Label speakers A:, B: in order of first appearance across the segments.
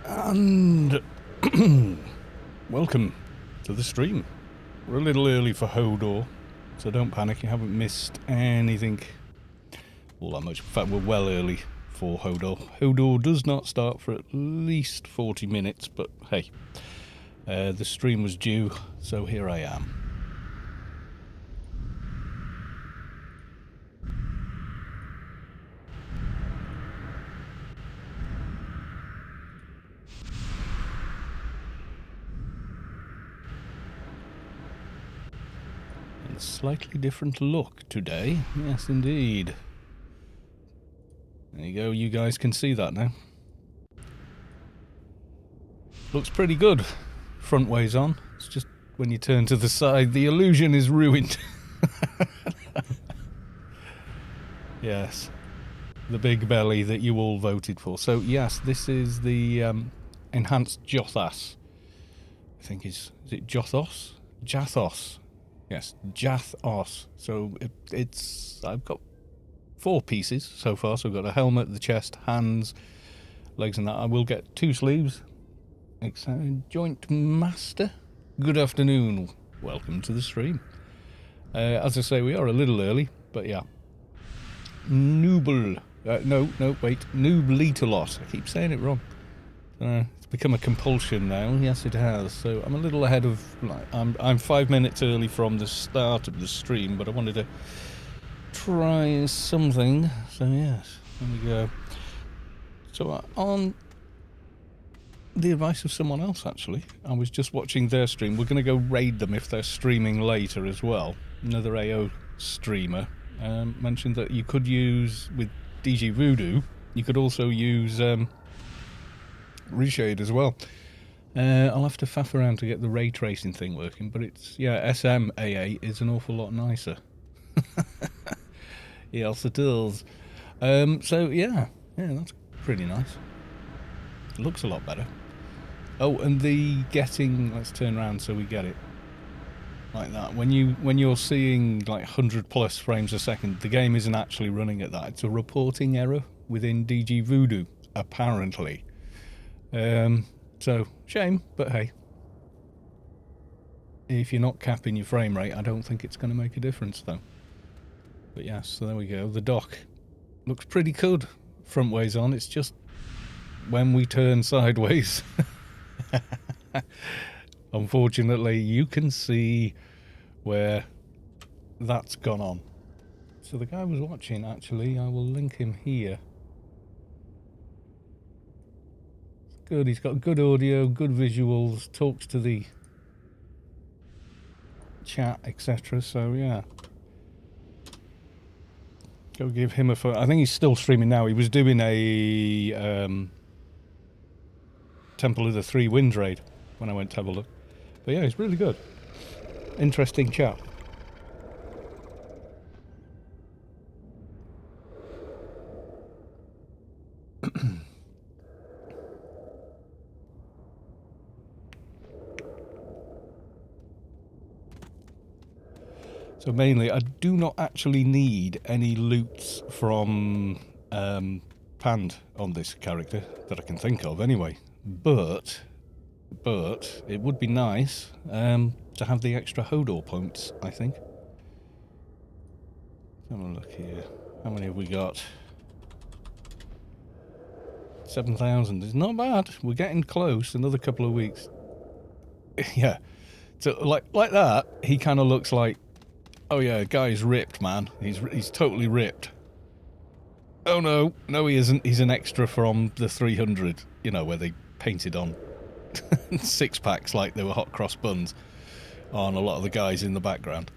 A: And welcome to the stream. We're a little early for Hodor, so don't panic, you haven't missed anything all that much. In fact, we're well early for Hodor. Hodor does not start for at least 40 minutes, but hey, the stream was due, so here I am. And a slightly different look today, yes indeed. There you go, you guys can see that now. Looks pretty good, front ways on. It's just when you turn to the side, the illusion is ruined. Yes, the big belly that you all voted for. So yes, this is the enhanced Jothas. I think is it Jothos? Jathos. Yes, Jathos. So it's I've got 4 pieces so far. So I've got a helmet, the chest, hands, legs, and that. I will get 2 sleeves. Joint Master. Good afternoon. Welcome to the stream. As I say, we are a little early, but yeah. Nooble. Noobletolos. I keep saying it wrong. It's become a compulsion now. Yes, it has. So I'm a little ahead of. I'm 5 minutes early from the start of the stream, but I wanted to try something. So yes, there we go. So on the advice of someone else, actually, I was just watching their stream. We're going to go raid them if they're streaming later as well. Another AO streamer mentioned that you could use with DG Voodoo. You could also use Reshade as well. I'll have to faff around to get the ray tracing thing working, but it's SMAA is an awful lot nicer. Yes, it is. So yeah, that's pretty nice. It looks a lot better. Oh, and the getting. Let's turn around so we get it like that. When you're seeing like 100 plus frames a second, the game isn't actually running at that. It's a reporting error within DG Voodoo, apparently. So shame, but hey, if you're not capping your frame rate, I don't think it's going to make a difference though. But yes, so there we go. The dock looks pretty good front ways on. It's just when we turn sideways, unfortunately, you can see where that's gone on. So the guy was watching, actually, I will link him here. Good, he's got good audio, good visuals, talks to the chat, etc. So yeah, go give him a phone. I think he's still streaming now. He was doing a Temple of the Three Winds raid when I went to have a look. But yeah, he's really good. Interesting chap. So mainly, I do not actually need any loots from Pande on this character that I can think of anyway. But it would be nice to have the extra Hodor points, I think. Let's have a look here. How many have we got? 7,000. It's not bad. We're getting close. Another couple of weeks. Yeah. So like that, he kind of looks like, oh yeah, guy's ripped, man. He's totally ripped. Oh no he isn't. He's an extra from the 300. You know, where they painted on 6-packs like they were hot cross buns on a lot of the guys in the background.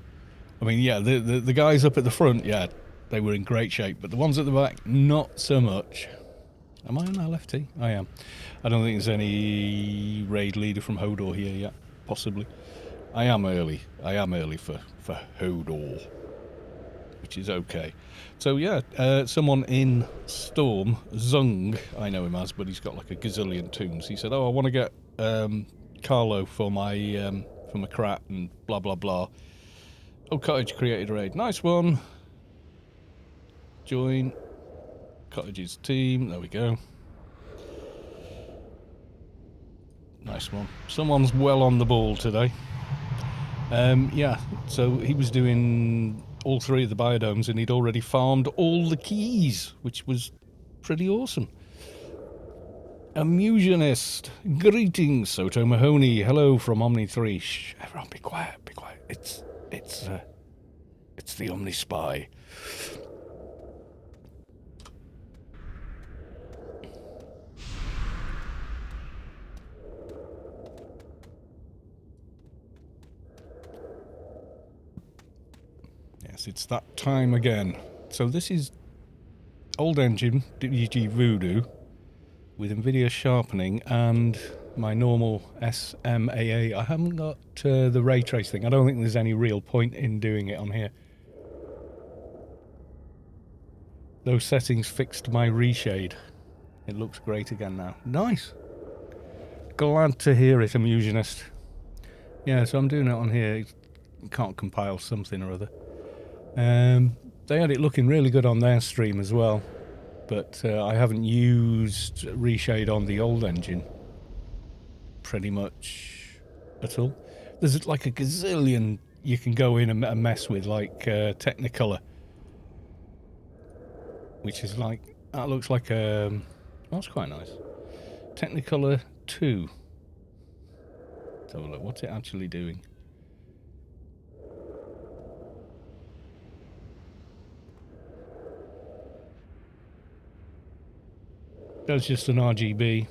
A: I mean, yeah, the guys up at the front, yeah, they were in great shape, but the ones at the back, not so much. Am I on LFT? I am. I don't think there's any raid leader from Hodor here yet. Possibly. I am early for Hodor, which is okay. So yeah, someone in Storm, Zung, I know him as, but he's got like a gazillion tombs. He said, oh, I want to get Carlo for my crat and blah blah blah. Oh, Cottage created a raid. Nice one. Join Cottage's team. There we go. Nice one. Someone's well on the ball today. Yeah, so he was doing all 3 of the biodomes and he'd already farmed all the keys, which was pretty awesome. Amusionist, greetings, Soto Mahoney. Hello from Omni 3. Shh, everyone, be quiet, be quiet. It's the Omni Spy. Yes, it's that time again. So this is old engine, WG Voodoo, with NVIDIA sharpening and my normal SMAA. I haven't got the ray trace thing. I don't think there's any real point in doing it on here. Those settings fixed my reshade. It looks great again now. Nice. Glad to hear it, Amusionist. Yeah, so I'm doing it on here. You can't compile something or other. They had it looking really good on their stream as well, but I haven't used reshade on the old engine pretty much at all. There's like a gazillion you can go in and mess with, like Technicolor, which is like, that looks like a, that's quite nice. Technicolor 2. Let's have a look, what's it actually doing? That's just an RGB.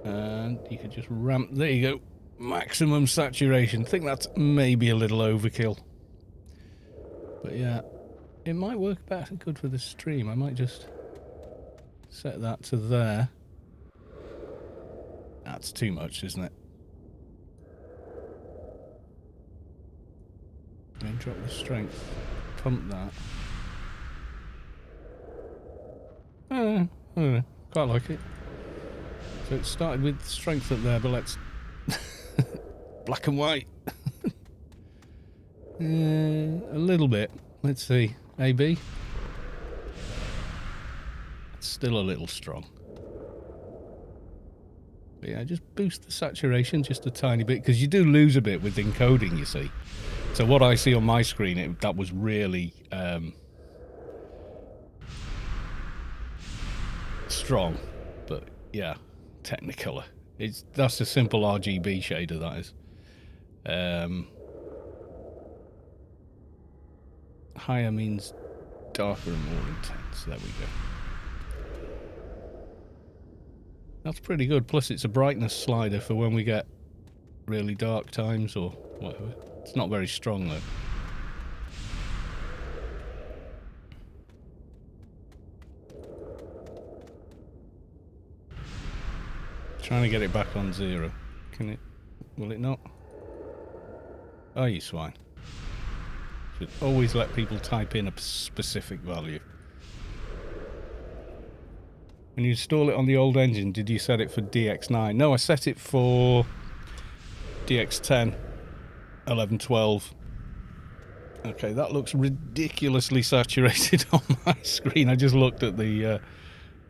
A: And you could just ramp, there you go, maximum saturation. I think that's maybe a little overkill. But yeah, it might work better good for the stream. I might just set that to there. That's too much, isn't it? Then drop the strength. Pump that. I don't know. Quite like it. So it started with strength up there, but let's... black and white. A little bit. Let's see. AB. It's still a little strong. But yeah, just boost the saturation just a tiny bit, because you do lose a bit with encoding, you see. So what I see on my screen, that was really strong. But yeah, Technicolor. That's a simple RGB shader, that is. Higher means darker and more intense. There we go. That's pretty good. Plus it's a brightness slider for when we get really dark times or whatever. It's not very strong though. Trying to get it back on 0. Can it? Will it not? Oh, you swine. Should always let people type in a specific value. When you install it on the old engine, did you set it for DX9? No, I set it for DX10, 11, 12. Okay, that looks ridiculously saturated on my screen. I just looked at the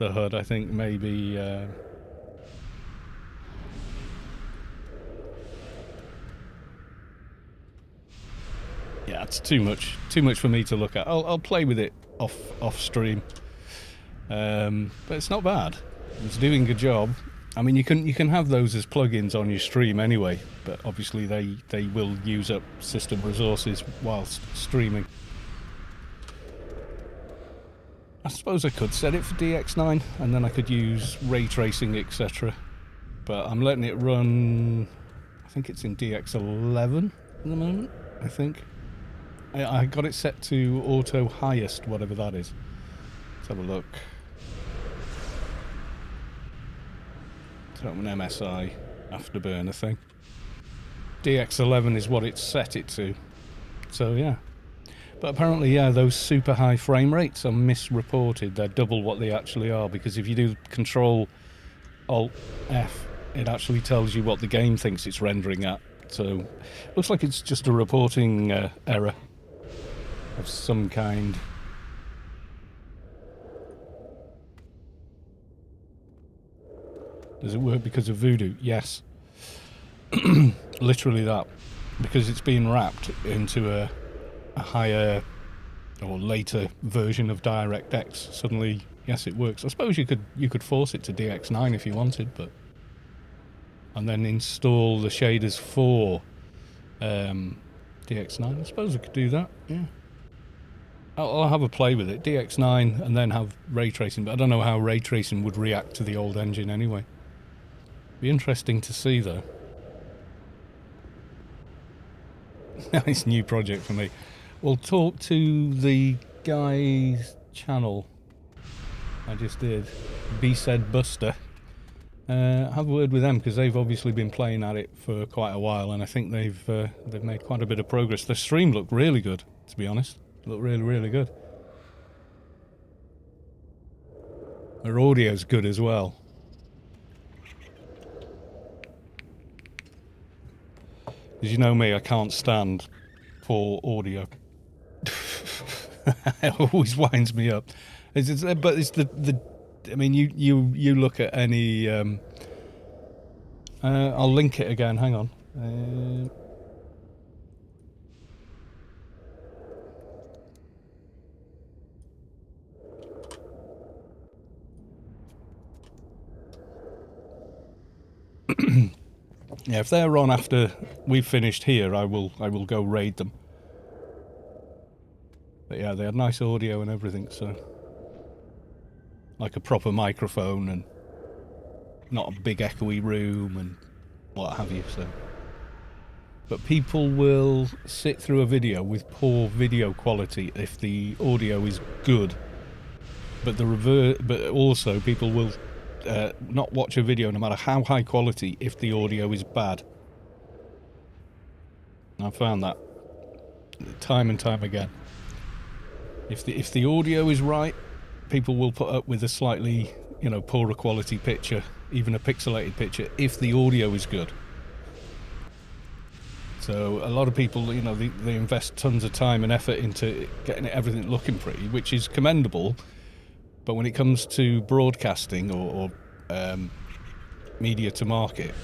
A: HUD. I think maybe... yeah, it's too much for me to look at. I'll play with it off stream, but it's not bad. It's doing a job. I mean, you can have those as plugins on your stream anyway, but obviously they will use up system resources whilst streaming. I suppose I could set it for DX9 and then I could use ray tracing, etc. But I'm letting it run. I think it's in DX11 at the moment. I think. I got it set to auto highest, whatever that is. Let's have a look. It's an MSI afterburner thing. DX11 is what it's set it to. So yeah. But apparently, yeah, those super high frame rates are misreported. They're double what they actually are, because if you do Control Alt F, it actually tells you what the game thinks it's rendering at. So looks like it's just a reporting error of some kind. Does it work because of Voodoo? Yes. Literally that. Because it's been wrapped into a higher or later version of DirectX. Suddenly, yes, it works. I suppose you could force it to DX9 if you wanted, but and then install the shaders for DX9. I suppose I could do that. Yeah. I'll have a play with it, DX9, and then have ray tracing. But I don't know how ray tracing would react to the old engine anyway. Be interesting to see though. Nice new project for me. We'll talk to the guy's channel. I just did. B said Buster. Have a word with them because they've obviously been playing at it for quite a while, and I think they've made quite a bit of progress. The stream looked really good, to be honest. It looked really, really good. Their audio's good as well. As you know me, I can't stand poor audio. It always winds me up. But it's the I mean, you look at any. I'll link it again. Hang on. Yeah, if they're on after we've finished here, I will go raid them. But yeah, they had nice audio and everything, so like a proper microphone and not a big echoey room and what have you. So, but people will sit through a video with poor video quality if the audio is good. But but also people will not watch a video no matter how high quality if the audio is bad. I found that time and time again. If the audio is right, people will put up with a slightly, poorer quality picture, even a pixelated picture, if the audio is good. So a lot of people, they invest tons of time and effort into getting everything looking pretty, which is commendable. But when it comes to broadcasting or media to market,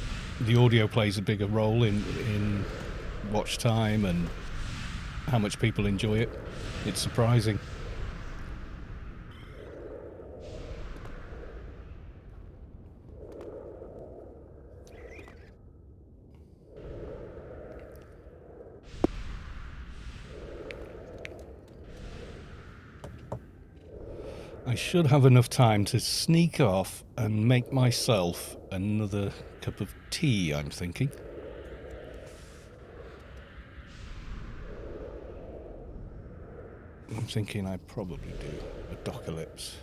A: the audio plays a bigger role in watch time and how much people enjoy it. It's surprising. I should have enough time to sneak off and make myself another cup of tea, I'm thinking. I'm thinking I probably do a Docalypse.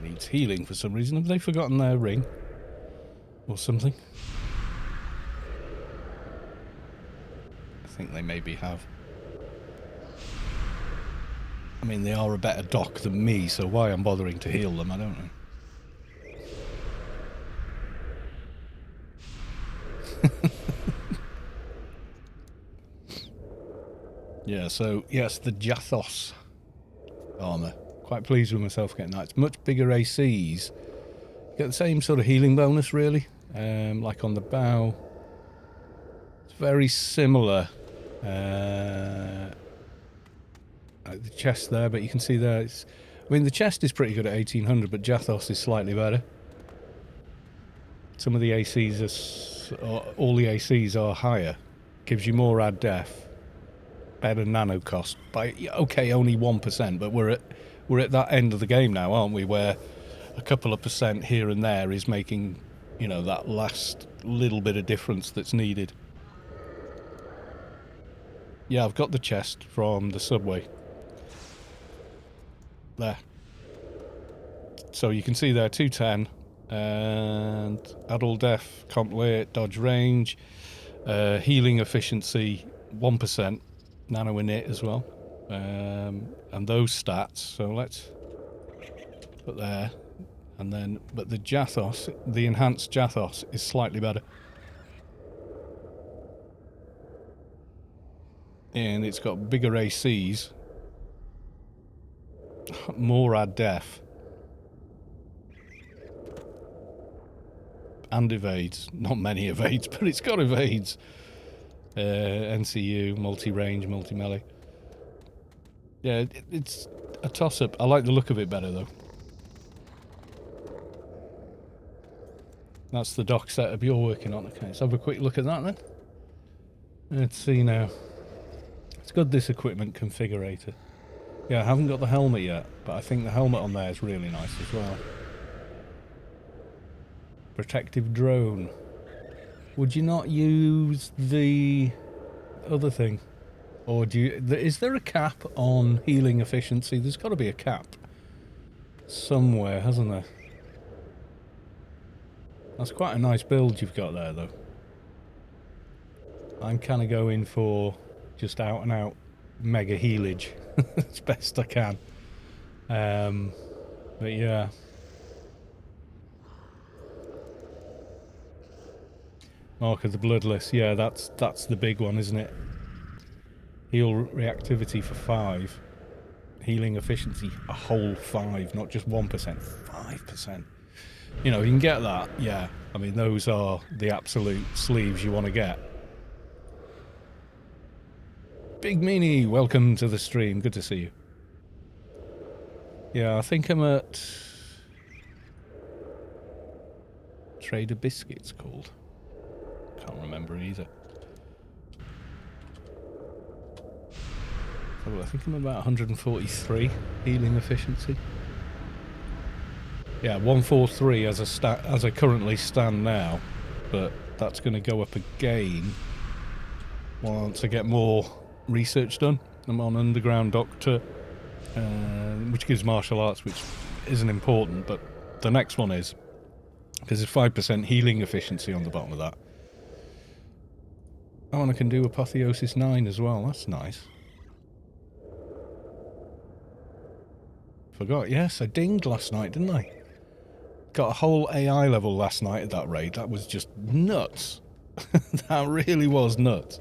A: Needs healing for some reason. Have they forgotten their ring? Or something? I think they maybe have. I mean, they are a better doc than me, so why I'm bothering to heal them, I don't know. Yeah, so, yes, the Jathos armour. Quite pleased with myself getting that. It's much bigger ACs. You get the same sort of healing bonus, really, like on the bow. It's very similar. Like the chest there, but you can see there, the chest is pretty good at 1800, but Jathos is slightly better. Some of the ACs all the ACs are higher. Gives you more ad def. Better nano cost by only 1%, but we're at that end of the game now, aren't we, where a couple of percent here and there is making that last little bit of difference that's needed. Yeah, I've got the chest from the subway there, so you can see there 210 and add all def, comp lit, dodge range, healing efficiency 1%, nano init as well, and those stats. So let's put there, and then but the Jathos, the enhanced Jathos, is slightly better, and it's got bigger ACs, more ad def, and evades. Not many evades, but it's got evades. NCU, multi-range, multi-melee. Yeah, it's a toss-up. I like the look of it better, though. That's the dock setup you're working on. Okay, let's have a quick look at that then. Let's see now. It's got this equipment configurator. Yeah, I haven't got the helmet yet, but I think the helmet on there is really nice as well. Protective drone. Would you not use the other thing? Or do you... Is there a cap on healing efficiency? There's got to be a cap. Somewhere, hasn't there? That's quite a nice build you've got there, though. I'm kind of going for just out and out mega healage as best I can. But yeah. Mark of the Bloodless. Yeah, that's the big one, isn't it? Heal reactivity for 5. Healing efficiency a whole 5, not just 1%. 5%. You know, you can get that, yeah. I mean, those are the absolute sleeves you want to get. Big Meanie, welcome to the stream. Good to see you. Yeah, I think I'm at... Trader Biscuits called. Can't remember either. So I think I'm about 143 healing efficiency. Yeah, 143 as I currently stand now, but that's going to go up again once I get more research done. I'm on Underground Doctor, which gives martial arts, which isn't important, but the next one is, because there's 5% healing efficiency on the bottom of that. Oh, and I can do Apotheosis 9 as well. That's nice. Forgot, yes, I dinged last night, didn't I? Got a whole AI level last night at that raid. That was just nuts. That really was nuts.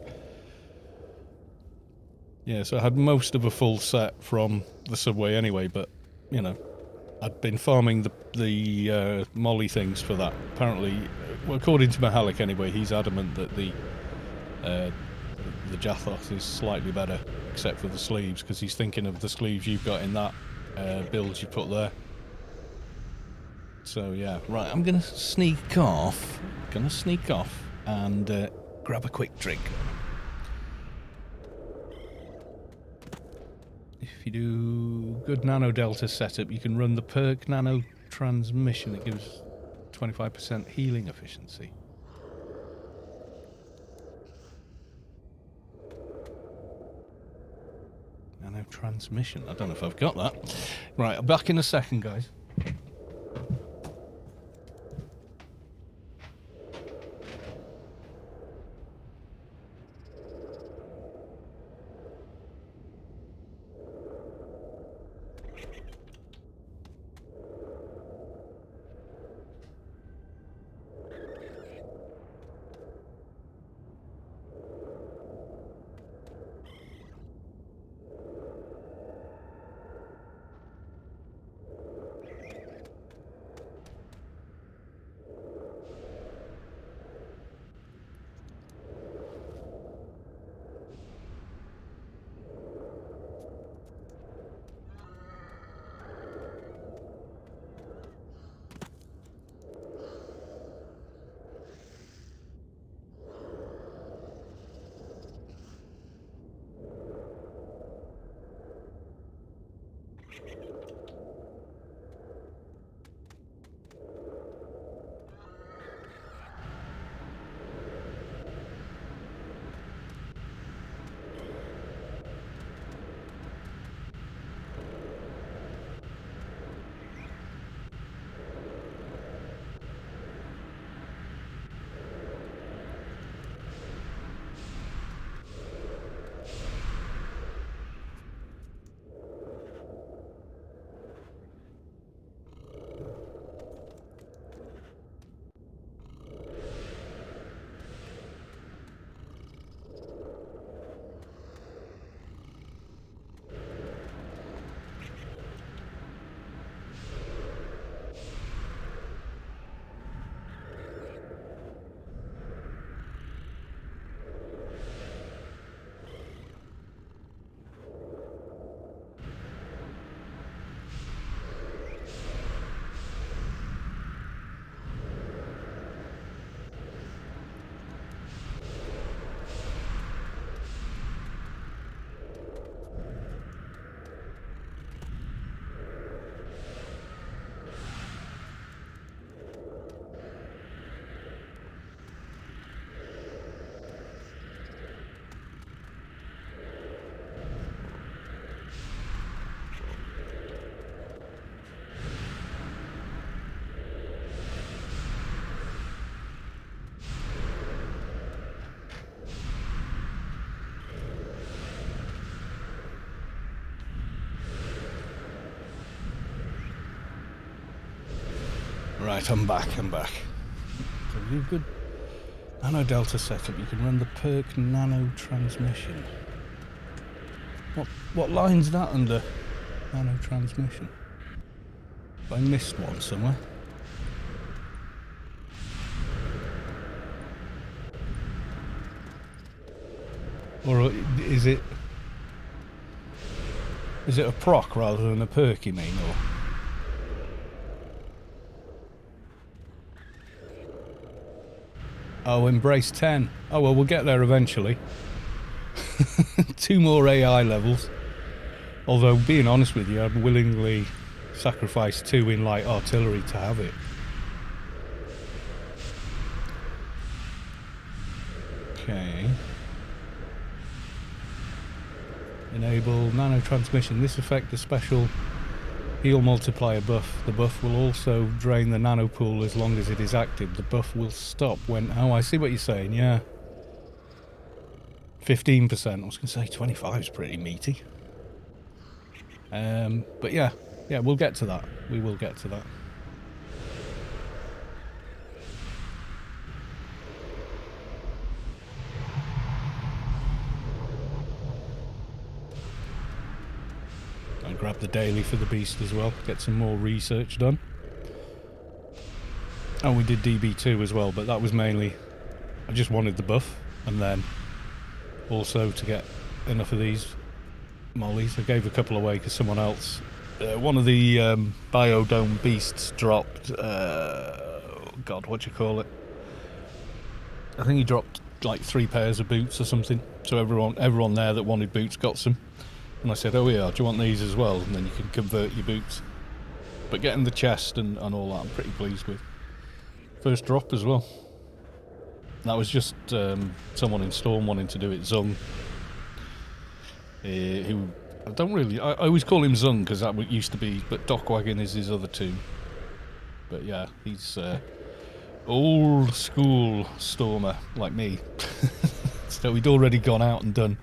A: Yeah, so I had most of a full set from the subway anyway, but, you know, I'd been farming the molly things for that. Apparently, well, according to Mahalik anyway, he's adamant that the Jathos is slightly better, except for the sleeves, because he's thinking of the sleeves you've got in that build you put there. So yeah, right, I'm gonna sneak off. And grab a quick drink. If you do good nano delta setup, you can run the perk nano transmission. It gives 25% healing efficiency. Nano transmission. I don't know if I've got that. Right, I'm back in a second, guys. Right, I'm back. So you've good Nano Delta setup. You can run the perk Nano Transmission. What line's that under? Nano Transmission. Have I missed one somewhere? Or is it a proc rather than a perk, you mean? Or oh, Embrace 10. Oh well, we'll get there eventually. 2 more AI levels. Although, being honest with you, I'd willingly sacrifice 2 in light artillery to have it. Okay. Enable nano transmission. This effect, the special heal multiplier buff. The buff will also drain the nano pool as long as it is active. The buff will stop when... Oh, I see what you're saying, yeah. 15%. I was going to say 25 is pretty meaty. But yeah, we'll get to that. We will get to that. I'll grab the daily for the beast as well. Get some more research done. Oh, we did DB2 as well, but that was mainly... I just wanted the buff, and then also to get enough of these mollies. I gave a couple away because someone else... one of the biodome beasts dropped... God, what do you call it? I think he dropped like 3 pairs of boots or something. So everyone there that wanted boots got some. And I said, oh yeah, do you want these as well? And then you can convert your boots. But getting the chest and all that, I'm pretty pleased with. First drop as well. That was just someone in Storm wanting to do it, Zung. Who I don't really... I always call him Zung because that used to be... But Dockwagon is his other 2. But yeah, he's old school Stormer, like me. So he'd already gone out and done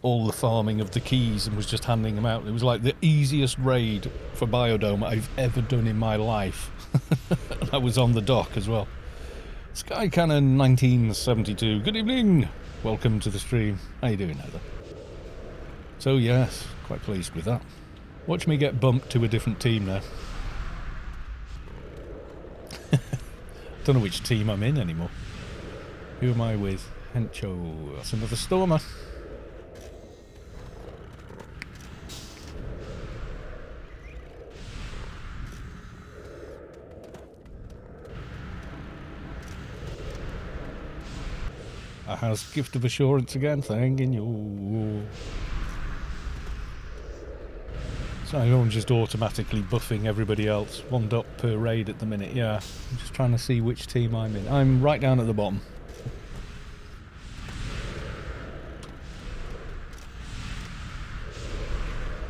A: all the farming of the keys and was just handing them out. It was like the easiest raid for Biodome I've ever done in my life. And I was on the dock as well. Sky Cannon 1972, good evening. Welcome to the stream. How you doing, Heather? So yes, quite pleased with that. Watch me get bumped to a different team now. Don't know which team I'm in anymore. Who am I with? Hencho. That's another Stormer. A house gift of assurance again, thanking you. So I'm just automatically buffing everybody else. 1 dot per raid at the minute, yeah. I'm just trying to see which team I'm in. I'm right down at the bottom.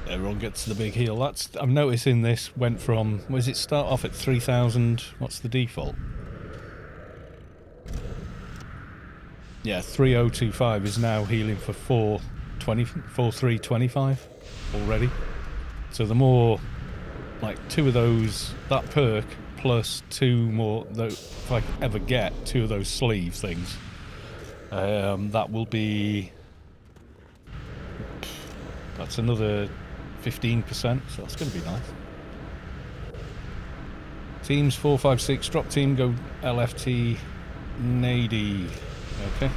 A: Everyone gets the big heal. I'm noticing this went from... Does it start off at 3,000? What's the default? Yeah, 3025 is now healing for 4,325 already. So the more, like 2 of those, that perk, plus 2 more, if I ever get 2 of those sleeve things, that will be, that's another 15%, so that's going to be nice. Teams 4, 5, 6, drop team, go LFT, Nady. Okay.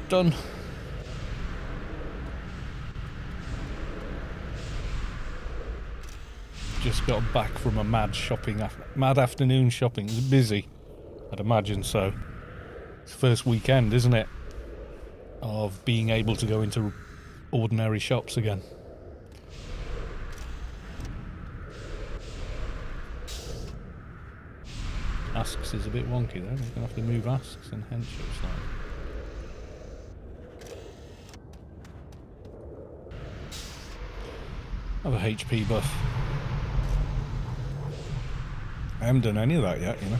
A: Done. Just got back from a mad afternoon shopping. It was busy, I'd imagine so. It's the first weekend, isn't it, of being able to go into ordinary shops again. Asks is a bit wonky though. You're going to have to move Asks and Hench looks like. Have a HP buff. I haven't done any of that yet, you know.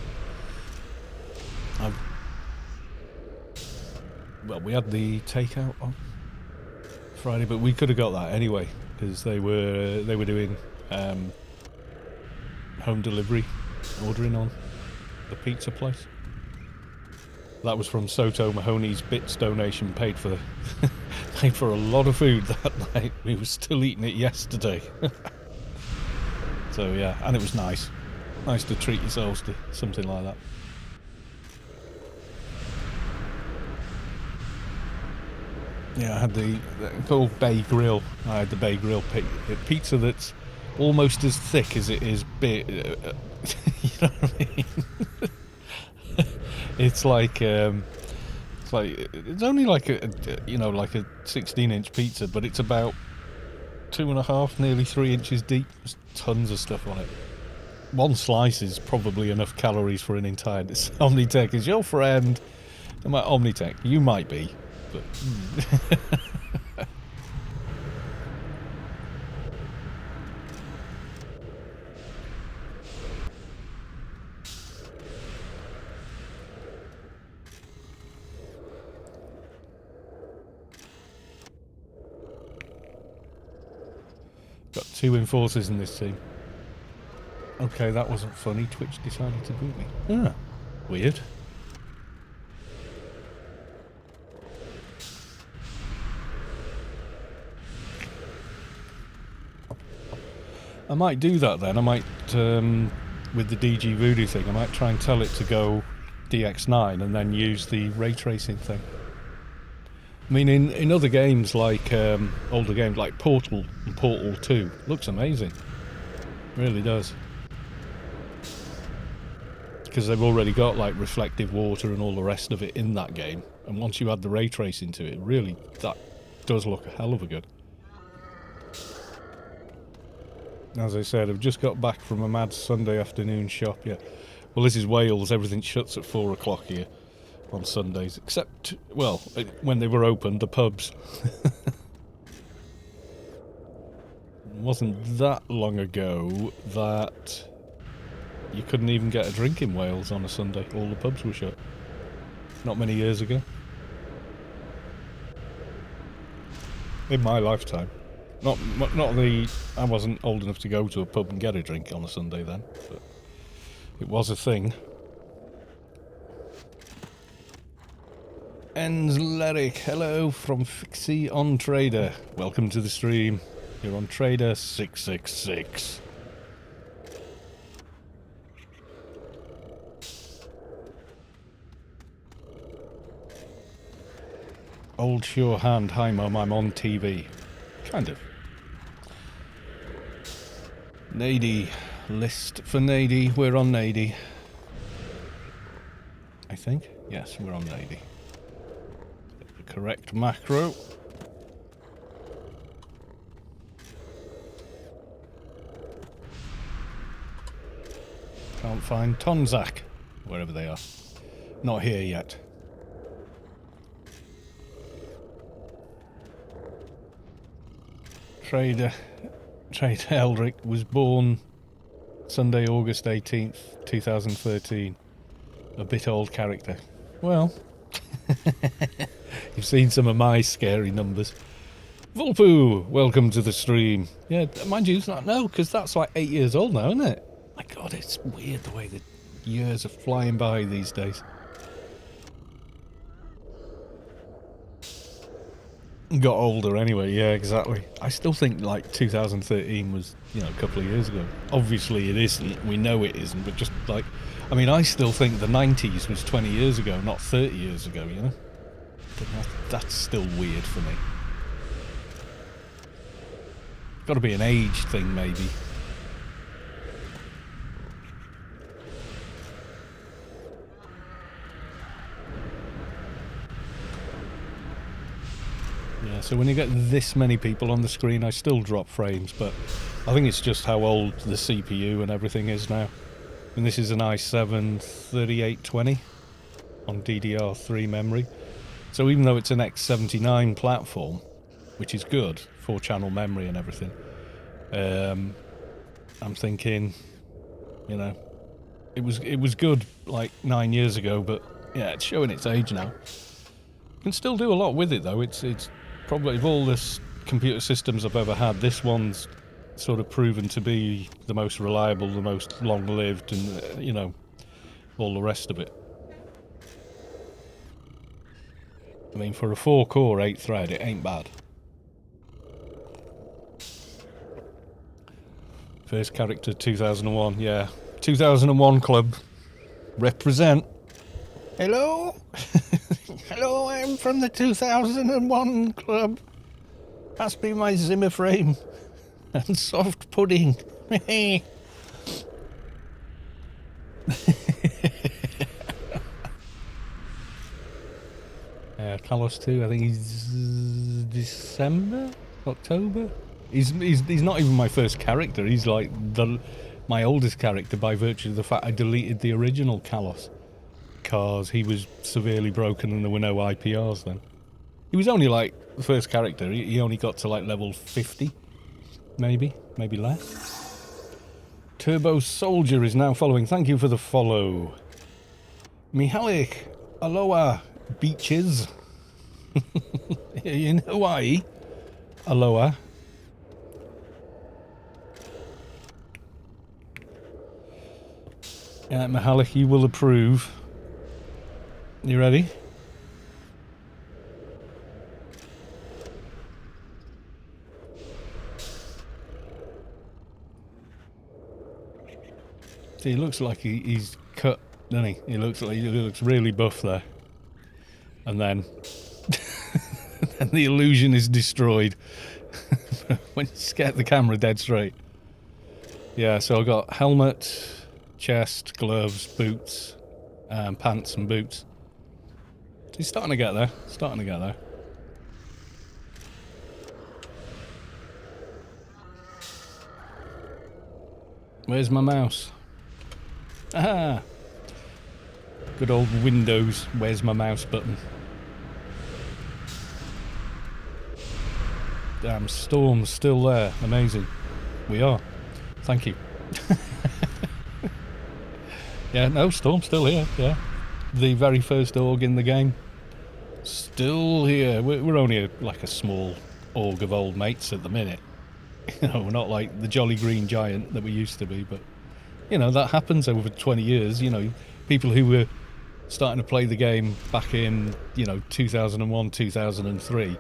A: Well, we had the takeout on. Friday, but we could have got that anyway because they were doing home delivery ordering on the pizza place. That was from Soto Mahoney's bits donation, paid for paid for a lot of food that night. We were still eating it yesterday. So yeah, and it was nice to treat yourselves to something like that. Yeah, I had the called Bay Grill. I had the Bay Grill pizza that's almost as thick as it is big. You know what I mean? It's only like a 16-inch pizza, but it's about 2.5, nearly 3 inches deep. There's tons of stuff on it. One slice is probably enough calories for an entire. Omnitech is your friend. I'm like, Omnitech, you might be, but. Got 2 enforcers in this team. Okay, that wasn't funny. Twitch decided to boot me. Ah, weird. I might do that then. I might, with the DG Voodoo thing, I might try and tell it to go DX9 and then use the ray tracing thing. I mean, in other games like older games like Portal and Portal 2, looks amazing. Really does. Because they've already got like reflective water and all the rest of it in that game, and once you add the ray tracing to it, really that does look a hell of a good. As I said, I've just got back from a mad Sunday afternoon shop. Yeah, well, this is Wales. Everything shuts at 4 o'clock here on Sundays, except, well, when they were open, the pubs. It wasn't that long ago that you couldn't even get a drink in Wales on a Sunday. All the pubs were shut. Not many years ago. In my lifetime. Not I wasn't old enough to go to a pub and get a drink on a Sunday then, but it was a thing. Enzleric, hello from Fixie on Trader. Welcome to the stream. You're on Trader 666. Old sure hand, hi mum, I'm on TV. Kind of. Nady, list for Nady, we're on Nady. I think? Yes, we're on Nady. The correct macro. Can't find Tonzak, wherever they are. Not here yet. Trader Eldrick was born Sunday, August 18th, 2013. A bit old character. Well, you've seen some of my scary numbers. Vulpoo, welcome to the stream. Yeah, mind you, no, because that's like 8 years old now, isn't it? My God, it's weird the way the years are flying by these days. Got older anyway, yeah, exactly. I still think like 2013 was, a couple of years ago. Obviously it isn't, we know it isn't, but just like, I mean, I still think the 90s was 20 years ago, not 30 years ago, But that's still weird for me. Got to be an age thing, maybe. Yeah, so when you get this many people on the screen, I still drop frames, but I think it's just how old the CPU and everything is now. And this is an i7 3820 on DDR3 memory. So even though it's an X79 platform, which is good, 4-channel memory and everything, I'm thinking, it was good like 9 years ago, but yeah, it's showing its age now. You can still do a lot with it though. It's probably, of all this computer systems I've ever had, this one's sort of proven to be the most reliable, the most long-lived, and, you know, all the rest of it. I mean, for a 4-core, 8-thread, it ain't bad. First character, 2001, yeah. 2001 club. Represent. Hello? Hello, I'm from the 2001 club. Pass me my Zimmer frame and soft pudding. Kalos 2, I think he's December? October? He's not even my first character, he's like my oldest character by virtue of the fact I deleted the original Kalos. Because he was severely broken and there were no IPRs then. He was only like the first character, he only got to like level 50. Maybe less. Turbo Soldier is now following, thank you for the follow. Mihalik, aloha, beaches. In Hawaii, aloha. Yeah, Mihalik, you will approve. You ready? See, he looks like he's cut, doesn't he? He looks really buff there. And then, and the illusion is destroyed when you get the camera dead straight. Yeah, so I got helmet, chest, gloves, boots, pants and boots. He's starting to get there. Where's my mouse? Aha! Good old Windows, where's my mouse button? Damn, Storm's still there. Amazing. We are. Thank you. Yeah, no, Storm's still here, yeah. The very first org in the game. Still here. We're only like a small org of old mates at the minute. You know, we're not like the Jolly Green Giant that we used to be, but, you know, that happens over 20 years. You know, people who were starting to play the game back in, you know, 2001, 2003,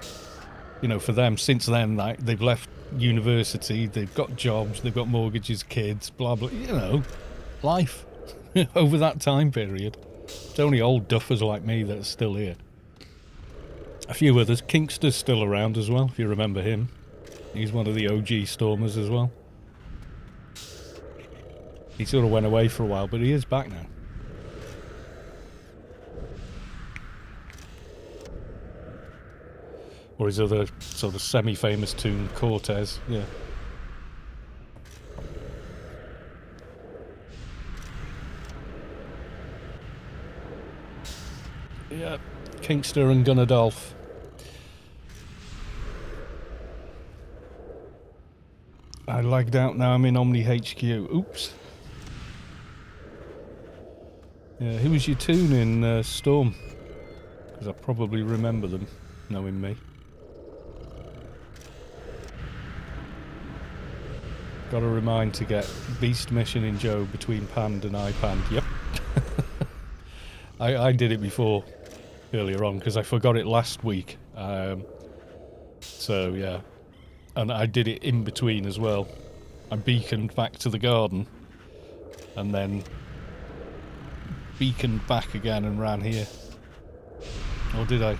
A: you know, for them, since then, like, they've left university, they've got jobs, they've got mortgages, kids, blah, blah, you know, life over that time period. It's only old duffers like me that are still here. A few others. Kinkster's still around as well, if you remember him. He's one of the OG Stormers as well. He sort of went away for a while, but he is back now. Or his other sort of semi-famous tune, Cortez, yeah. Yeah, Kinkster and Gunnadolf. I lagged out now, I'm in Omni HQ. Oops. Yeah, who was your tune in Storm? Because I probably remember them, knowing me. Got to remind to get Beast Mission in Joe between Pande and iPande. Yep. I did it before, earlier on, because I forgot it last week. So, yeah. And I did it in between as well. I beaconed back to the garden, and then beaconed back again and ran here. Or did I?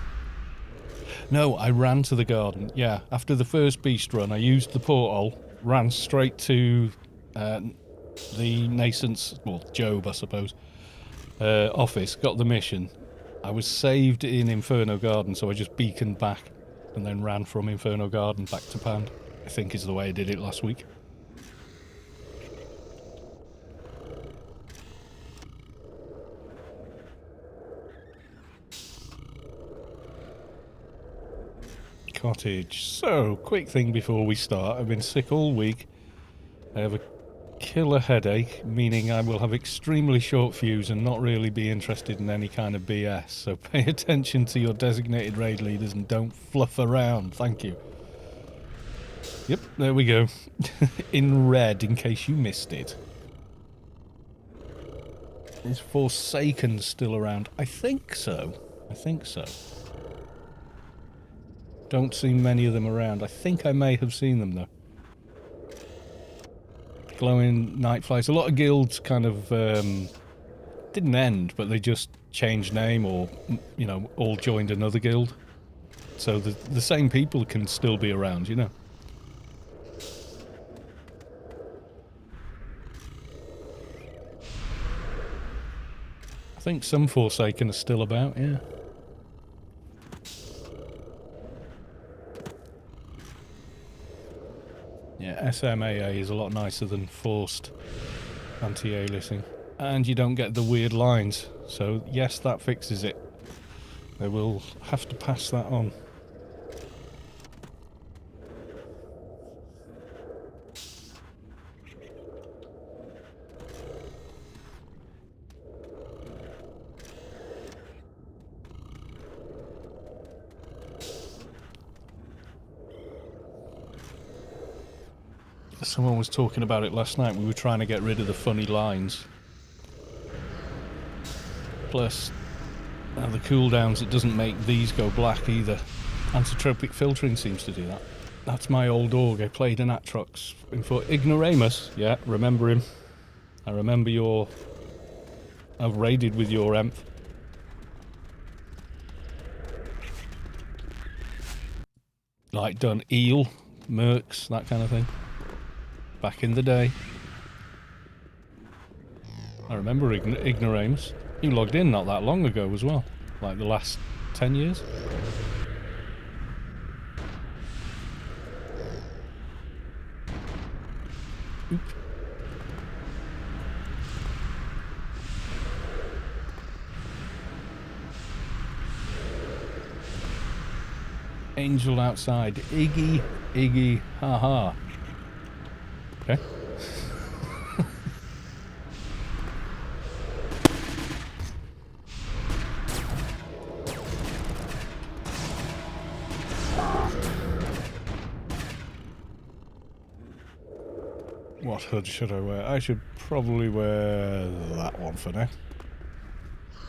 A: No, I ran to the garden, yeah. After the first beast run, I used the porthole, ran straight to the Nascent's, well, Job, I suppose, office, got the mission. I was saved in Inferno Garden, so I just beaconed back and then ran from Inferno Garden back to Pande. I think is the way I did it last week. Cottage. So, quick thing before we start. I've been sick all week. I have a killer headache, meaning I will have extremely short fuse and not really be interested in any kind of BS. So pay attention to your designated raid leaders and don't fluff around. Thank you. Yep, there we go. In red, in case you missed it. Is Forsaken still around? I think so. I think so. Don't see many of them around. I think I may have seen them, though. Glowing night flights. A lot of guilds kind of didn't end, but they just changed name or, you know, all joined another guild. So the same people can still be around, you know. I think some Forsaken are still about, yeah. Yeah, SMAA is a lot nicer than forced anti-aliasing. And you don't get the weird lines. So, yes, that fixes it. They will have to pass that on. Someone was talking about it last night. We were trying to get rid of the funny lines. Plus, the cooldowns, it doesn't make these go black either. Antitropic filtering seems to do that. That's my old org. I played an Atrox for Ignoramus. Yeah, remember him. I remember your... I've raided with your Emp. Like done Eel, Mercs, that kind of thing. Back in the day. I remember Ignoramus. You logged in not that long ago as well. Like the last 10 years. Oop. Angel outside. Iggy, haha. Okay. What hood should I wear? I should probably wear that one for now.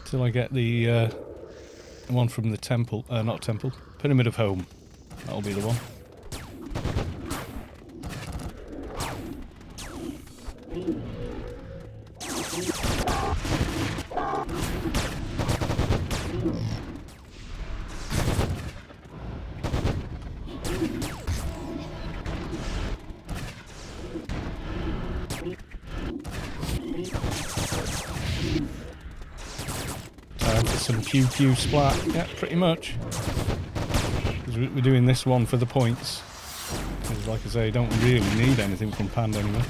A: Till I get the one from the temple. Not temple. Pyramid of Home. That'll be the one. Time for some pew splat. Yeah, pretty much. Because we're doing this one for the points. Because like I say, I don't really need anything from Pande anymore.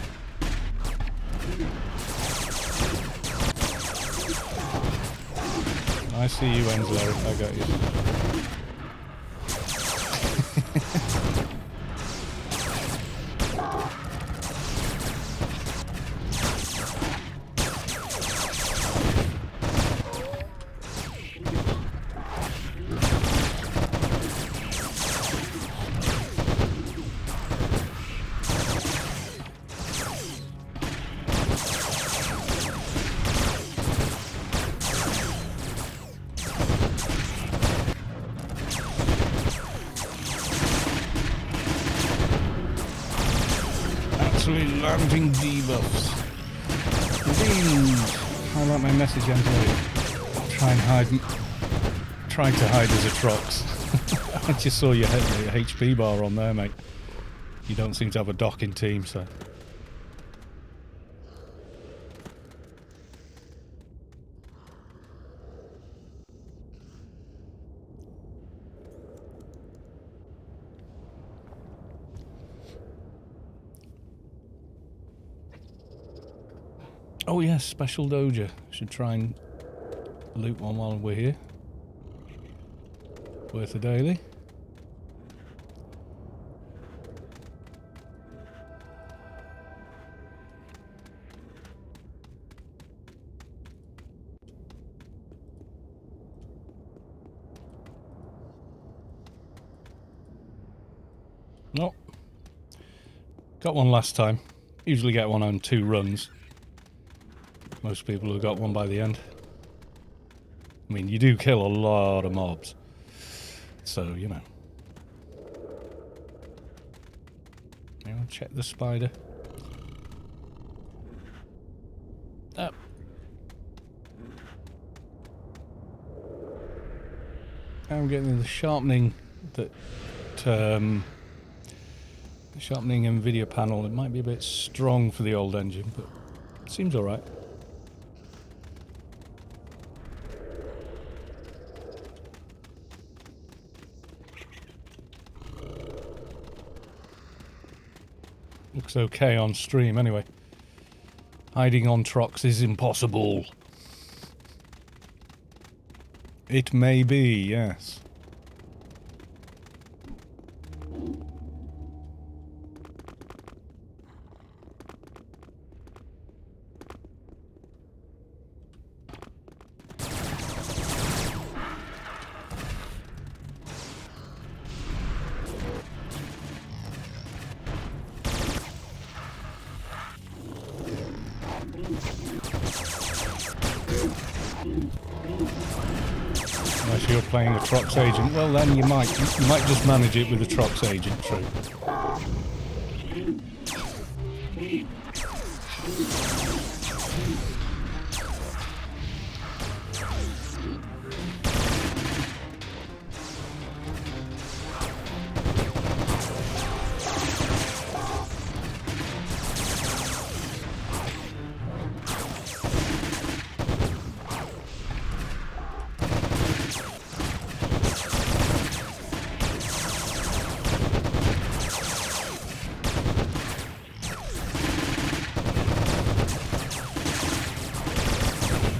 A: I see you, Enzo. I got you. Landing debuffs. How about my message, Enzo? Try to hide as a Trox. I just saw your HP bar on there, mate. You don't seem to have a docking team, so... Oh yes, special doja. Should try and loot one while we're here. Worth a daily. No. Got one last time. Usually get one on 2 runs. Most people have got one by the end. I mean, you do kill a lot of mobs. So, you know. Anyone check the spider? Up. I'm getting the sharpening that the sharpening NVIDIA panel. It might be a bit strong for the old engine, but it seems alright. Looks okay on stream anyway. Hiding on trucks is impossible. It may be, yes. Unless you're playing a trucks agent, well then you might just manage it with a trucks agent, true.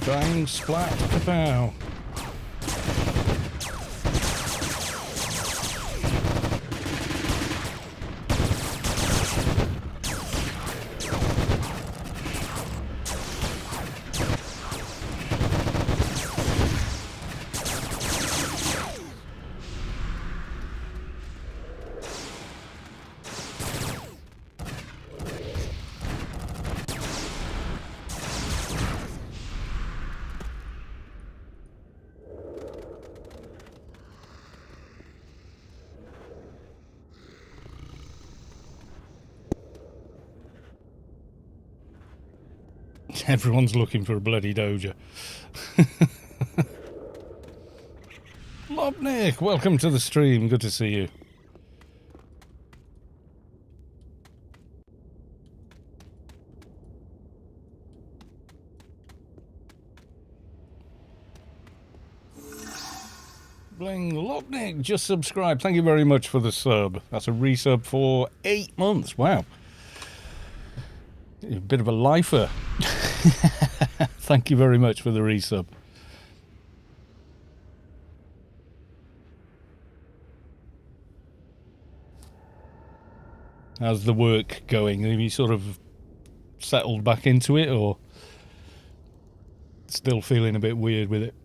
A: Bang, splat, kapow. Everyone's looking for a bloody doja. Lobnick, welcome to the stream. Good to see you. Bling, Lobnick just subscribed. Thank you very much for the sub. That's a resub for 8 months. Wow. A bit of a lifer. Thank you very much for the resub. How's the work going? Have you sort of settled back into it, or still feeling a bit weird with it?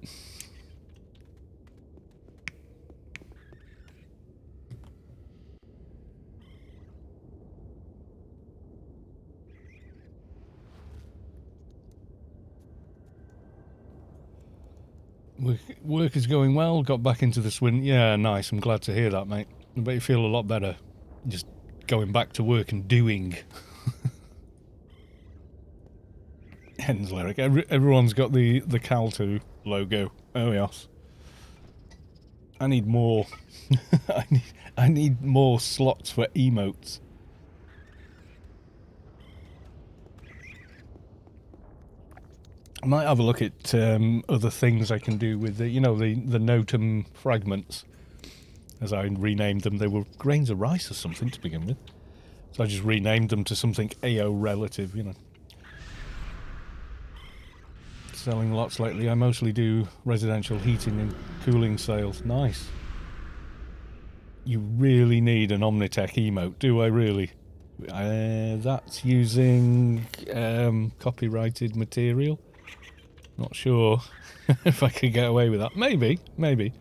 A: Work is going well. Got back into the swing. Yeah, nice. I'm glad to hear that, mate. I bet you feel a lot better just going back to work and doing. Henslyric. Everyone's got the Cal2 logo. Oh yes. I need more. I need more slots for emotes. I might have a look at other things I can do with the, you know, the Notum fragments. As I renamed them, they were grains of rice or something to begin with. So I just renamed them to something AO relative, you know. Selling lots lately. I mostly do residential heating and cooling sales. Nice. You really need an Omnitech emote, do I really? That's using copyrighted material. Not sure if I could get away with that. Maybe, maybe.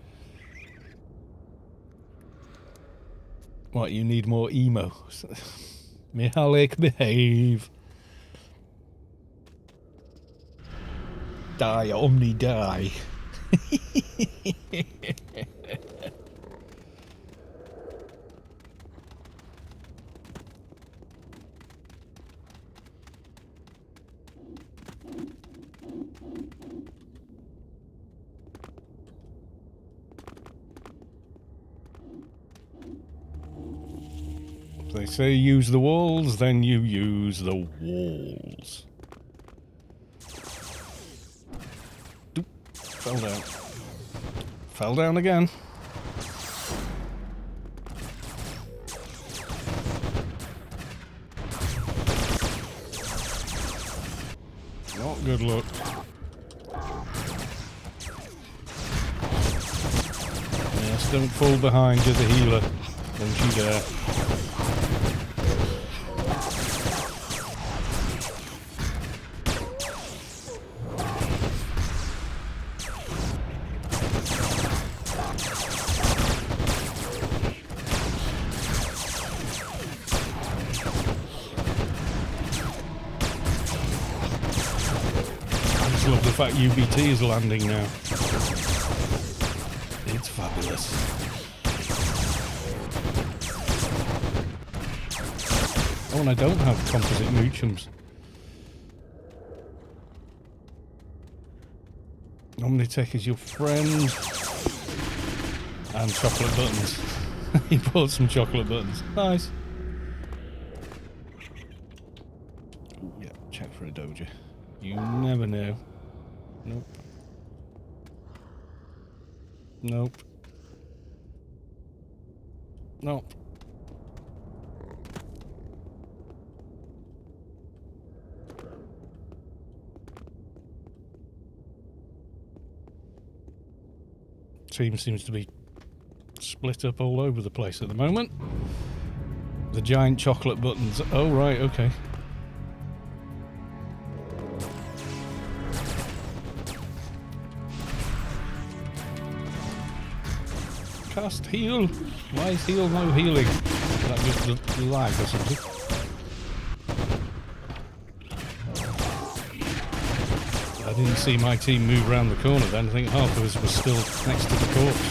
A: What, you need more emo? Mihalik, behave. Die, Omni, die. They say use the walls, then you use the walls. Doop. Fell down. Fell down again. Not good luck. Yes, don't fall behind, you're the healer. Don't you dare. I love the fact UBT is landing now. It's fabulous. Oh, and I don't have composite moochums. Omnitech is your friend. And chocolate buttons. He bought some chocolate buttons. Nice. Ooh, yeah, check for a doja. You never know. Nope. Nope. Nope. Team seems to be split up all over the place at the moment. The giant chocolate buttons. Oh, right, okay. Cast heal. Why is heal no healing? Is that just the lag or something? I didn't see my team move around the corner then. I think half of us were still next to the corpse.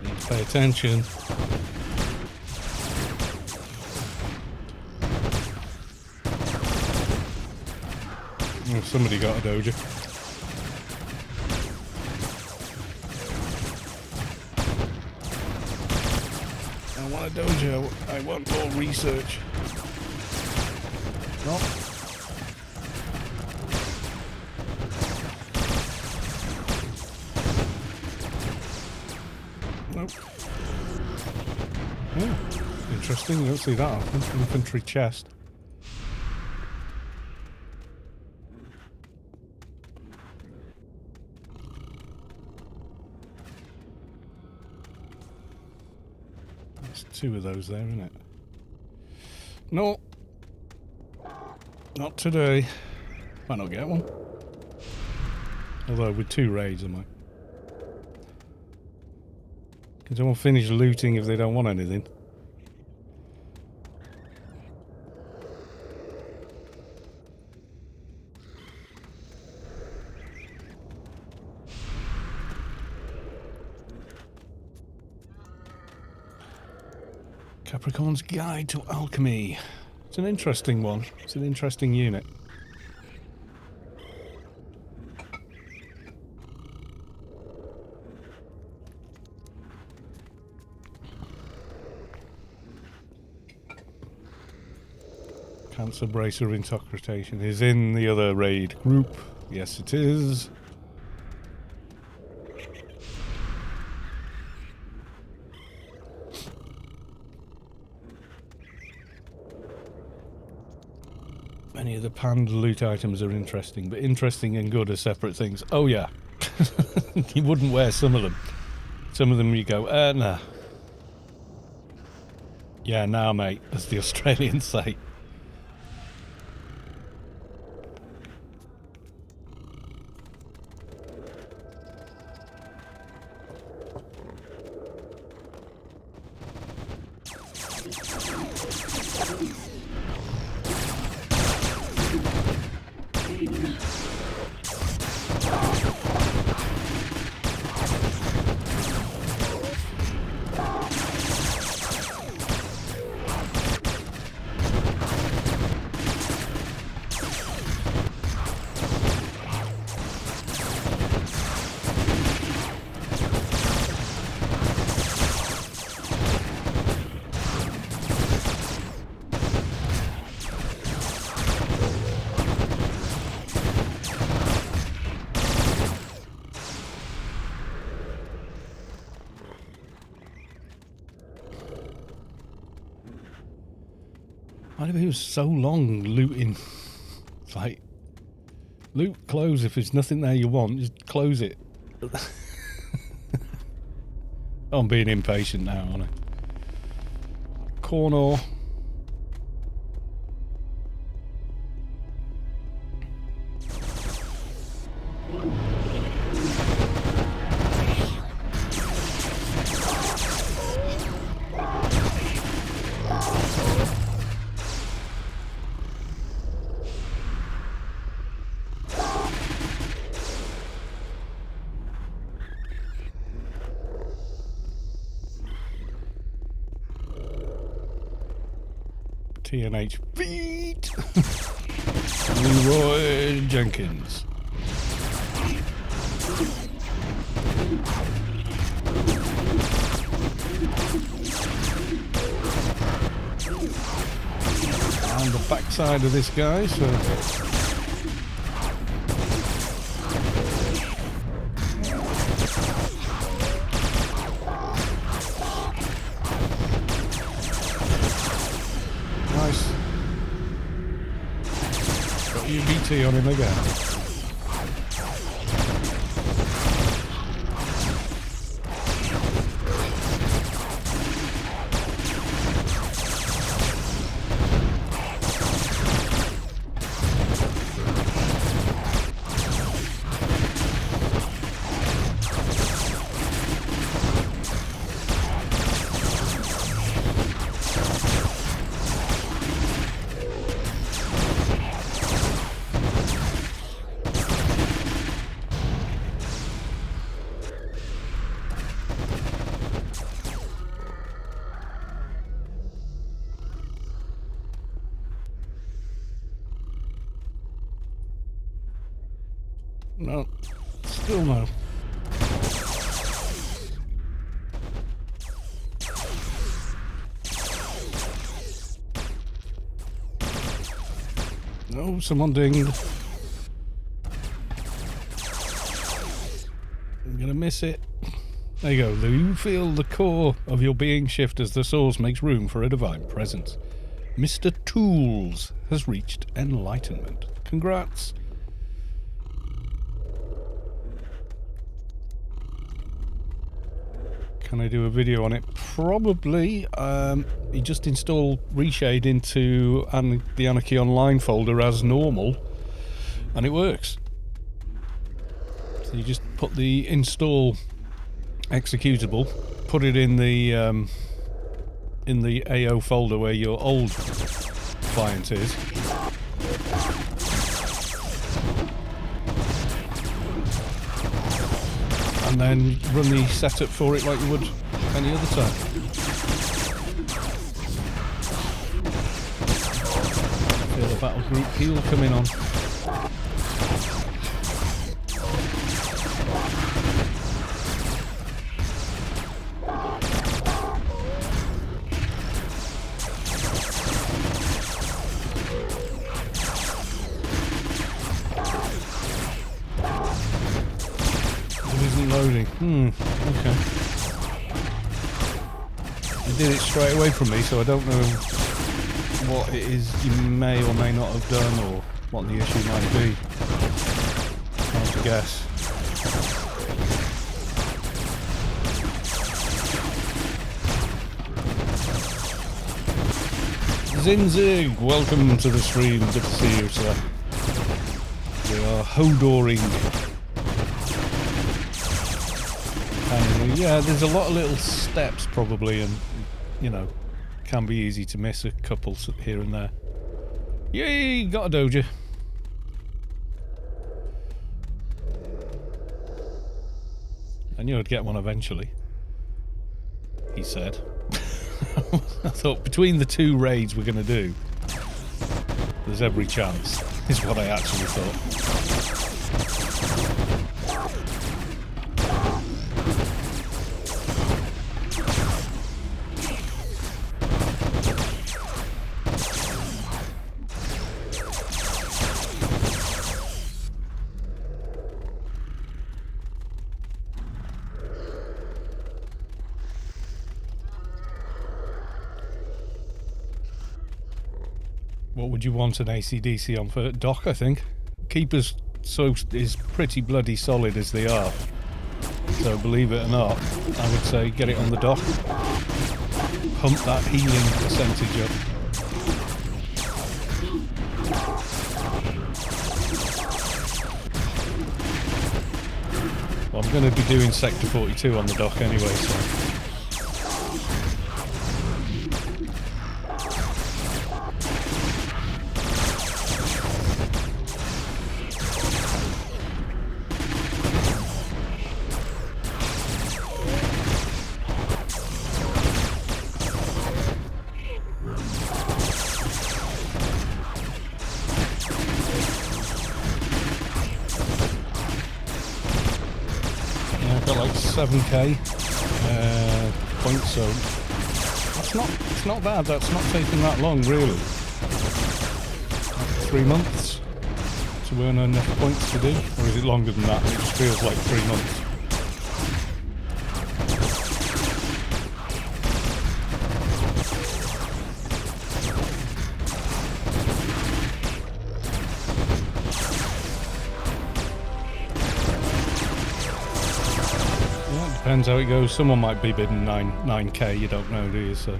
A: Need to pay attention. Oh, somebody got a doja. I want a doja. I want more research. Nope. Nope. Oh, interesting. You don't see that often. Infantry chest. There's two of those there, isn't it? No. Not today. Might not get one. Although with 2 raids I might. Can someone finish looting if they don't want anything? Capricorn's Guide to Alchemy. It's an interesting one. It's an interesting unit. Cancer Bracer Intoxication is in the other raid group. Yes, it is. Many of the Pande loot items are interesting, but interesting and good are separate things. Oh yeah. You wouldn't wear some of them. Some of them you go, nah. Yeah, nah, mate, as the Australians say. Why do people so long looting? It's like, loot, close. If there's nothing there you want, just close it. I'm being impatient now, aren't I? Corner. TNH feet. Leroy Jenkins. On the backside of this guy, so nice. Got UBT on him again. No, still no. No, someone dinged. I'm gonna miss it. There you go, Lou. You feel the core of your being shift as the source makes room for a divine presence. Mr. Tools has reached enlightenment. Congrats. Can I do a video on it? Probably. You just install Reshade into the Anarchy Online folder as normal, and it works. So you just put the install executable, put it in the AO folder where your old client is. And then run the setup for it like you would any other time. Feel the battle group heal coming on. Loading. Okay. It did it straight away from me, so I don't know what it is you may or may not have done, or what the issue might be. Hard to guess. Zinzig, welcome to the stream. Good to see you, sir. We are Hodoring. Yeah, there's a lot of little steps probably, and you know, can be easy to miss a couple here and there. Yay, got a doja. I knew I'd get one eventually, he said. I thought between the two raids we're going to do, there's every chance, is what I actually thought. what would you want an AC/DC on for dock? I think keepers is pretty bloody solid as they are. So believe it or not, I would say get it on the dock. Pump that healing percentage up. Well, I'm going to be doing Sector 42 on the dock anyway, so... I've got like 7k points, so it's not bad. That's not taking that long, really. Like 3 months to earn enough points to do, or is it longer than that? It just feels like 3 months. Depends how it goes. Someone might be bidding 9k, you don't know, do you? So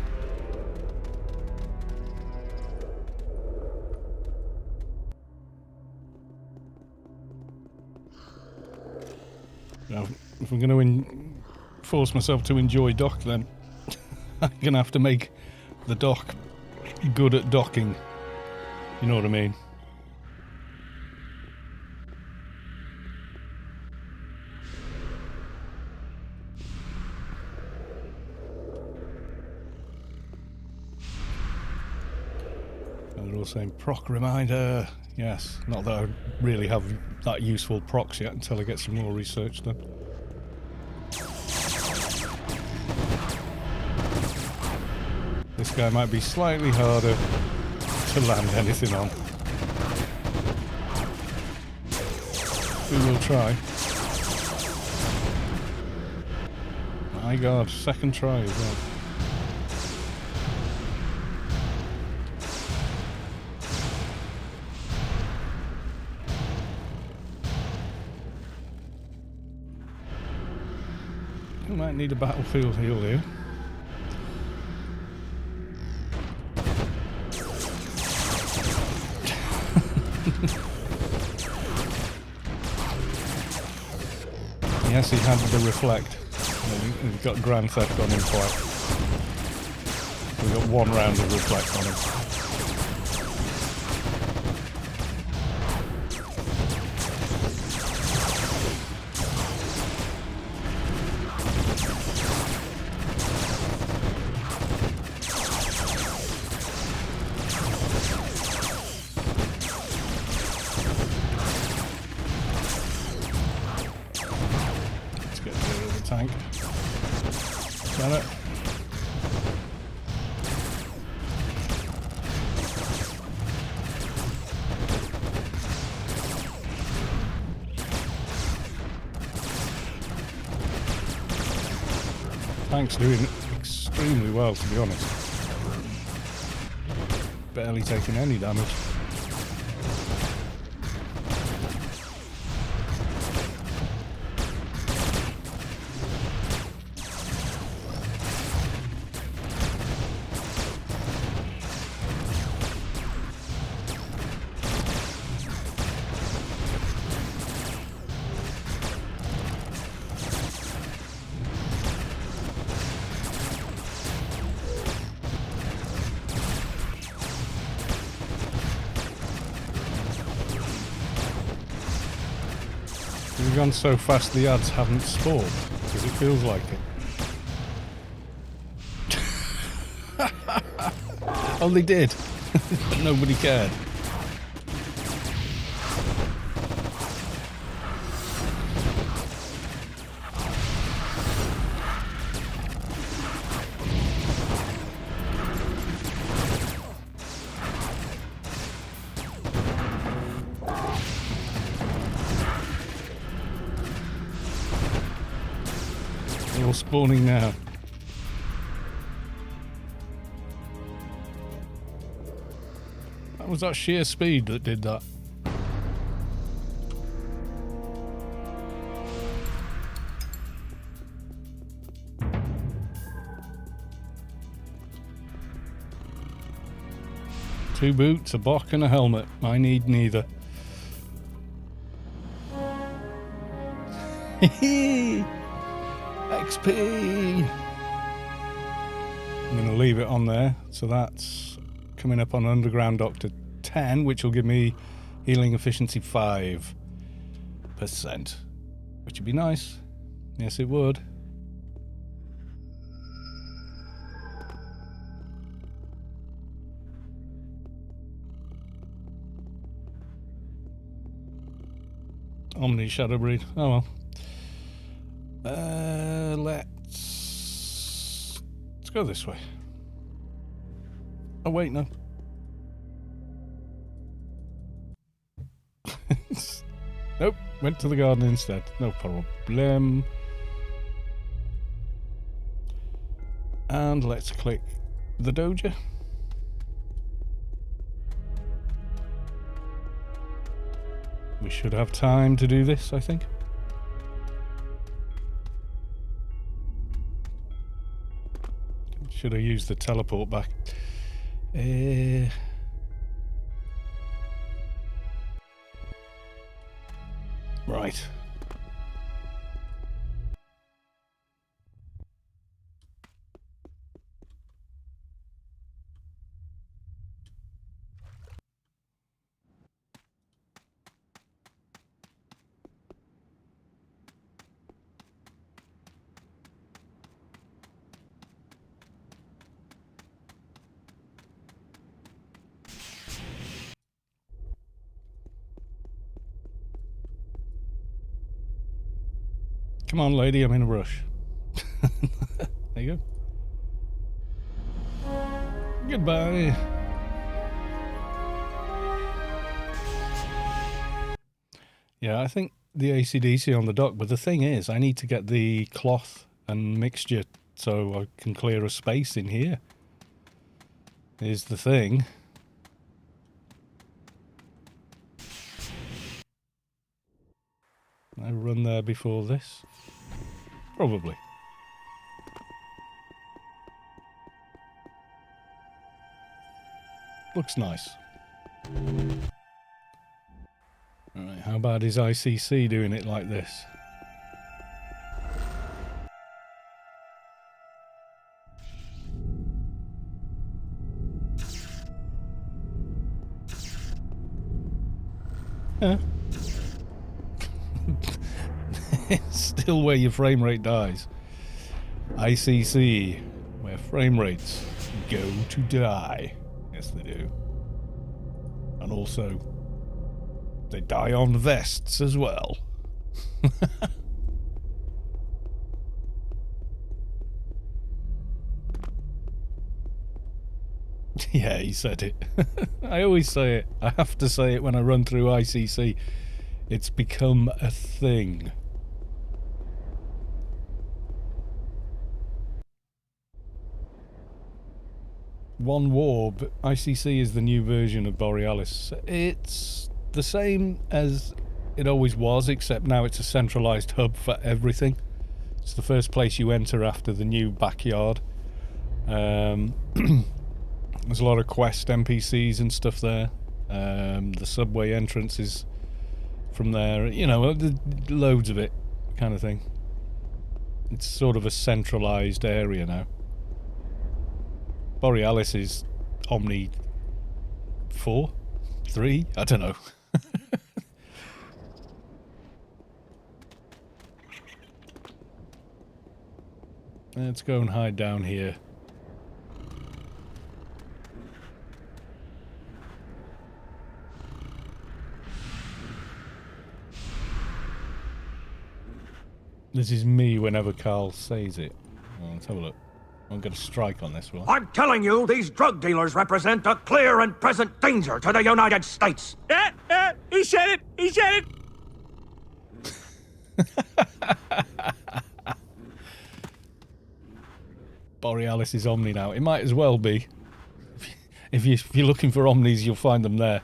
A: now, if I'm going to force myself to enjoy dock, then I'm going to have to make the dock good at docking. You know what I mean? They're all saying proc reminder. Yes, not that I really have that useful procs yet until I get some more research done. This guy might be slightly harder to land anything on. We will try. My god, second try as well. We might need a battlefield heal here. Yes, he had the reflect. We've got Grand Theft on him quite. We've got 1 round of reflect on him. Tank. Got it. Tank's doing extremely well, to be honest. Barely taking any damage. We've gone so fast the ads haven't spawned, because it feels like it. Oh, they did. Nobody cared. They're all spawning now. Was that sheer speed that did that? Two boots, a bock and a helmet. I need neither. XP! I'm going to leave it on there. So that's coming up on Underground Doctor 10, which will give me healing efficiency 5%. Which would be nice. Yes, it would. Omni Shadow Breed. Oh well. Let's go this way. Oh wait, no. Nope, went to the garden instead. No problem. And let's click the doja. We should have time to do this, I think. Should have used the teleport back. Right. Come on, lady, I'm in a rush. There you go. Goodbye. Yeah, I think the AC/DC on the dock, but the thing is, I need to get the cloth and mixture so I can clear a space in here. Is the thing. I run there before this? Probably. Looks nice. Alright, how bad is ICC doing it like this? Yeah. It's still where your frame rate dies. ICC, where frame rates go to die. Yes, they do. And also, they die on vests as well. Yeah, he said it. I always say it. I have to say it when I run through ICC. It's become a thing. One war, but ICC is the new version of Borealis. It's the same as it always was, except now it's a centralised hub for everything. It's the first place you enter after the new backyard. There's a lot of quest NPCs and stuff there. The subway entrance is from there. You know, loads of it, kind of thing. It's sort of a centralised area now. Borealis is Omni 4? 3? I don't know. Let's go and hide down here. This is me whenever Carl says it. Well, let's have a look. I'm going to strike on this one.
B: I'm telling you, these drug dealers represent a clear and present danger to the United States.
C: He said it! He said it!
A: Borealis is Omni now. It might as well be. If you're looking for Omnis, you'll find them there.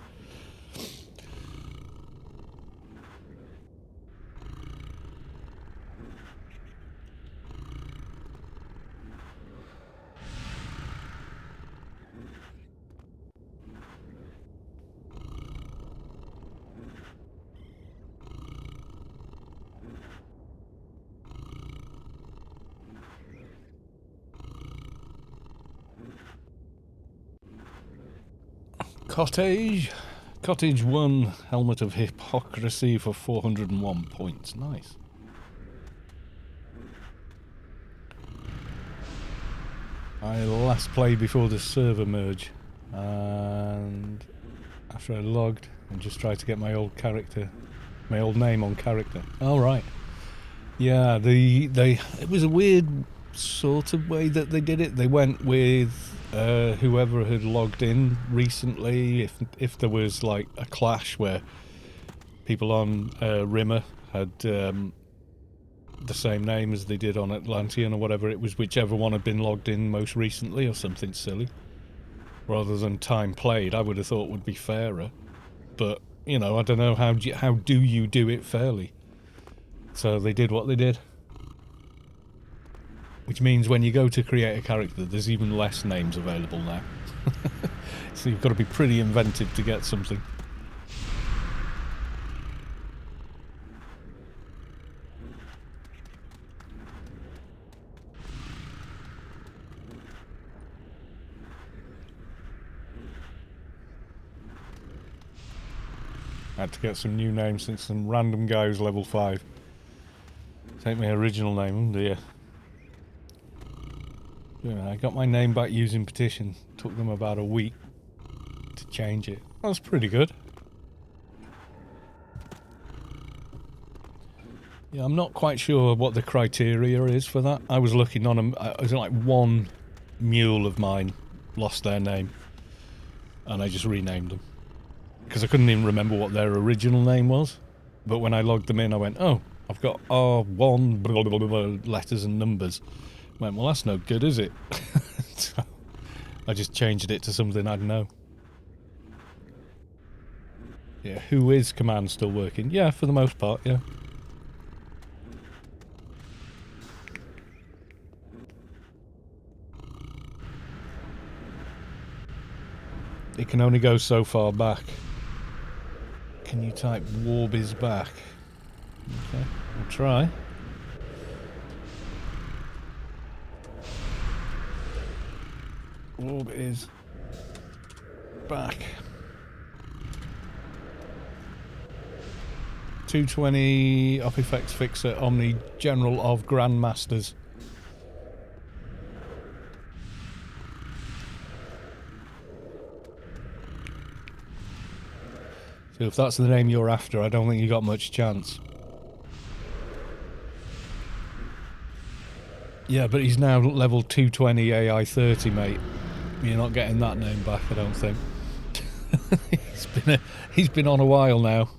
A: Cottage. Cottage 1, Helmet of Hypocrisy for 401 points. Nice. I last played before the server merge, and after I logged and just tried to get my old name on character. All right. Yeah, it was a weird sort of way that they did it. They went with whoever had logged in recently. If there was like a clash where people on Rimmer had the same name as they did on Atlantean or whatever, it was whichever one had been logged in most recently or something silly. Rather than time played, I would have thought would be fairer. But, you know, I don't know, how do you do it fairly? So they did what they did. Which means when you go to create a character, there's even less names available now. So you've got to be pretty inventive to get something. I had to get some new names since some random guy who's level 5. Take my original name, oh dear. Yeah, I got my name back using petition. Took them about a week to change it. That's pretty good. Yeah, I'm not quite sure what the criteria is for that. I was looking on them. I was like, one mule of mine lost their name, and I just renamed them. Because I couldn't even remember what their original name was. But when I logged them in, I went, oh, I've got R1 blah, blah, blah, blah, letters and numbers. I went, well, that's no good, is it? So I just changed it to something I'd know. Yeah, who is command still working? Yeah, for the most part, yeah. It can only go so far back. Can you type Warb is back? Okay, I'll try. Warb is back. 220 Op Effects Fixer Omni General of Grandmasters. So if that's the name you're after, I don't think you got much chance. Yeah, but he's now level 220 AI 30, mate. You're not getting that name back, I don't think. He's been on a while now.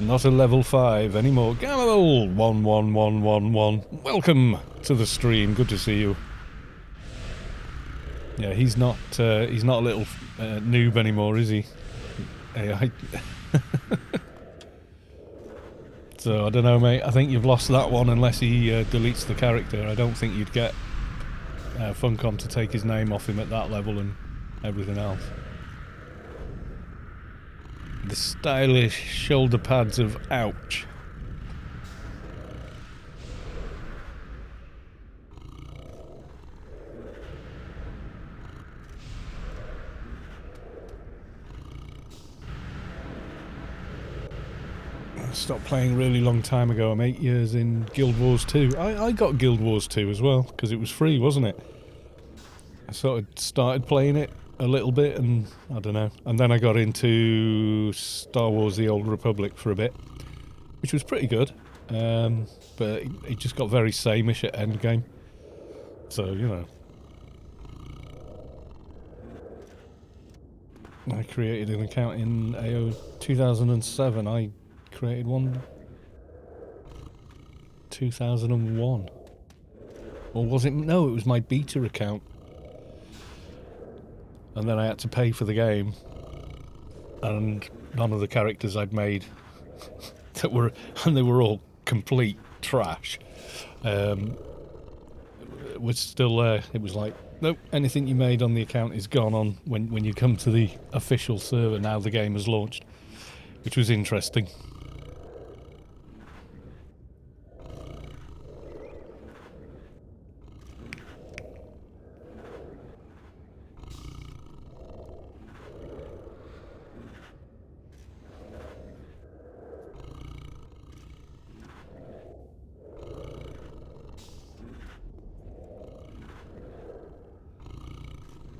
A: Not a level 5 anymore. Gamal 11111. Welcome to the stream. Good to see you. Yeah, he's not a little noob anymore, is he? So I don't know, mate. I think you've lost that one unless he deletes the character. I don't think you'd get Funcom to take his name off him at that level and everything else. The stylish shoulder pads of Ouch. I stopped playing a really long time ago. I'm 8 years in Guild Wars 2. I got Guild Wars 2 as well, because it was free, wasn't it? I sort of started playing it a little bit, and I don't know. And then I got into Star Wars The Old Republic for a bit, which was pretty good. But it just got very sameish at endgame. So, you know. I created an account in AO 2007. I created one 2001. Or was it? No, it was my beta account. And then I had to pay for the game. And none of the characters I'd made that were, and they were all complete trash, was still there. It was like, nope, anything you made on the account is gone on when you come to the official server now the game has launched, which was interesting.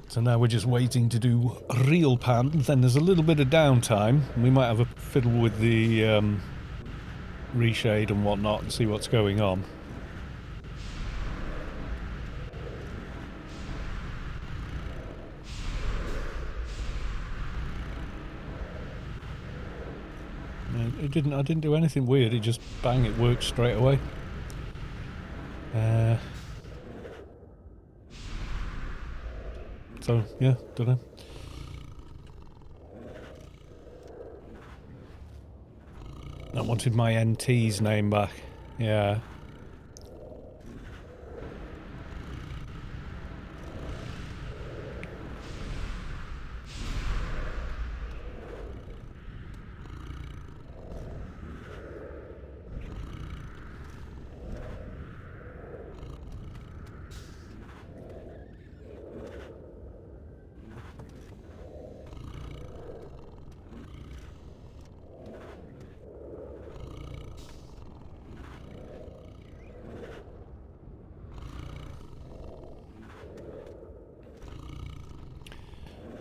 A: So now we're just waiting to do realpande. Then there's a little bit of downtime. We might have a fiddle with the reshade and whatnot and see what's going on. I didn't do anything weird. It just bang, it worked straight away. So yeah, don't know. I wanted my NT's name back. Yeah.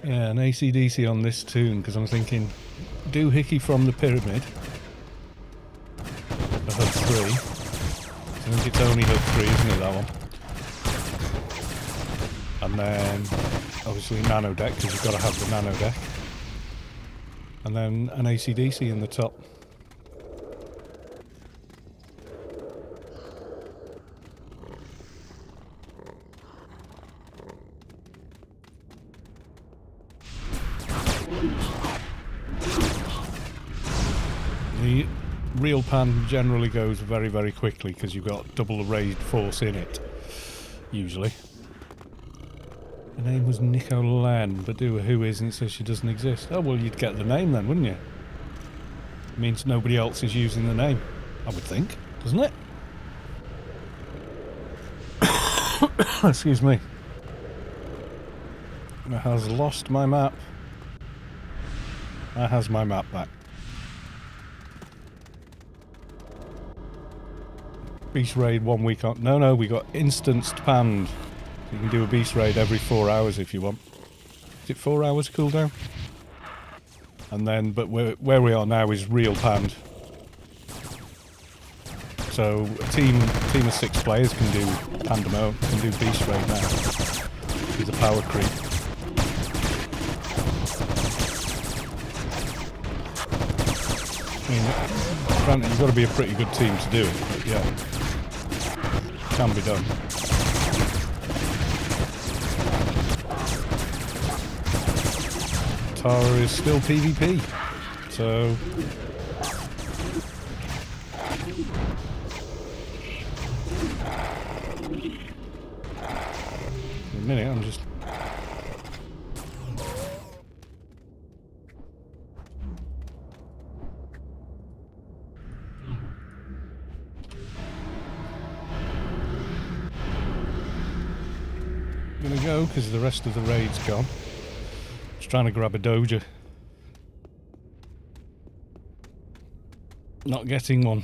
A: Yeah, an AC/DC on this tune, because I'm thinking, do Hickey from the Pyramid, for HUD 3. I think it's only HUD 3, isn't it, that one? And then, obviously, Nano Deck, because you've got to have the Nano Deck. And then an AC/DC in the top. The realpande generally goes very, very quickly because you've got double the raid force in it, usually. Her name was Nicolan, but who isn't says she doesn't exist. Oh, well, you'd get the name then, wouldn't you? It means nobody else is using the name, I would think, doesn't it? Excuse me. It has lost my map. That has my map back. Beast raid 1 week on. No, we got instanced panned. You can do a beast raid every 4 hours if you want. Is it 4 hours cooldown? And then, but where we are now is realpande. So a team of 6 players can do pandemo, can do beast raid now. With a power creep. I mean, granted, you've got to be a pretty good team to do it, but yeah. Can be done. Tara is still PvP, so in a minute I'm just gonna go because the rest of the raid's gone. Just trying to grab a doja. Not getting one.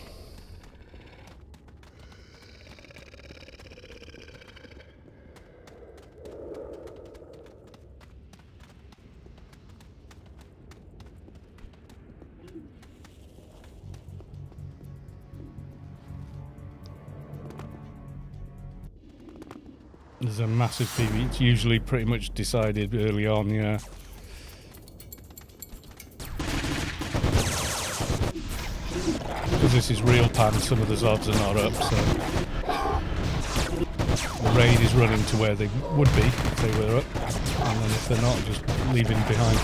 A: There's a massive PV. It's usually pretty much decided early on, yeah. this is real Pande, some of the Zods are not up, so the raid is running to where they would be if they were up, and then if they're not, just leaving behind.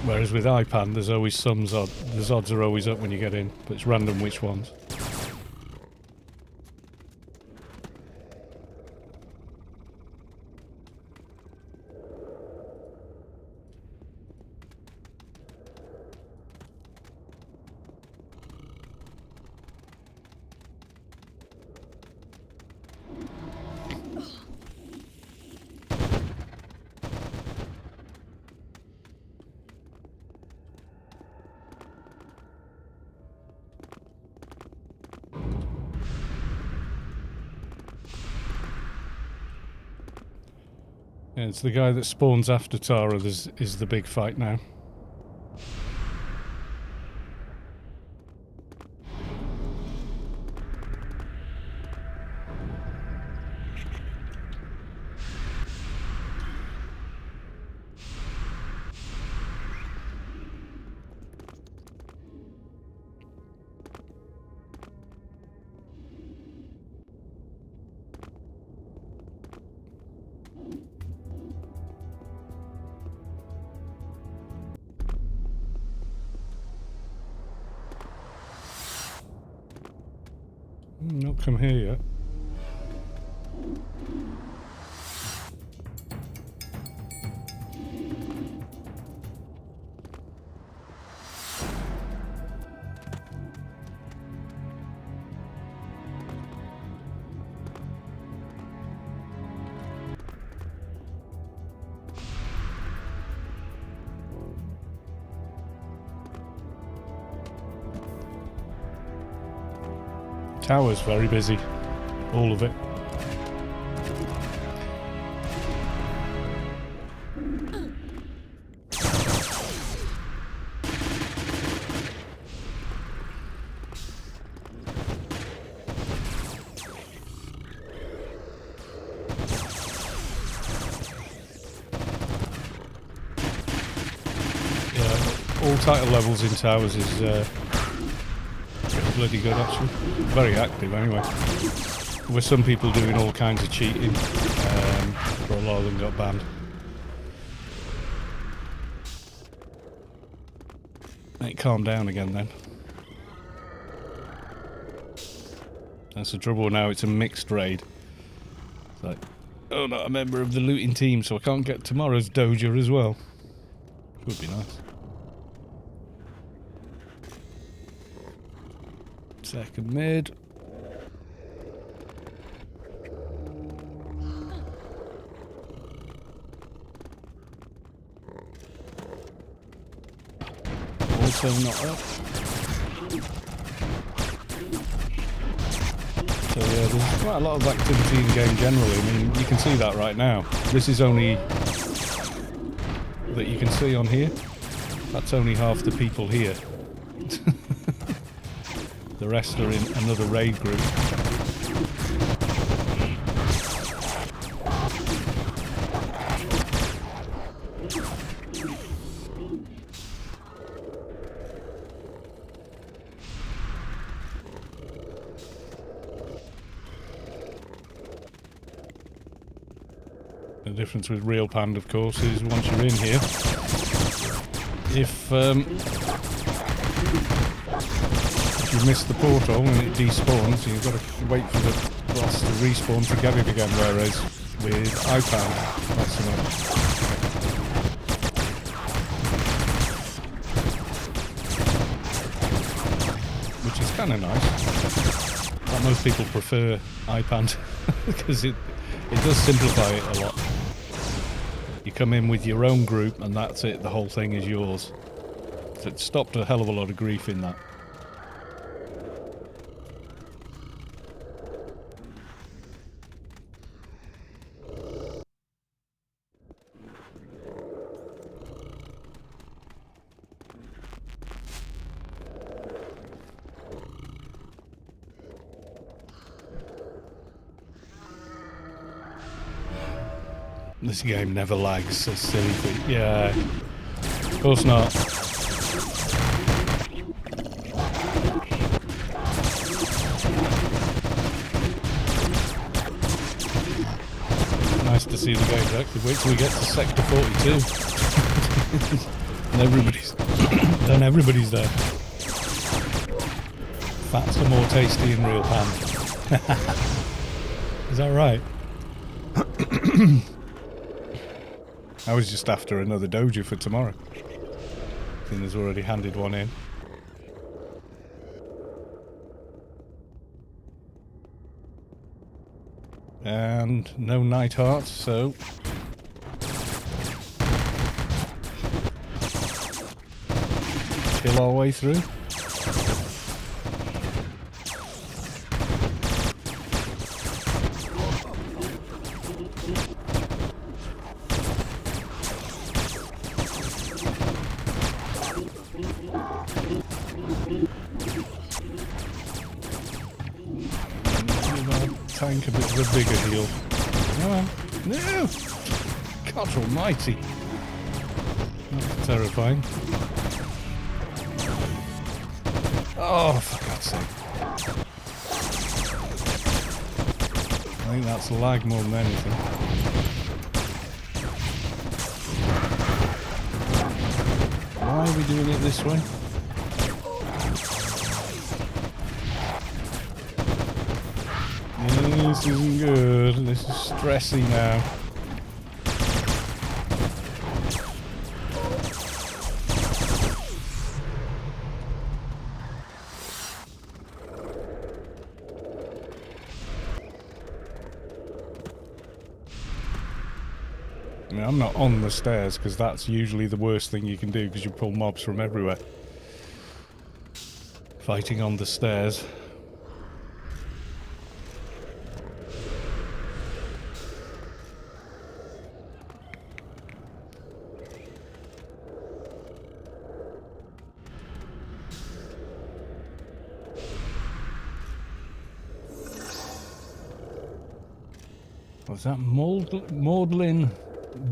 A: Whereas with iPande, there's always some Zod. The Zods are always up when you get in, but it's random which ones. Yeah, it's the guy that spawns after Tara is the big fight now. Not come here yet. Tower's very busy. All of it. Yeah, all title levels in towers is bloody good actually. Very active anyway. With some people doing all kinds of cheating, but a lot of them got banned. It calmed down again then. That's the trouble now, it's a mixed raid. It's like, oh, not a member of the looting team, so I can't get tomorrow's doja as well. Would be nice. Second mid. Also not up. So yeah, there's quite a lot of activity in game generally. I mean, you can see that right now. This is only that you can see on here. That's only half the people here. The rest are in another raid group. The difference with real Pande, of course, is once you're in here, if you miss the portal and it despawns, you've got to wait for the boss to respawn to get it again, whereas with iPande, that's enough. Which is kind of nice. But most people prefer iPande because it does simplify it a lot. You come in with your own group and that's it, the whole thing is yours. So it stopped a hell of a lot of grief in that. This game never lags, so silly thing. Yeah, of course not. see the guys actually. Wait till we get to sector 42. And everybody's there. Fats are more tasty in real pande. Is that right? I was just after another dojo for tomorrow. Tina's already handed one in. And no night hearts, so kill our way through. Tank a bit of a bigger heal. No! God almighty! That's terrifying. Oh, for God's sake. I think that's lag more than anything. Why are we doing it this way? This isn't good. This is stressy now. I mean, I'm not on the stairs because that's usually the worst thing you can do because you pull mobs from everywhere. Fighting on the stairs. What's that? Maudlin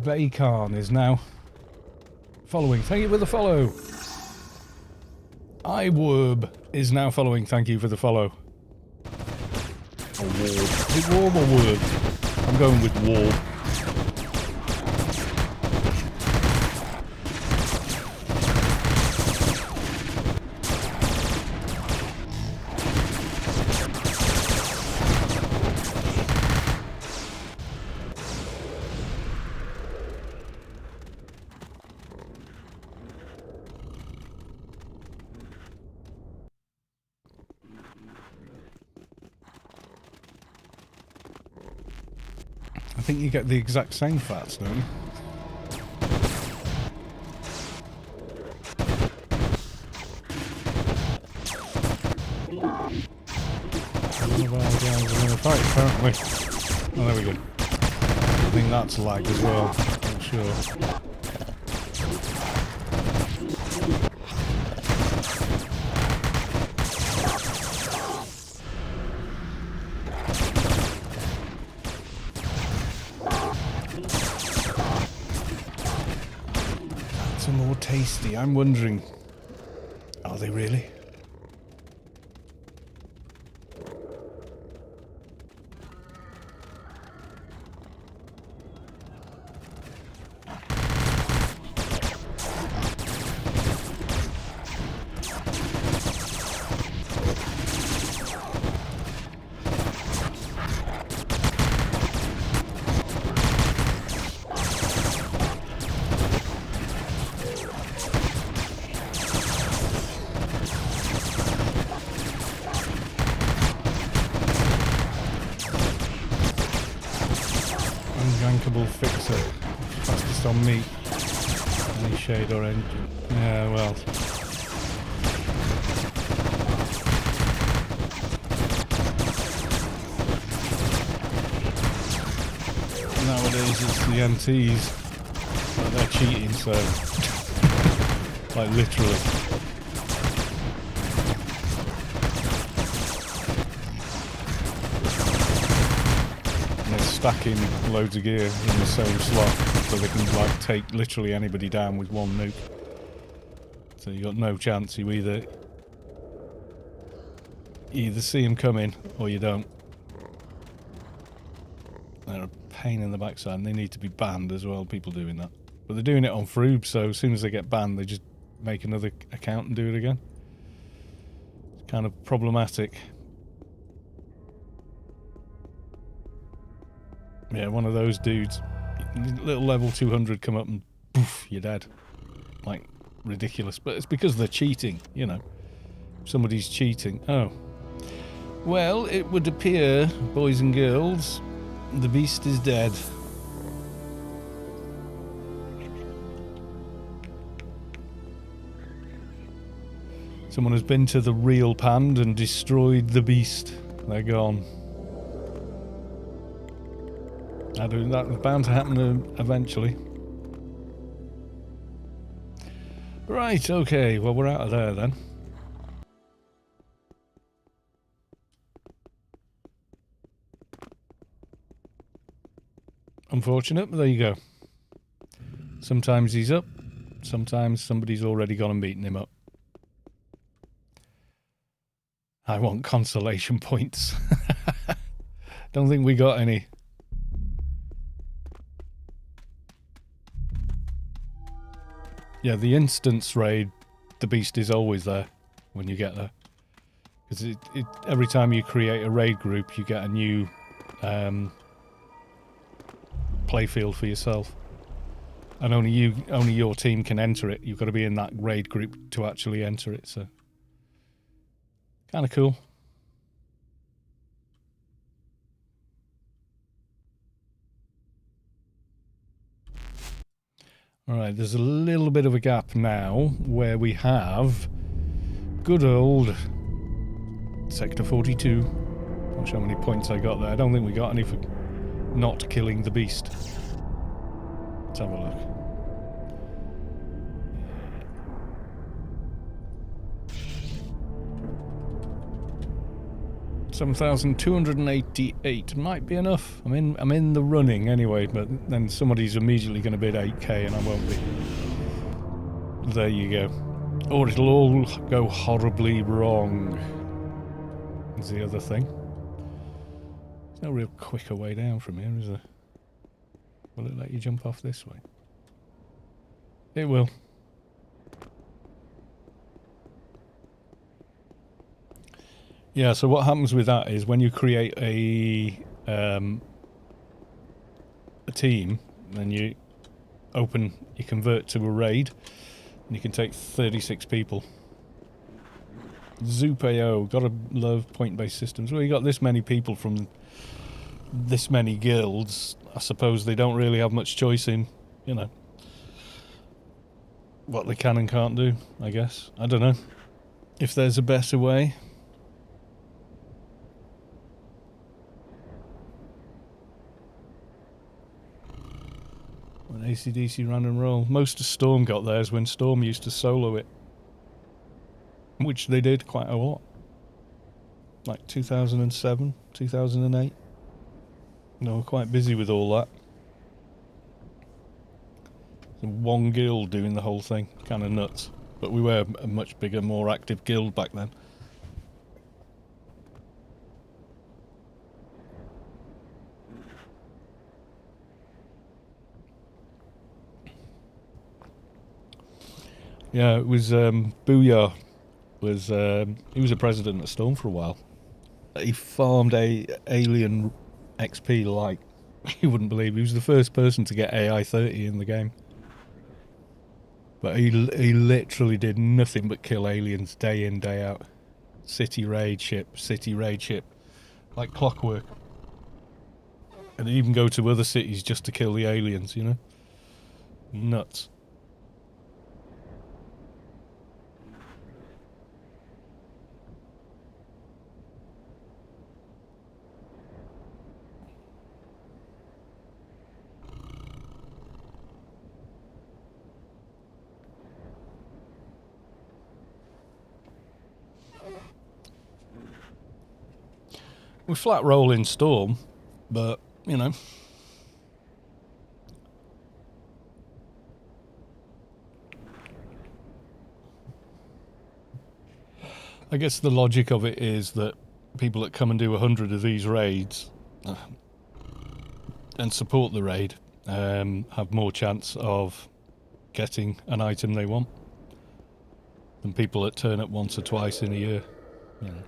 A: Bacon is now following. Thank you for the follow. iWorb is now following. Thank you for the follow. Or Warb. Is it Warb or Worb? I'm going with Warb. I think you get the exact same fats, don't you? One of our guys are in a fight, apparently. Oh, there we go. I think that's lag as well. Not sure. More tasty. I'm wondering, are they really? Ungankable fixer. Fastest on meat. Any shade or engine. Yeah, well. Nowadays it's the NTs. But they're cheating, so. Like literally. Stacking loads of gear in the same slot so they can like take literally anybody down with one nuke. So you got no chance. You either see them coming or you don't. They're pain in the backside, and they need to be banned as well, people doing that. But they're doing it on Froob, so as soon as they get banned, they just make another account and do it again. It's kind of problematic. Yeah, one of those dudes, little level 200 come up and poof, you're dead. Like, ridiculous. But it's because they're cheating, you know. Somebody's cheating. Oh. Well, it would appear, boys and girls, the beast is dead. Someone has been to the real Pande and destroyed the beast. They're gone. That's bound to happen eventually. Right, okay, well we're out of there then. Unfortunate, but there you go. Sometimes he's up, sometimes somebody's already gone and beaten him up. I want consolation points. Don't think we got any. Yeah, the instance raid, the beast is always there when you get there. Because every time you create a raid group, you get a new playfield for yourself. And only your team can enter it. You've got to be in that raid group to actually enter it, so kind of cool. Alright, there's a little bit of a gap now where we have good old Sector 42. Not sure how many points I got there. I don't think we got any for not killing the beast. Let's have a look. 7,288 might be enough. I'm in the running anyway, but then somebody's immediately going to bid 8k and I won't be. There you go. Or it'll all go horribly wrong. Is the other thing. There's no real quicker way down from here, is there? Will it let you jump off this way? It will. Yeah, so what happens with that is when you create a team, then you convert to a raid, and you can take 36 people. Zoop.io, gotta love point-based systems. Well, you got this many people from this many guilds. I suppose they don't really have much choice in, you know, what they can and can't do, I guess. I don't know. If there's a better way. An AC/DC random roll. Most of Storm got theirs when Storm used to solo it. Which they did quite a lot. Like 2007, 2008. They were quite busy with all that. So one guild doing the whole thing. Kind of nuts. But we were a much bigger, more active guild back then. Yeah, it was Booyah. He was a president at Storm for a while. He farmed alien XP like you wouldn't believe. He was the first person to get AI 30 in the game. But he literally did nothing but kill aliens day in, day out. City raid ship, like clockwork. And he'd even go to other cities just to kill the aliens, you know? Nuts. We flat roll in Storm, but, you know. I guess the logic of it is that people that come and do 100 of these raids and support the raid have more chance of getting an item they want than people that turn up once or twice in a year. You know.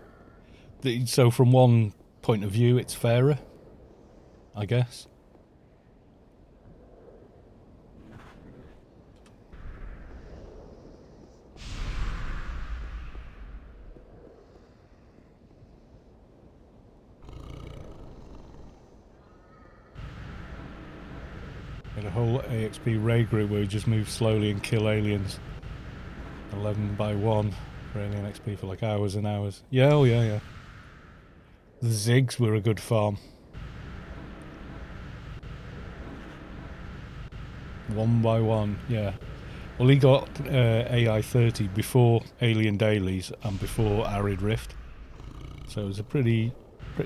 A: So from one point of view, it's fairer, I guess. Get a whole AXP raid group where we just move slowly and kill aliens. 11 by 1 for alien XP for like hours and hours. Yeah, oh yeah, yeah. The Zigs were a good farm. 1 by 1, yeah. Well, he got AI 30 before Alien Dailies and before Arid Rift. So it was a pretty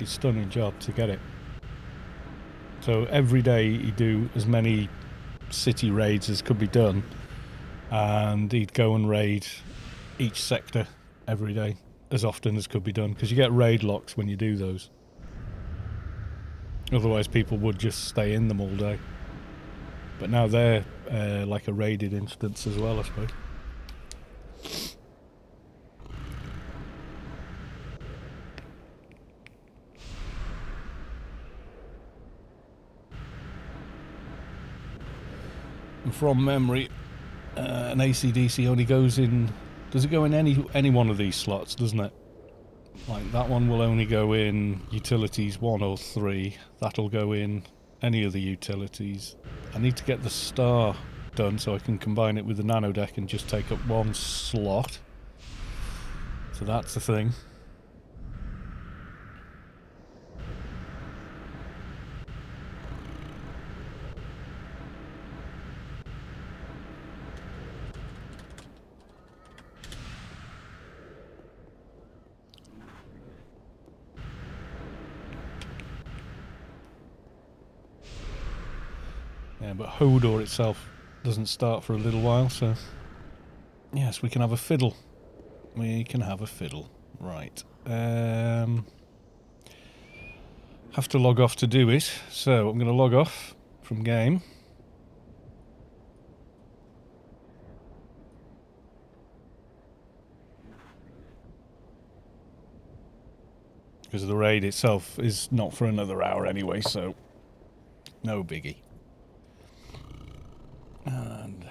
A: stunning job to get it. So every day he'd do as many city raids as could be done, and he'd go and raid each sector every day as often as could be done, because you get raid locks when you do those. Otherwise people would just stay in them all day. But now they're like a raided instance as well, I suppose. And from memory, an ACDC only goes in... Does it go in any one of these slots, doesn't it? Like, that one will only go in utilities 1 or 3. That'll go in any of the utilities. I need to get the star done so I can combine it with the nano deck and just take up 1 slot. So that's the thing. Yeah, but Hodor itself doesn't start for a little while, so... Yes, we can have a fiddle. We can have a fiddle. Right. Have to log off to do it, so I'm going to log off from game. Because the raid itself is not for another hour anyway, so no biggie. And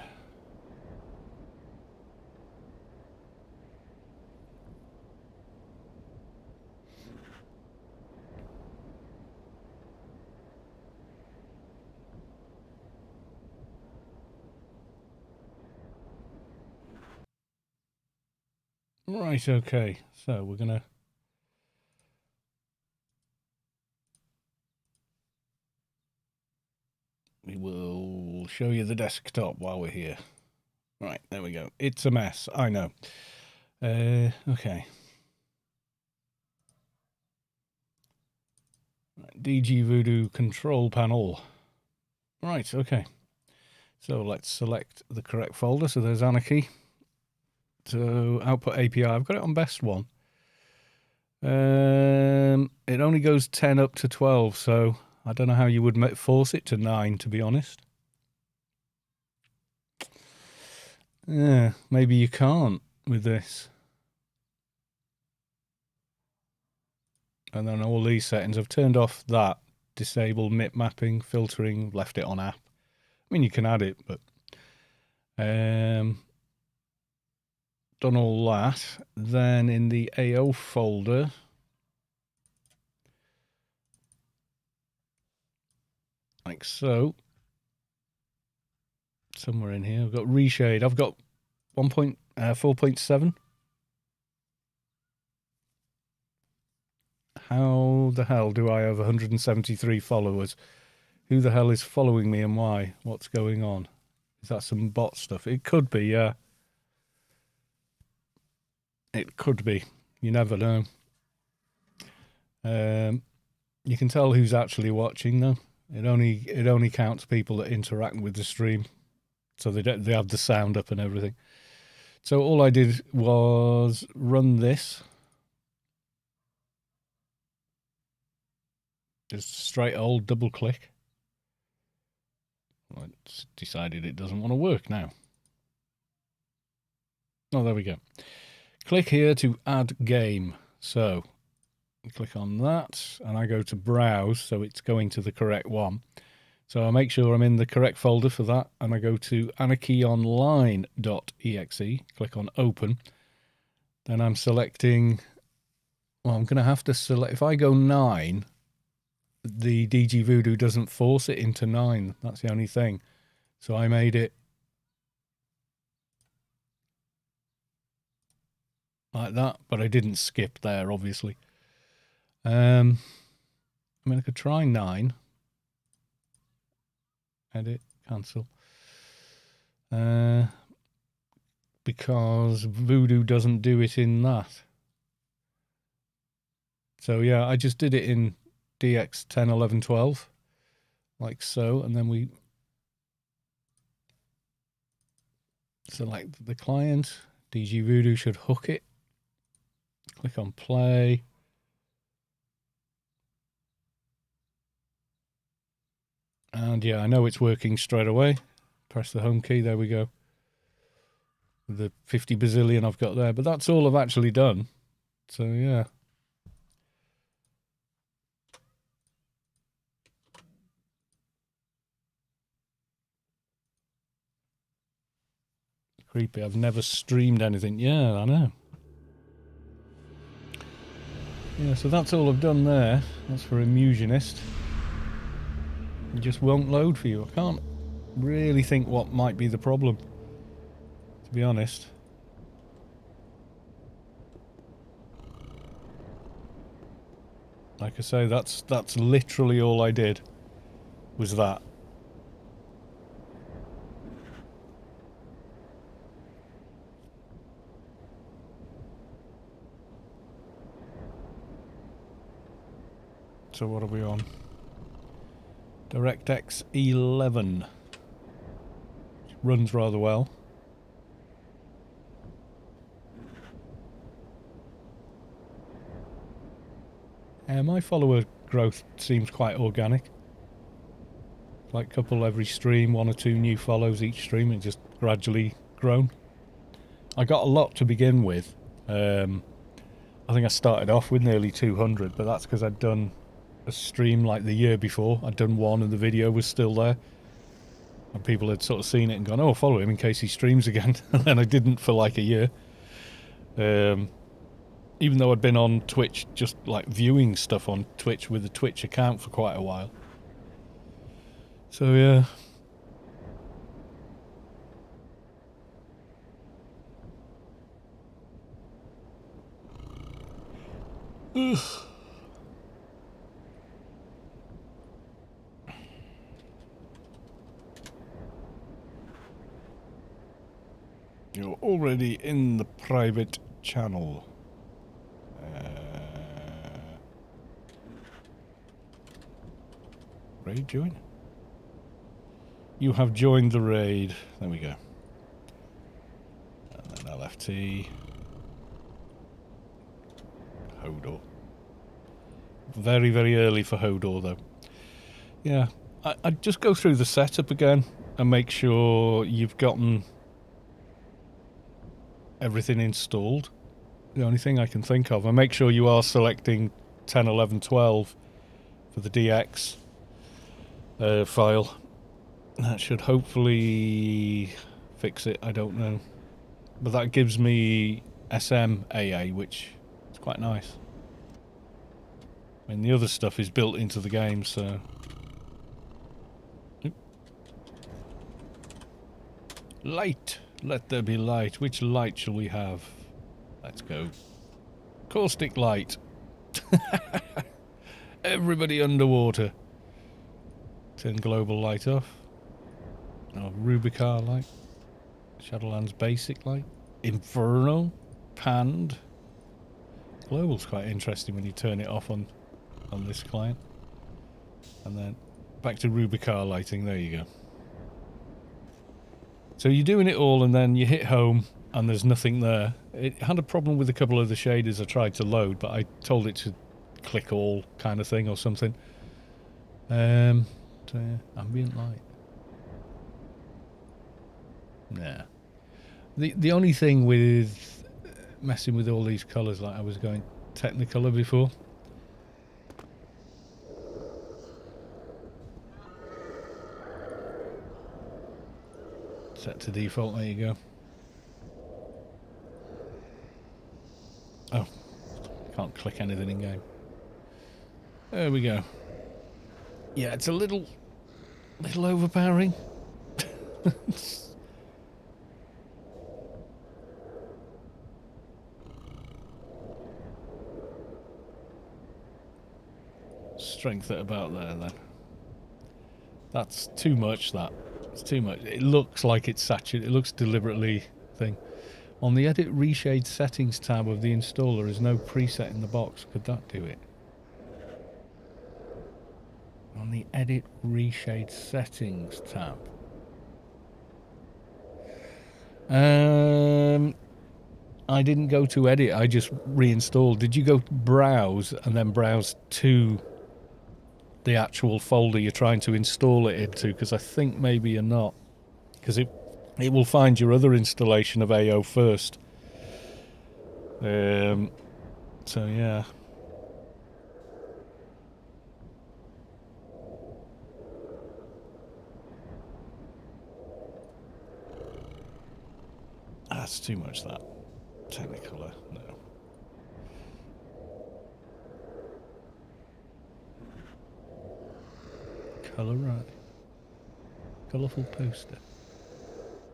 A: right, okay, so we're gonna we will show you the desktop while we're here. Right, there we go. It's a mess, I know. Okay. DG Voodoo control panel. Right, okay. So let's select the correct folder. So there's Anarchy. So output API, I've got it on best one. It only goes 10 up to 12, so I don't know how you would force it to 9, to be honest. Yeah, maybe you can't with this. And then all these settings, I've turned off that, disable MIP mapping, filtering, left it on app. I mean, you can add it, but done all that. Then in the AO folder, like so, somewhere in here, I've got reshade. I've got 4.7. How the hell do I have 173 followers? Who the hell is following me and why? What's going on? Is that some bot stuff? It could be, yeah. It could be. You never know. You can tell who's actually watching though. It only counts people that interact with the stream, so they have the sound up and everything. So all I did was run this. Just straight old double click. Well, it's decided it doesn't want to work now. Oh, there we go. Click here to add game. So, click on that, and I go to browse, so it's going to the correct one. So I make sure I'm in the correct folder for that, and I go to anarchyonline.exe, click on open. Then I'm selecting, well, I'm going to have to select, if I go 9, the DG Voodoo doesn't force it into 9. That's the only thing. So I made it like that, but I didn't skip there, obviously. I mean, I could try 9. Edit, cancel. Because Voodoo doesn't do it in that. So yeah, I just did it in DX 10, 11, 12, like so, and then we select the client. DG Voodoo should hook it. Click on play. And yeah, I know it's working straight away. Press the home key, there we go. The 50 bazillion I've got there, but that's all I've actually done. So yeah. Creepy, I've never streamed anything. Yeah, I know. Yeah, so that's all I've done there. That's for Immusionist. It just won't load for you. I can't really think what might be the problem, to be honest. Like I say, that's literally all I did, was that. So what are we on? DirectX 11. Runs rather well. My follower growth seems quite organic. Like a couple every stream, 1 or 2 new follows each stream, and just gradually grown. I got a lot to begin with. I think I started off with nearly 200, but that's because I'd done a stream like the year before. I'd done one and the video was still there. And people had sort of seen it and gone, oh, follow him in case he streams again. And then I didn't for like a year. Even though I'd been on Twitch, just like viewing stuff on Twitch with the Twitch account for quite a while. So yeah. Ugh. You're already in the private channel. Raid join? You have joined the raid. There we go. And then LFT. Hodor. Very, very early for Hodor, though. Yeah, I'd just go through the setup again and make sure you've gotten everything installed. The only thing I can think of. And make sure you are selecting 10, 11, 12 for the DX file. That should hopefully fix it. I don't know. But that gives me SMAA, which is quite nice. I mean, the other stuff is built into the game, so... Oop. Light! Let there be light. Which light shall we have? Let's go. Caustic light. Everybody underwater. Turn global light off. Oh, Rubicar light. Shadowlands basic light. Inferno. Pande. Global's quite interesting when you turn it off on this client. And then back to Rubicar lighting. There you go. So you're doing it all and then you hit home and there's nothing there. It had a problem with a couple of the shaders I tried to load, but I told it to click all kind of thing or something. So yeah, ambient light. Nah. The only thing with messing with all these colours, like I was going Technicolor before. Set to default, there you go. Oh, can't click anything in game. There we go. Yeah, it's a little overpowering. Strength at about there then. That's too much, that. It's too much. It looks like it's saturated. It looks deliberately thing. On the Edit Reshade Settings tab of the installer is no preset in the box. Could that do it? On the Edit Reshade Settings tab. I didn't go to edit, I just reinstalled. Did you go browse and then browse to the actual folder you're trying to install it into? Because I think maybe you're not. Because it will find your other installation of AO first. So yeah. That's too much, that. Technicolor, no. Colour right. Colourful poster.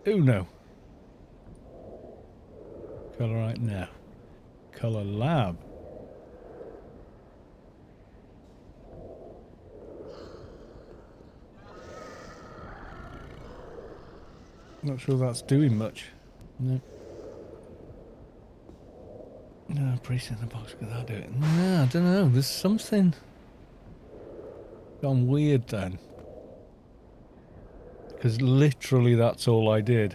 A: Oh no. Colour right now. Colour lab. Not sure that's doing much. No. No, preset in the box, could that do it? No, I don't know. There's something gone weird then. Because literally that's all I did.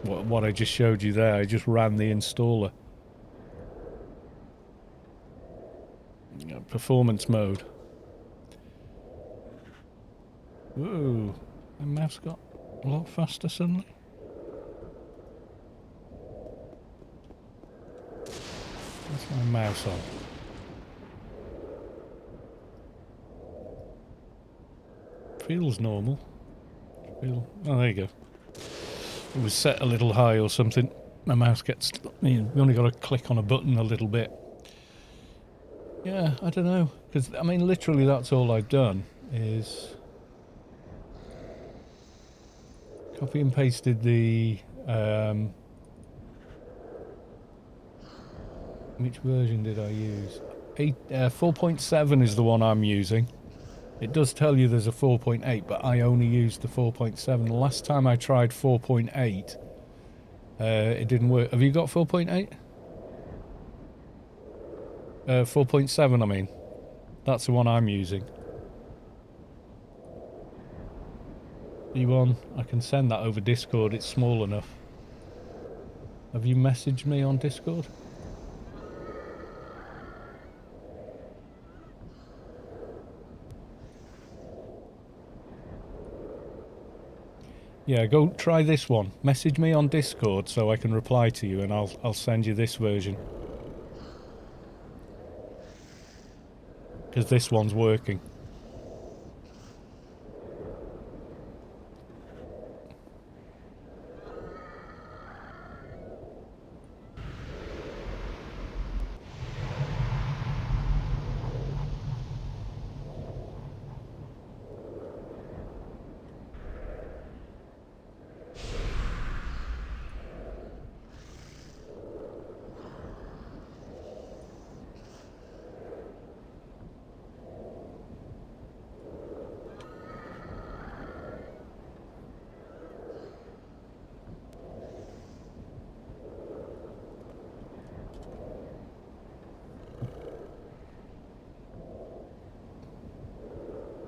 A: What I just showed you there, I just ran the installer. Performance mode. Whoa, my mouse got a lot faster suddenly. What's my mouse on? Feels normal. Oh, there you go. It was set a little high or something. My mouse gets... we only got to click on a button a little bit. Yeah, I don't know. Because, I mean, literally that's all I've done is... copy and pasted the... which version did I use? 4.7 is the one I'm using. It does tell you there's a 4.8, but I only used the 4.7. Last time I tried 4.8, it didn't work. Have you got 4.8? 4.7, I mean. That's the one I'm using. You on? I can send that over Discord. It's small enough. Have you messaged me on Discord? Yeah, go try this one. Message me on Discord so I can reply to you, and I'll send you this version. Because this one's working.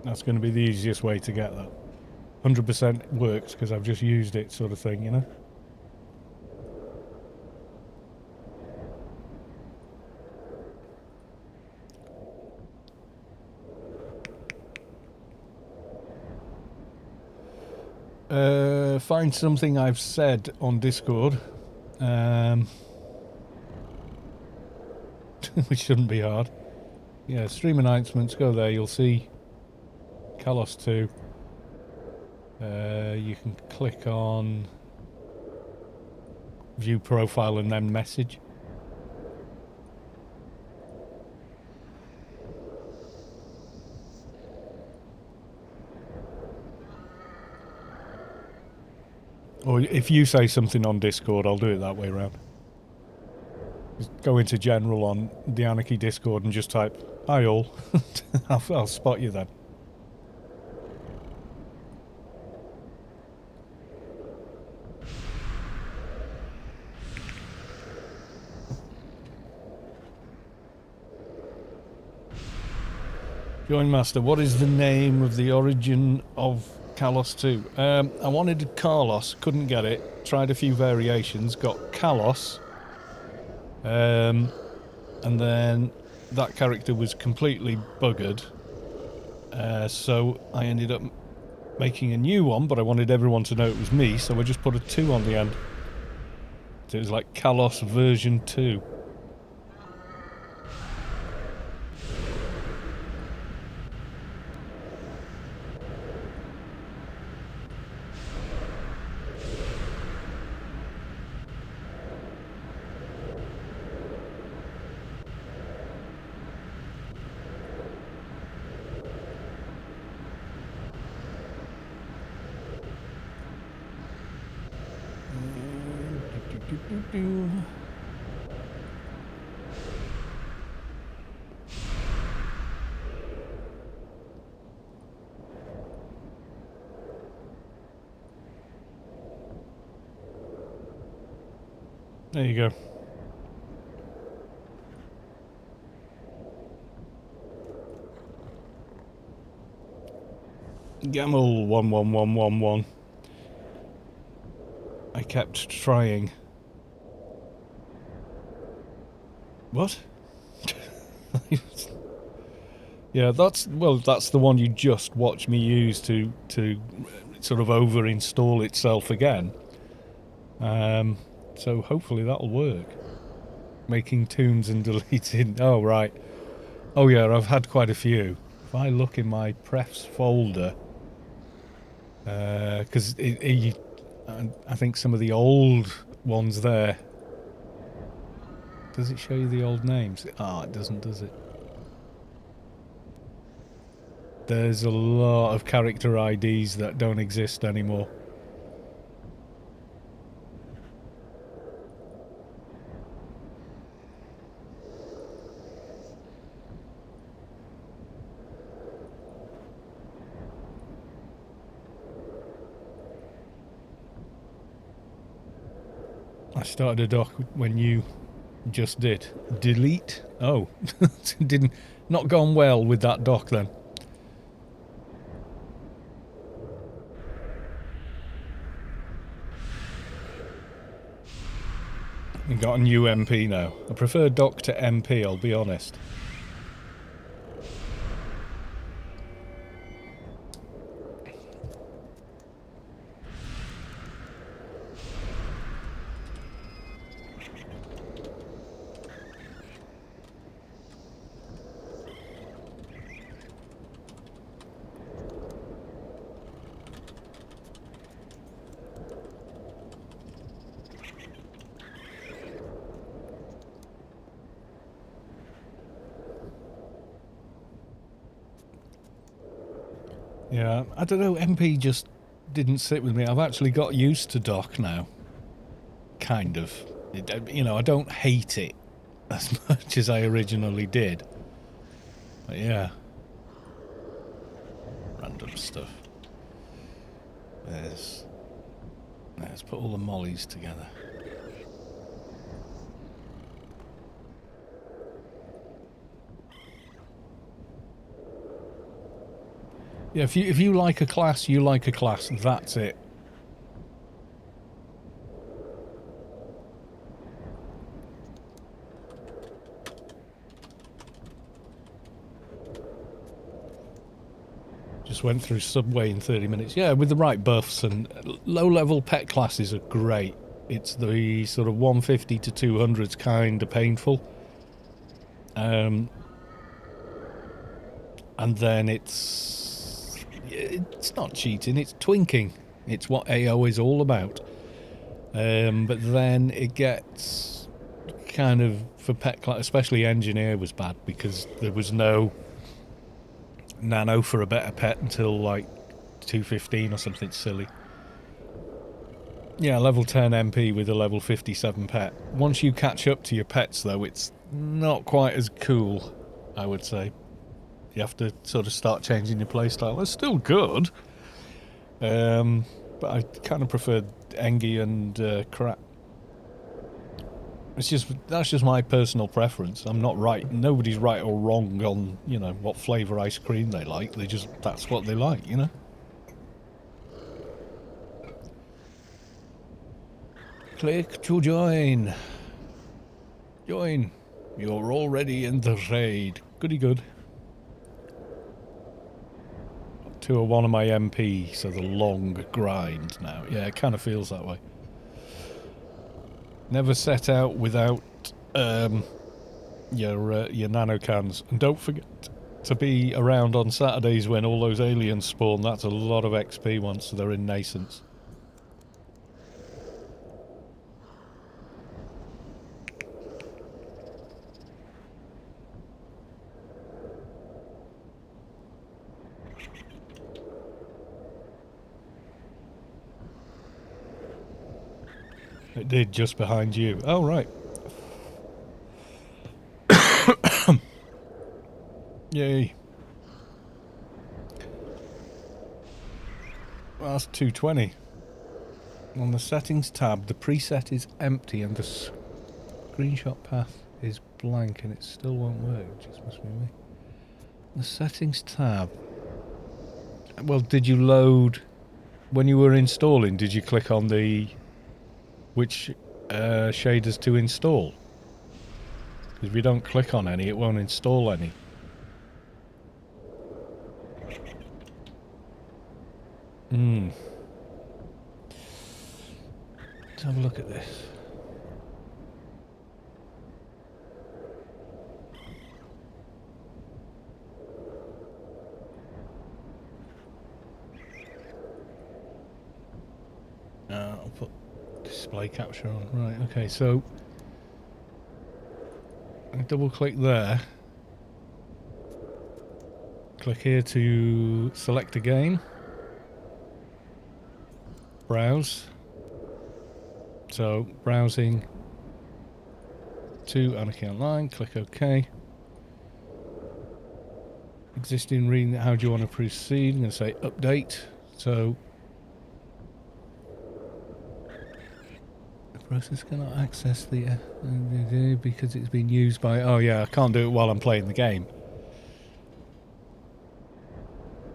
A: That's going to be the easiest way to get that. 100% works because I've just used it, sort of thing, you know? find something I've said on Discord. Which shouldn't be hard. Yeah, stream announcements, go there, you'll see Kalos 2. You can click on view profile and then message. Or if you say something on Discord, I'll do it that way around. Just go into general on the Anarchy Discord and just type, "Hi all." I'll spot you then. Join Master, what is the name of the origin of Kalos 2? I wanted Carlos, couldn't get it. Tried a few variations, got Kalos. And then that character was completely buggered. So I ended up making a new one, but I wanted everyone to know it was me, so I just put a 2 on the end. So it was like Kalos version 2. There you go. Gamel 11111. I kept trying. What? Yeah, that's the one you just watched me use to sort of over-install itself again. So hopefully that'll work. Making tunes and deleting. Oh right. Oh yeah, I've had quite a few. If I look in my prefs folder, because I think some of the old ones there. Does it show you the old names? Ah, it doesn't, does it? There's a lot of character IDs that don't exist anymore. I started a doc when you just did. Delete? Oh, didn't, not gone well with that doc then. We got a new MP now. I prefer doc to MP, I'll be honest. Yeah, I don't know, MP just didn't sit with me. I've actually got used to doc now. Kind of. You know, I don't hate it as much as I originally did. But yeah. Random stuff. Let's put all the mollies together. Yeah, if you like a class, you like a class. That's it. Just just went through Subway in 30 minutes. Yeah, with the right buffs, and low-level pet classes are great. It's the sort of 150 to 200s kind of painful. And then it's not cheating, it's twinking. It's what AO is all about. But then it gets kind of, for pet class, especially engineer was bad because there was no nano for a better pet until like 215 or something silly. Yeah, level 10 MP with a level 57 pet. Once you catch up to your pets though, it's not quite as cool, I would say. You have to sort of start changing your playstyle. It's still good, but I kind of prefer Engie and crap. That's just my personal preference. I'm not right. Nobody's right or wrong on, you know, what flavour ice cream they like. That's what they like, you know. Click to join. Join. You're already in the raid. Goody good. To one of my MP, so the long grind now. Yeah, it kind of feels that way. Never set out without your nano cans, and don't forget to be around on Saturdays when all those aliens spawn. That's a lot of XP once they're in nascence. It did, just behind you. Oh, right. Yay. Well, that's 220. On the settings tab, the preset is empty and the screenshot path is blank and it still won't work. It just must be me. The settings tab. Well, did you load... When you were installing, did you click on the... which shaders to install? Because if you don't click on any, it won't install any. Let's have a look at this. I'll put display capture on. Right, okay, so I double click there. Click here to select a game. Browse. So, browsing to Anarchy Online, click OK. Existing reading, how do you want to proceed? I'm going to say update. So, the process cannot access the because it's been used by... Oh yeah, I can't do it while I'm playing the game.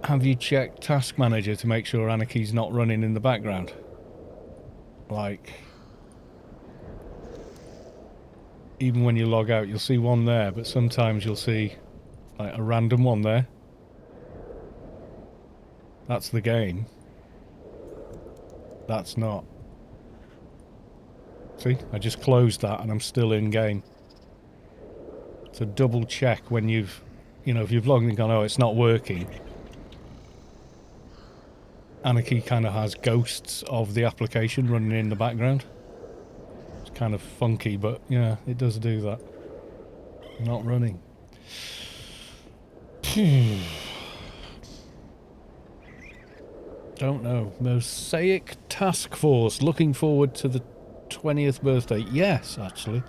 A: Have you checked Task Manager to make sure Anarchy's not running in the background? Like... Even when you log out, you'll see one there, but sometimes you'll see like a random one there. That's the game. That's not. See, I just closed that and I'm still in game. So double check when you've, if you've logged in and gone, oh, it's not working. Anarchy kind of has ghosts of the application running in the background. Kind of funky, but yeah, it does do that. Not running. Don't know. Mosaic Task Force. Looking forward to the 20th birthday. Yes, actually.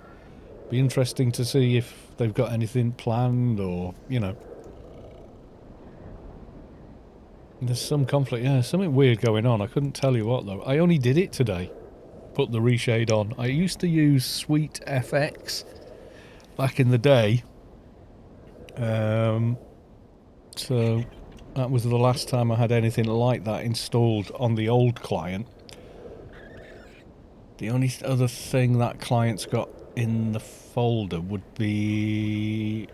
A: Be interesting to see if they've got anything planned or, There's some conflict. Yeah, something weird going on. I couldn't tell you what, though. I only did it today. Put the reshade on. I used to use Sweet FX back in the day. So that was the last time I had anything like that installed on the old client. The only other thing that client's got in the folder would be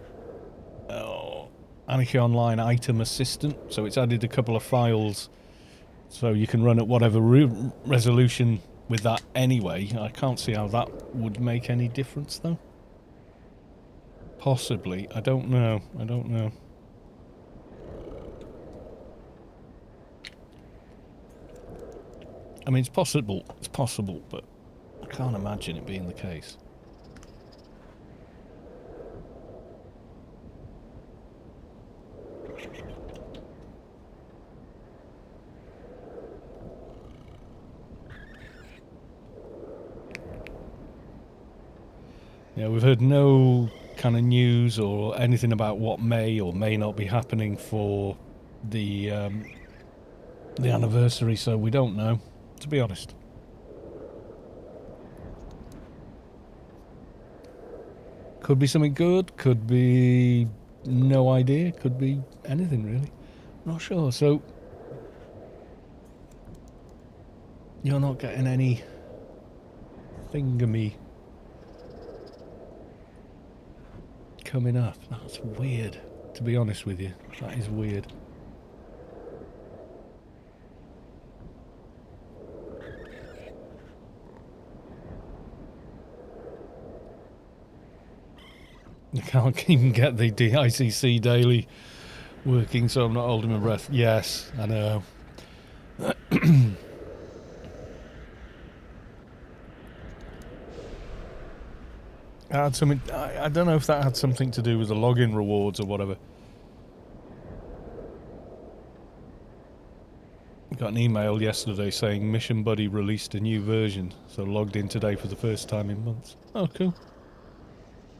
A: Anarchy Online item assistant, so it's added a couple of files so you can run at whatever resolution with that anyway. I can't see how that would make any difference though. Possibly. I don't know. I don't know. I mean, it's possible. It's possible, but I can't imagine it being the case. Yeah, we've heard no kind of news or anything about what may or may not be happening for the anniversary, so we don't know, to be honest. Could be something good, could be no idea, could be anything really. Not sure. So you're not getting any thingamy coming up. That's weird, to be honest with you. That is weird. I can't even get the DICC daily working, so I'm not holding my breath. Yes, I know. I had something. I don't know if that had something to do with the login rewards or whatever. I got an email yesterday saying Mission Buddy released a new version, so logged in today for the first time in months. Oh, cool.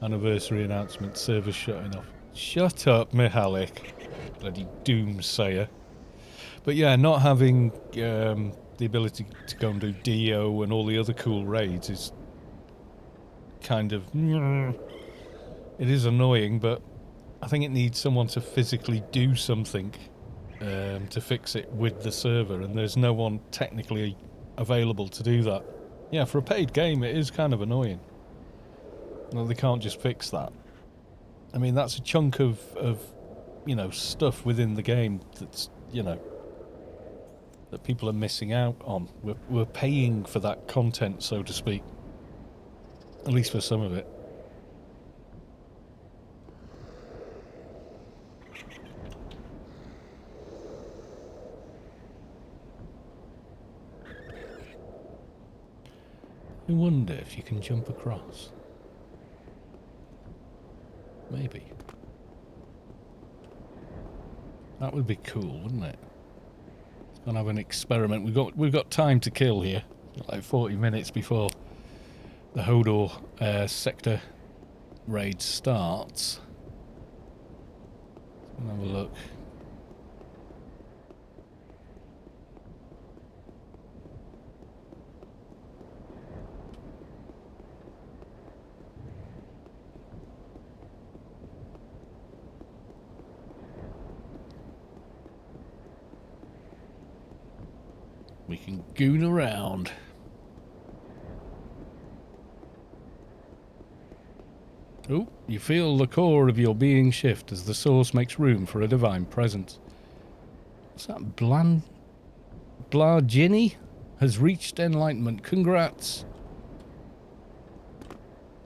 A: Anniversary announcement, servers shutting off. Shut up, Mihalik. Bloody doomsayer. But yeah, not having the ability to go and do Dio and all the other cool raids is kind of... It is annoying, but I think it needs someone to physically do something to fix it with the server, and there's no one technically available to do that. Yeah, for a paid game, it is kind of annoying. No, they can't just fix that. I mean, that's a chunk of you know, stuff within the game that's, you know, that people are missing out on. We're paying for that content, so to speak. At least for some of it. I wonder if you can jump across. Maybe. That would be cool, wouldn't it? Let's go and have an experiment. We've got time to kill here. Like 40 minutes before the Hodor sector raid starts. Let's have a look. We can goon around. Oh, you feel the core of your being shift as the source makes room for a divine presence. What's that? Blargini has reached enlightenment. Congrats.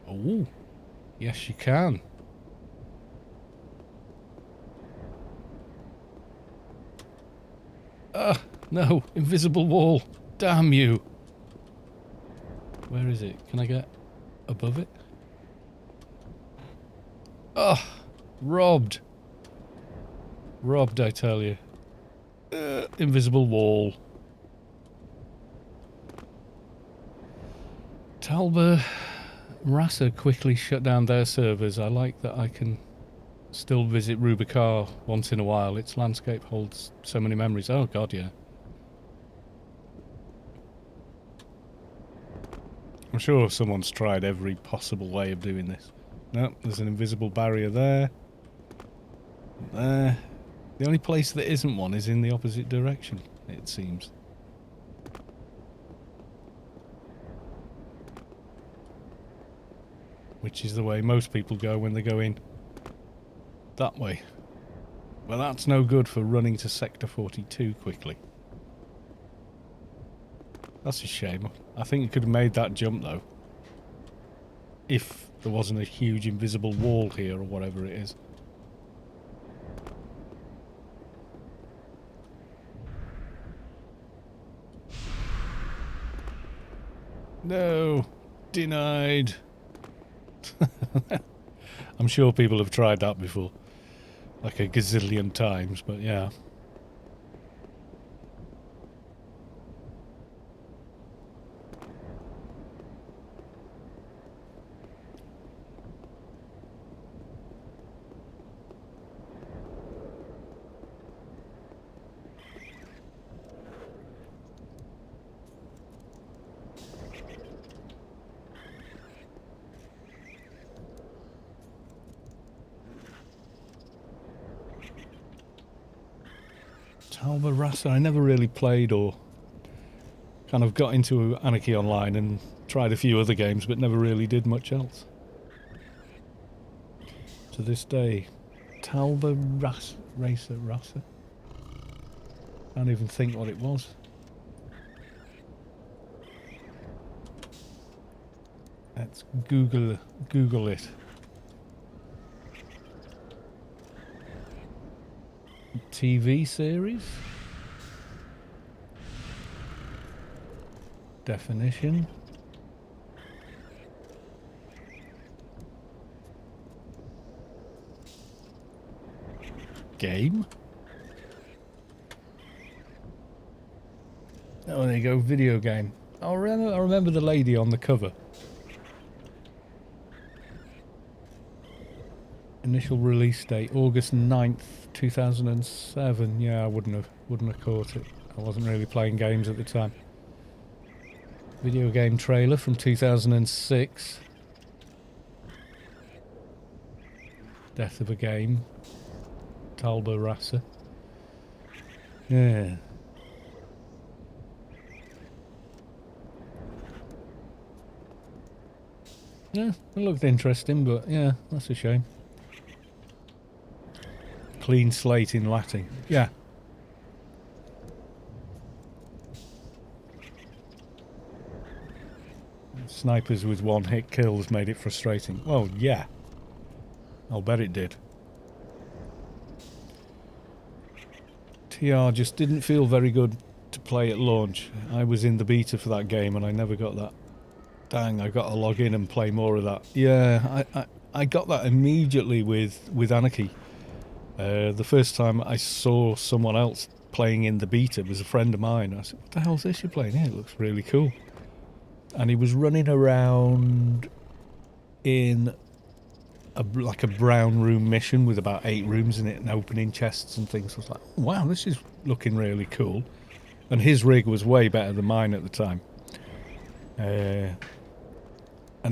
A: Oh, yes you can. No, invisible wall. Damn you. Where is it? Can I get above it? Oh, robbed. Robbed, I tell you. Invisible wall. Talbot Rasa quickly shut down their servers. I like that I can still visit Rubicar once in a while. Its landscape holds so many memories. Oh god, yeah. I'm sure someone's tried every possible way of doing this. No, there's an invisible barrier there. There. The only place that isn't one is in the opposite direction, it seems. Which is the way most people go when they go in that way. Well, that's no good for running to Sector 42 quickly. That's a shame. I think you could have made that jump, though. If there wasn't a huge invisible wall here, or whatever it is. No! Denied! I'm sure people have tried that before. Like a gazillion times, but yeah. Rasa, I never really played or kind of got into Anarchy Online and tried a few other games, but never really did much else. To this day, Rasa? Can't even think what it was. Let's Google it. TV series? Definition? Game? Oh, there you go, video game. I remember the lady on the cover. Initial release date, August 9th, 2007. Yeah, I wouldn't have caught it. I wasn't really playing games at the time. Video game trailer from 2006. Death of a Game. Talbot Rasa. Yeah. Yeah, it looked interesting, but yeah, that's a shame. Clean slate in Latin. Yeah. Snipers with one hit kills made it frustrating. Well, yeah. I'll bet it did. TR just didn't feel very good to play at launch. I was in the beta for that game and I never got that. Dang, I got to log in and play more of that. Yeah, I got that immediately with Anarchy. The first time I saw someone else playing in the beta was a friend of mine. I said, what the hell is this you're playing here? It looks really cool. And he was running around in like a brown room mission with about 8 rooms in it and opening chests and things. I was like, oh, wow, this is looking really cool. And his rig was way better than mine at the time. And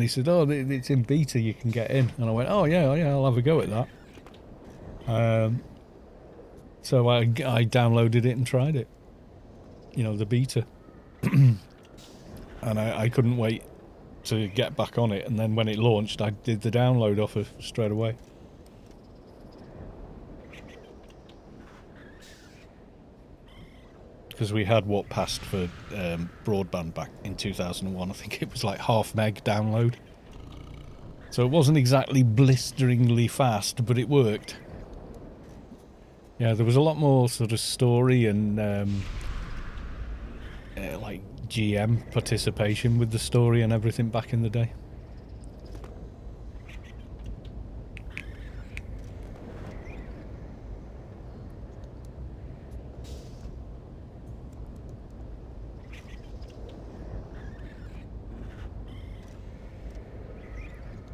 A: he said, oh, it's in beta, you can get in. And I went, oh yeah, I'll have a go at that. So I downloaded it and tried it. You know, the beta. And I couldn't wait to get back on it. And then when it launched, I did the download offer straight away. Because we had what passed for broadband back in 2001. I think it was like half meg download. So it wasn't exactly blisteringly fast, but it worked. Yeah, there was a lot more sort of story and like GM participation with the story and everything back in the day.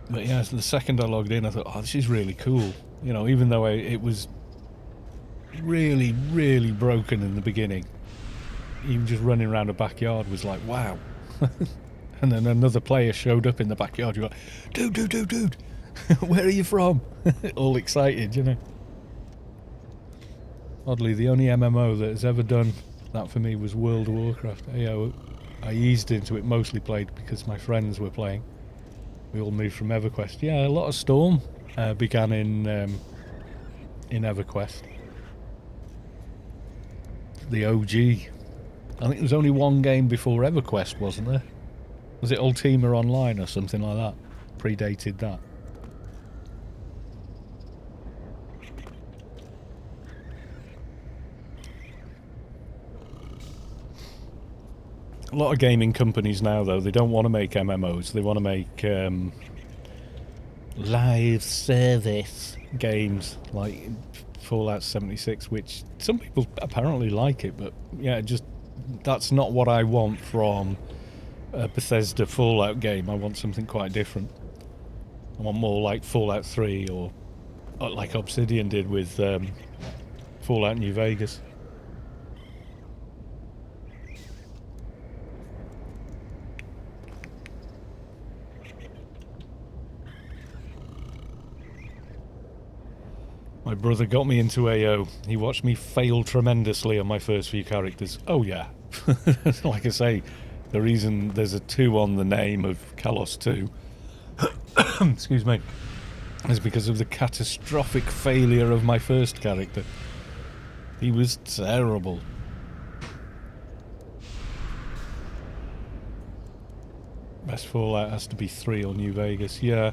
A: But yeah, the second I logged in, I thought, oh, this is really cool. You know, even though it was really, really broken in the beginning. Even just running around a backyard was like, wow. And then another player showed up in the backyard. You're like, dude, where are you from? All excited, you know. Oddly, the only MMO that has ever done that for me was World of Warcraft. I eased into it, mostly played because my friends were playing. We all moved from EverQuest. Yeah, a lot of Storm began in EverQuest. the OG. I think there's only one game before EverQuest, wasn't there? Was it Ultima Online or something like that? Predated that. A lot of gaming companies now, though, they don't want to make MMOs. They want to make live service games like Fallout 76, which some people apparently like it, but yeah, just that's not what I want from a Bethesda Fallout game. I want something quite different. I want more like Fallout 3 or like Obsidian did with Fallout New Vegas. My brother got me into AO. He watched me fail tremendously on my first few characters. Oh yeah. Like I say, the reason there's a 2 on the name of Kalos 2 excuse me, is because of the catastrophic failure of my first character. He was terrible. Best Fallout has to be 3 or New Vegas. Yeah.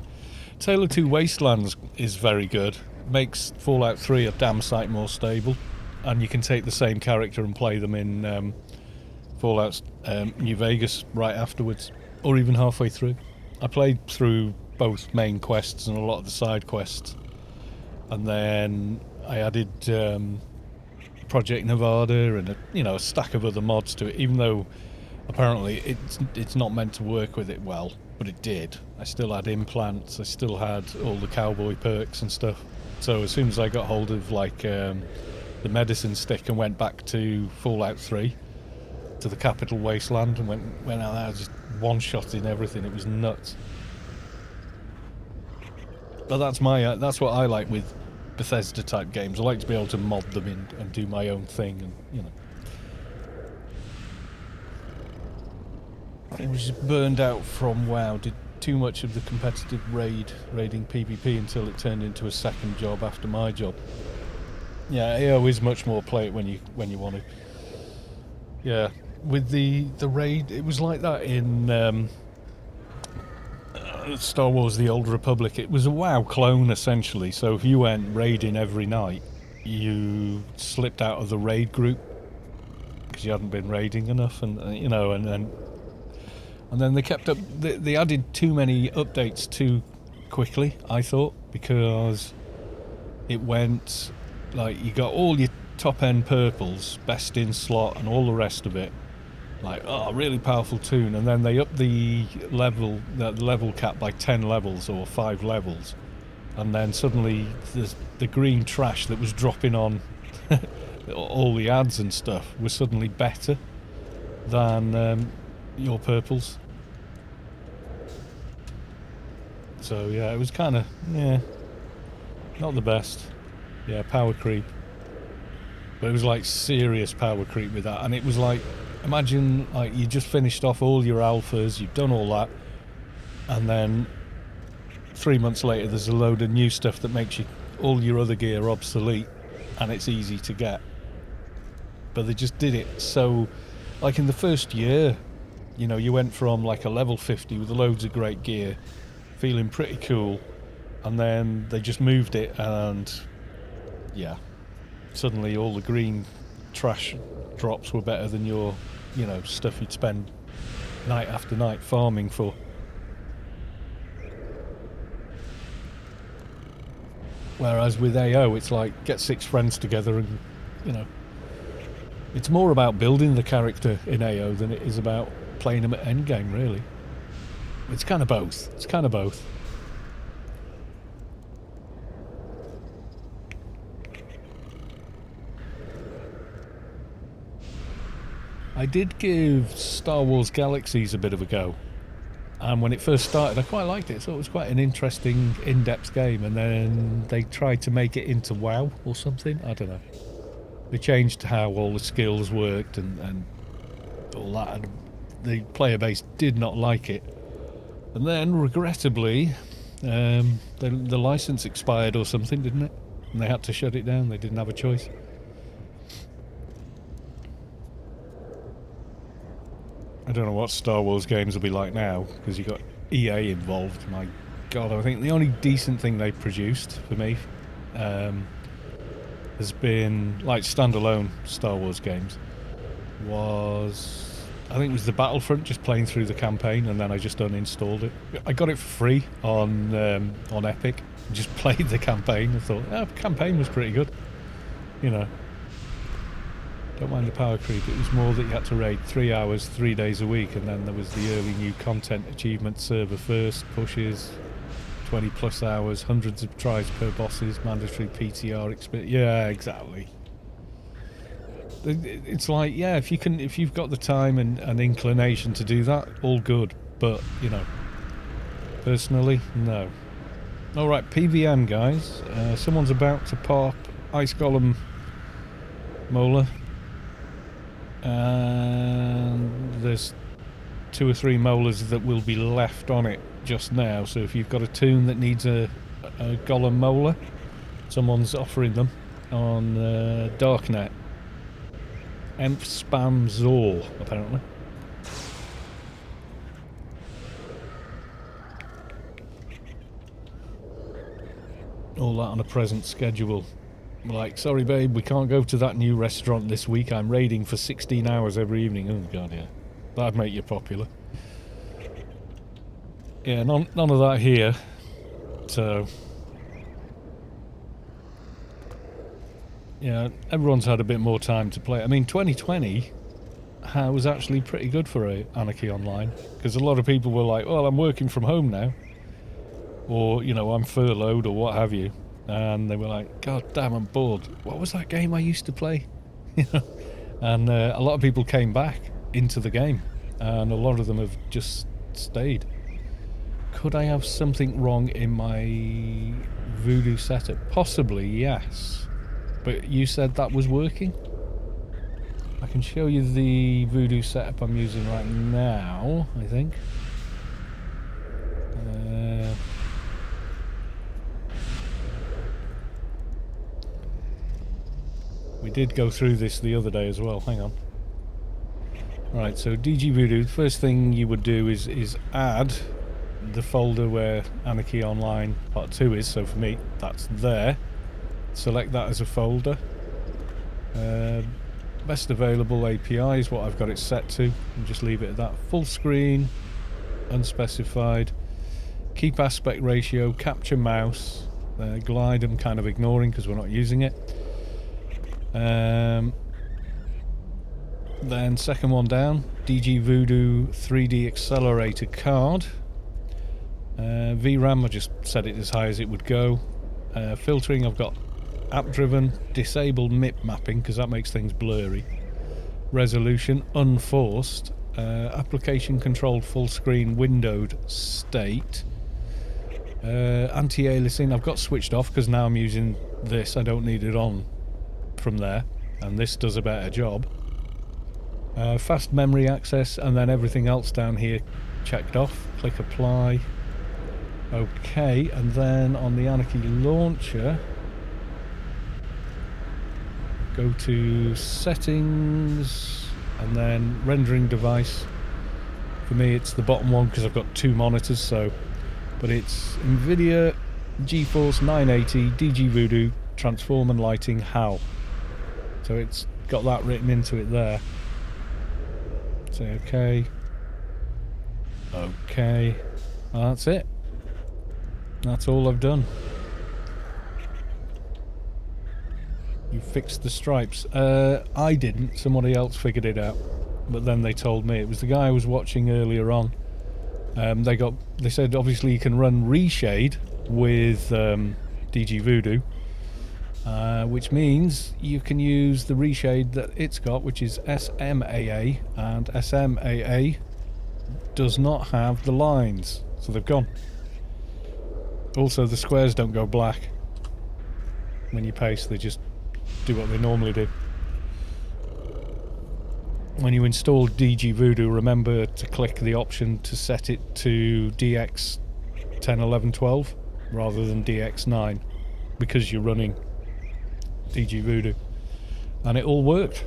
A: Tale of Two Wastelands is very good. Makes Fallout 3 a damn sight more stable, and you can take the same character and play them in Fallout New Vegas right afterwards, or even halfway through. I played through both main quests and a lot of the side quests, and then I added Project Nevada and a stack of other mods to it, even though apparently it's not meant to work with it well, but it did. I still had implants, I still had all the cowboy perks and stuff. So as soon as I got hold of the medicine stick and went back to Fallout 3, to the capital wasteland, and went out there just one-shotting everything. It was nuts. But that's what I like with Bethesda type games. I like to be able to mod them in and do my own thing, and I was just burned out from WoW. Did too much of the competitive raiding PvP until it turned into a second job after my job. Yeah, AO is much more play it when you want to. Yeah, with the raid, it was like that in Star Wars: The Old Republic. It was a WoW clone essentially. So if you went raiding every night, you slipped out of the raid group because you hadn't been raiding enough, and then they kept up. They added too many updates too quickly, I thought, because it went like you got all your top end purples, best in slot, and all the rest of it. Like, oh, really powerful toon, and then they upped the level cap by 10 levels or 5 levels, and then suddenly the green trash that was dropping on all the ads and stuff was suddenly better than your purples. So yeah, it was kind of not the best. Yeah, power creep. But it was like serious power creep with that, and it was like, imagine like you just finished off all your alphas, you've done all that, and then 3 months later there's a load of new stuff that makes all your other gear obsolete, and it's easy to get. But they just did it so, like in the first year, you went from like a level 50 with loads of great gear, feeling pretty cool, and then they just moved it, and yeah, suddenly all the green trash drops were better than your stuff you'd spend night after night farming for. Whereas with AO, it's like get 6 friends together and it's more about building the character in AO than it is about playing them at endgame, really. It's kind of both. I did give Star Wars Galaxies a bit of a go, and when it first started I quite liked it. I thought it was quite an interesting in-depth game, and then they tried to make it into WoW or something, I don't know. They changed how all the skills worked and all that, and the player base did not like it. And then, regrettably, the license expired or something, didn't it? And they had to shut it down. They didn't have a choice. I don't know what Star Wars games will be like now, because you've got EA involved. My God, I think the only decent thing they've produced for me has been, like, standalone Star Wars games, was, I think it was the Battlefront, just playing through the campaign, and then I just uninstalled it. I got it for free on Epic, just played the campaign and thought, oh, the campaign was pretty good, you know. Don't mind the power creep. It was more that you had to raid 3 hours, 3 days a week, and then there was the early new content achievement server first pushes, 20 plus hours, hundreds of tries per bosses, mandatory PTR experience. Yeah, exactly. It's like, yeah, if you've got the time and inclination to do that, all good. But you know, personally, no. All right, PVM guys. Someone's about to pop Ice Golem Molar. And there's 2 or 3 molars that will be left on it just now, so if you've got a toon that needs a golem molar, someone's offering them on Darknet. Emp Spam Zor, apparently. All that on a present schedule. Like, sorry babe, we can't go to that new restaurant this week. I'm raiding for 16 hours every evening. Oh god, yeah. That'd make you popular. Yeah, none of that here. So... yeah, everyone's had a bit more time to play. I mean, 2020 was actually pretty good for Anarchy Online. Because a lot of people were like, well, I'm working from home now. Or, you know, I'm furloughed or what have you. And they were like, God damn, I'm bored. What was that game I used to play? You know? And a lot of people came back into the game. And a lot of them have just stayed. Could I have something wrong in my Voodoo setup? Possibly, yes. But you said that was working? I can show you the Voodoo setup I'm using right now, I think. We did go through this the other day as well, hang on. Right, so DG Voodoo, the first thing you would do is add the folder where Anarchy Online Part 2 is, so for me, that's there. Select that as a folder. Best available API is what I've got it set to, and just leave it at that. Full screen, unspecified. Keep aspect ratio, capture mouse. Glide I'm kind of ignoring because we're not using it. Then second one down, DG Voodoo 3D accelerator card. VRAM, I just set it as high as it would go. Filtering, I've got app driven, disabled MIP mapping because that makes things blurry. Resolution, unforced. Application controlled full screen windowed state. Anti-aliasing, I've got switched off because now I'm using this, I don't need it on from there, and this does a better job. Fast memory access, and then everything else down here checked off. Click apply. Okay, and then on the Anarchy launcher, go to settings, and then rendering device. For me it's the bottom one because I've got 2 monitors, so, but it's NVIDIA GeForce 980 DG Voodoo Transform and Lighting HAL. So it's got that written into it there. Say okay. Okay. Well, that's it. That's all I've done. You fixed the stripes. I didn't. Somebody else figured it out. But then they told me. It was the guy I was watching earlier on. They said obviously you can run reshade with DG Voodoo. Which means you can use the reshade that it's got, which is SMAA, and SMAA does not have the lines, so they've gone. Also, the squares don't go black when you paste, they just do what they normally do. When you install DG Voodoo, remember to click the option to set it to DX 10, 11, 12 rather than DX9 because you're running DG Voodoo, and it all worked.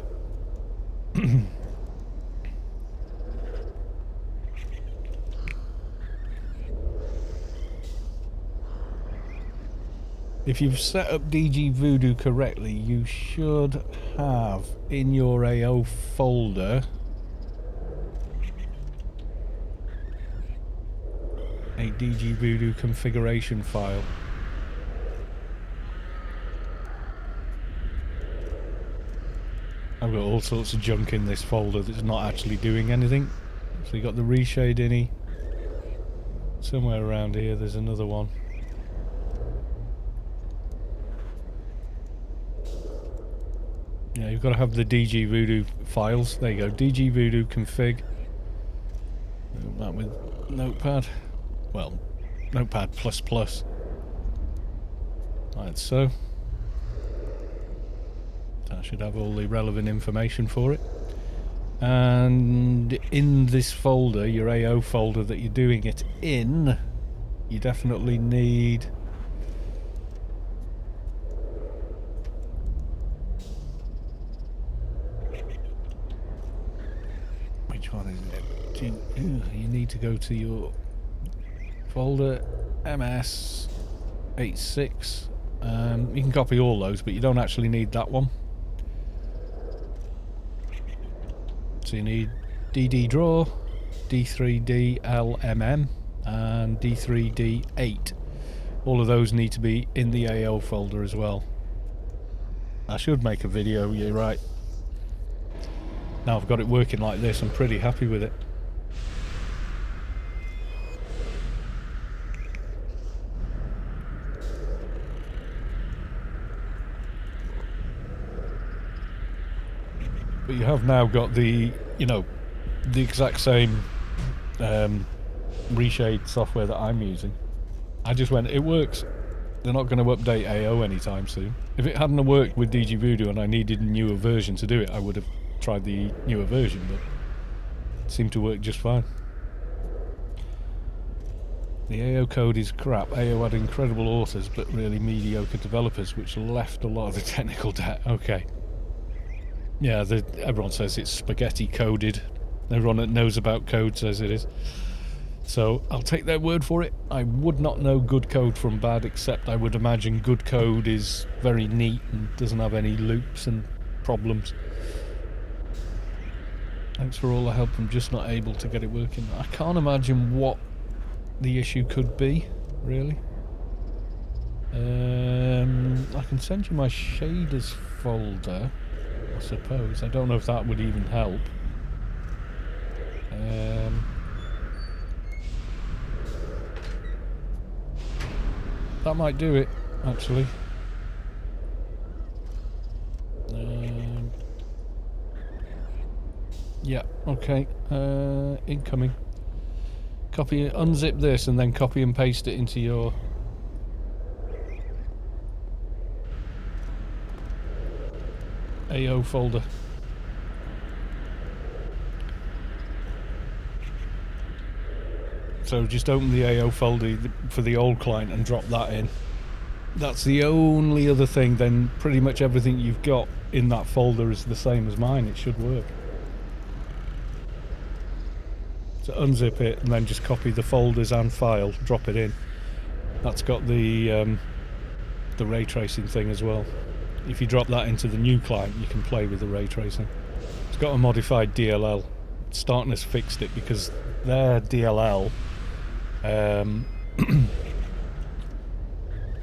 A: If you've set up DG Voodoo correctly, you should have in your AO folder a DG Voodoo configuration file. I've got all sorts of junk in this folder that's not actually doing anything. So you got the reshade innie. Somewhere around here there's another one. Yeah, you've got to have the DG Voodoo files. There you go, DG Voodoo config. That with Notepad. Well, Notepad++. Like so. That should have all the relevant information for it. And in this folder, your AO folder that you're doing it in, you definitely need which one is it? You need to go to your folder MS86. You can copy all those, but you don't actually need that one. So you need DD draw, D3DLMM, and D3D8. All of those need to be in the AO folder as well. I should make a video, you're right. Now I've got it working like this, I'm pretty happy with it. But you have now got the, you know, the exact same reshade software that I'm using. I just went, it works. They're not going to update AO anytime soon. If it hadn't worked with DG Voodoo and I needed a newer version to do it, I would have tried the newer version, but it seemed to work just fine. The AO code is crap. AO had incredible authors, but really mediocre developers, which left a lot of the technical debt. Okay. Yeah, everyone says it's spaghetti coded. Everyone that knows about code says it is. So I'll take their word for it. I would not know good code from bad, except I would imagine good code is very neat and doesn't have any loops and problems. Thanks for all the help. I'm just not able to get it working. I can't imagine what the issue could be, really. I can send you my shaders folder, I suppose. I don't know if that would even help. That might do it, actually. Yeah, okay. Incoming. Copy, unzip this and then copy and paste it into your AO folder. So just open the AO folder for the old client and drop that in. That's the only other thing. Then pretty much everything you've got in that folder is the same as mine. It should work. So unzip it and then just copy the folders and file, drop it in. That's got the ray tracing thing as well. If you drop that into the new client, you can play with the ray tracing. It's got a modified DLL. Starkness fixed it because their DLL,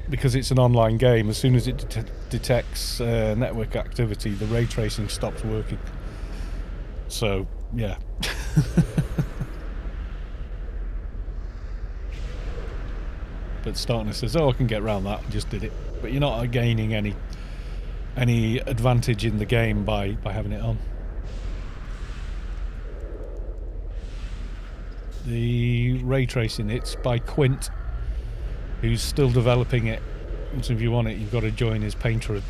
A: because it's an online game, as soon as it detects network activity, the ray tracing stops working. So, yeah. But Starkness says, oh, I can get around that, and just did it. But you're not gaining any advantage in the game by having it on. The ray tracing, it's by Quint, who's still developing it. So if you want it, you've got to join his paint room.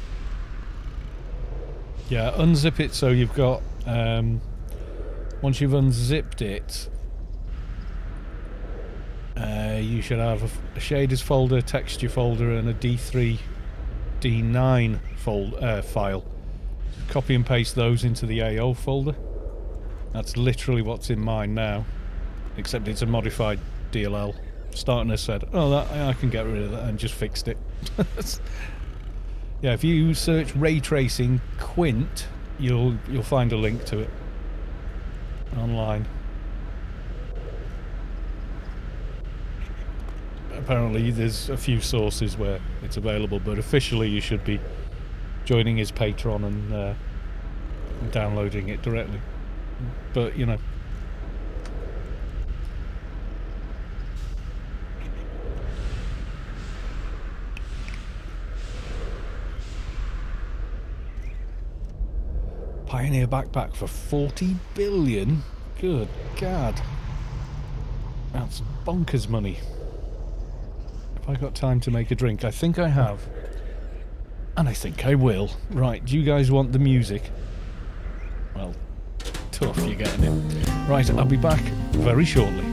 A: Yeah, unzip it so you've got, once you've unzipped it, you should have a shaders folder, texture folder, and a D3, D9 file. Copy and paste those into the AO folder. That's literally what's in mine now, except it's a modified DLL. starting has said, oh, I can get rid of that, and just fixed it. Yeah, if you search ray tracing Quint, you'll find a link to it online. Apparently there's a few sources where it's available, but officially you should be joining his Patreon and downloading it directly. But, you know. Pioneer backpack for 40 billion? Good God. That's bonkers money. Have I got time to make a drink? I think I have. And I think I will. Right, do you guys want the music? Well, tough, you're getting it. Right, I'll be back very shortly.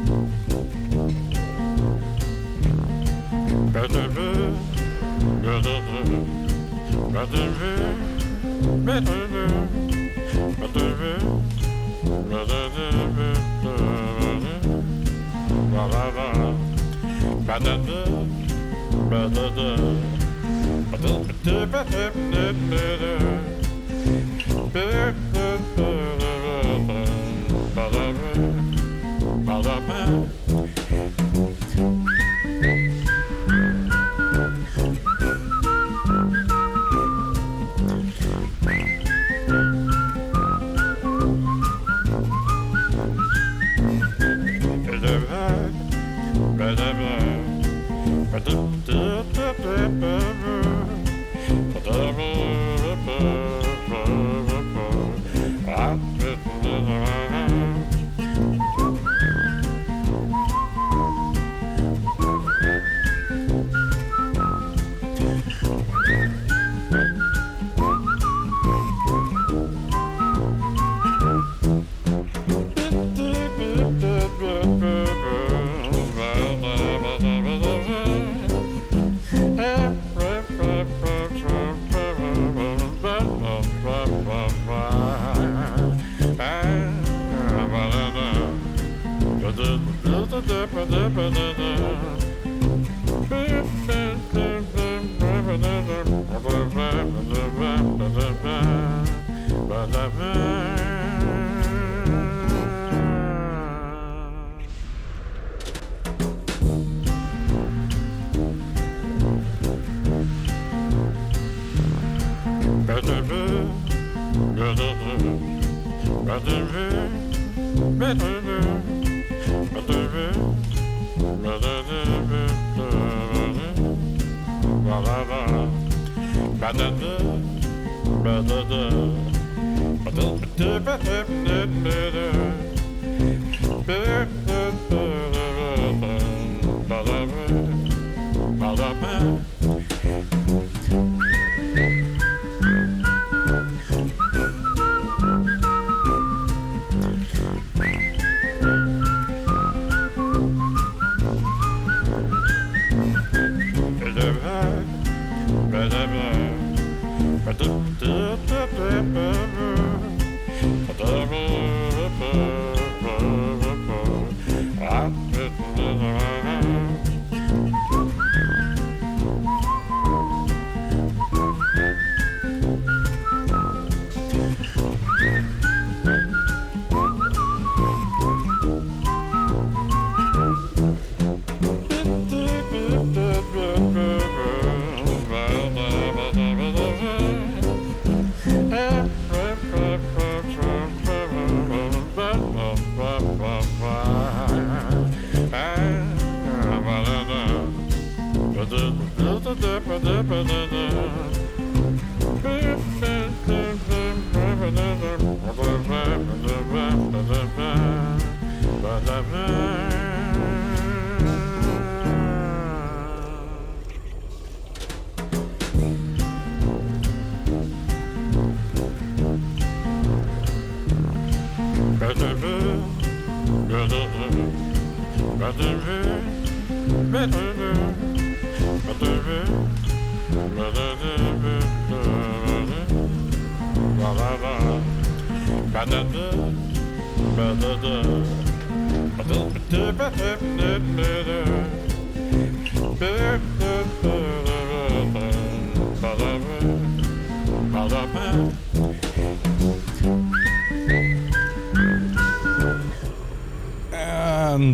A: And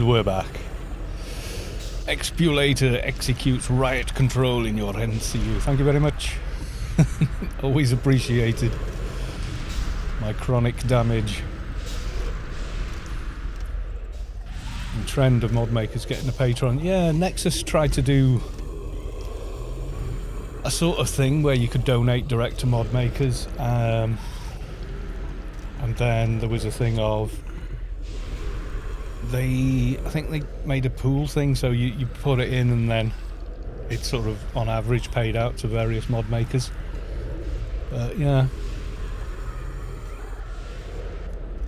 A: we're back. Expulator executes riot control in your NCU. Thank you very much. Always appreciated. My chronic damage. And trend of mod makers getting a Patreon. Yeah, Nexus tried to do a sort of thing where you could donate direct to mod makers. And then there was a thing of I think they made a pool thing, so you put it in and then it's sort of on average paid out to various mod makers. Yeah.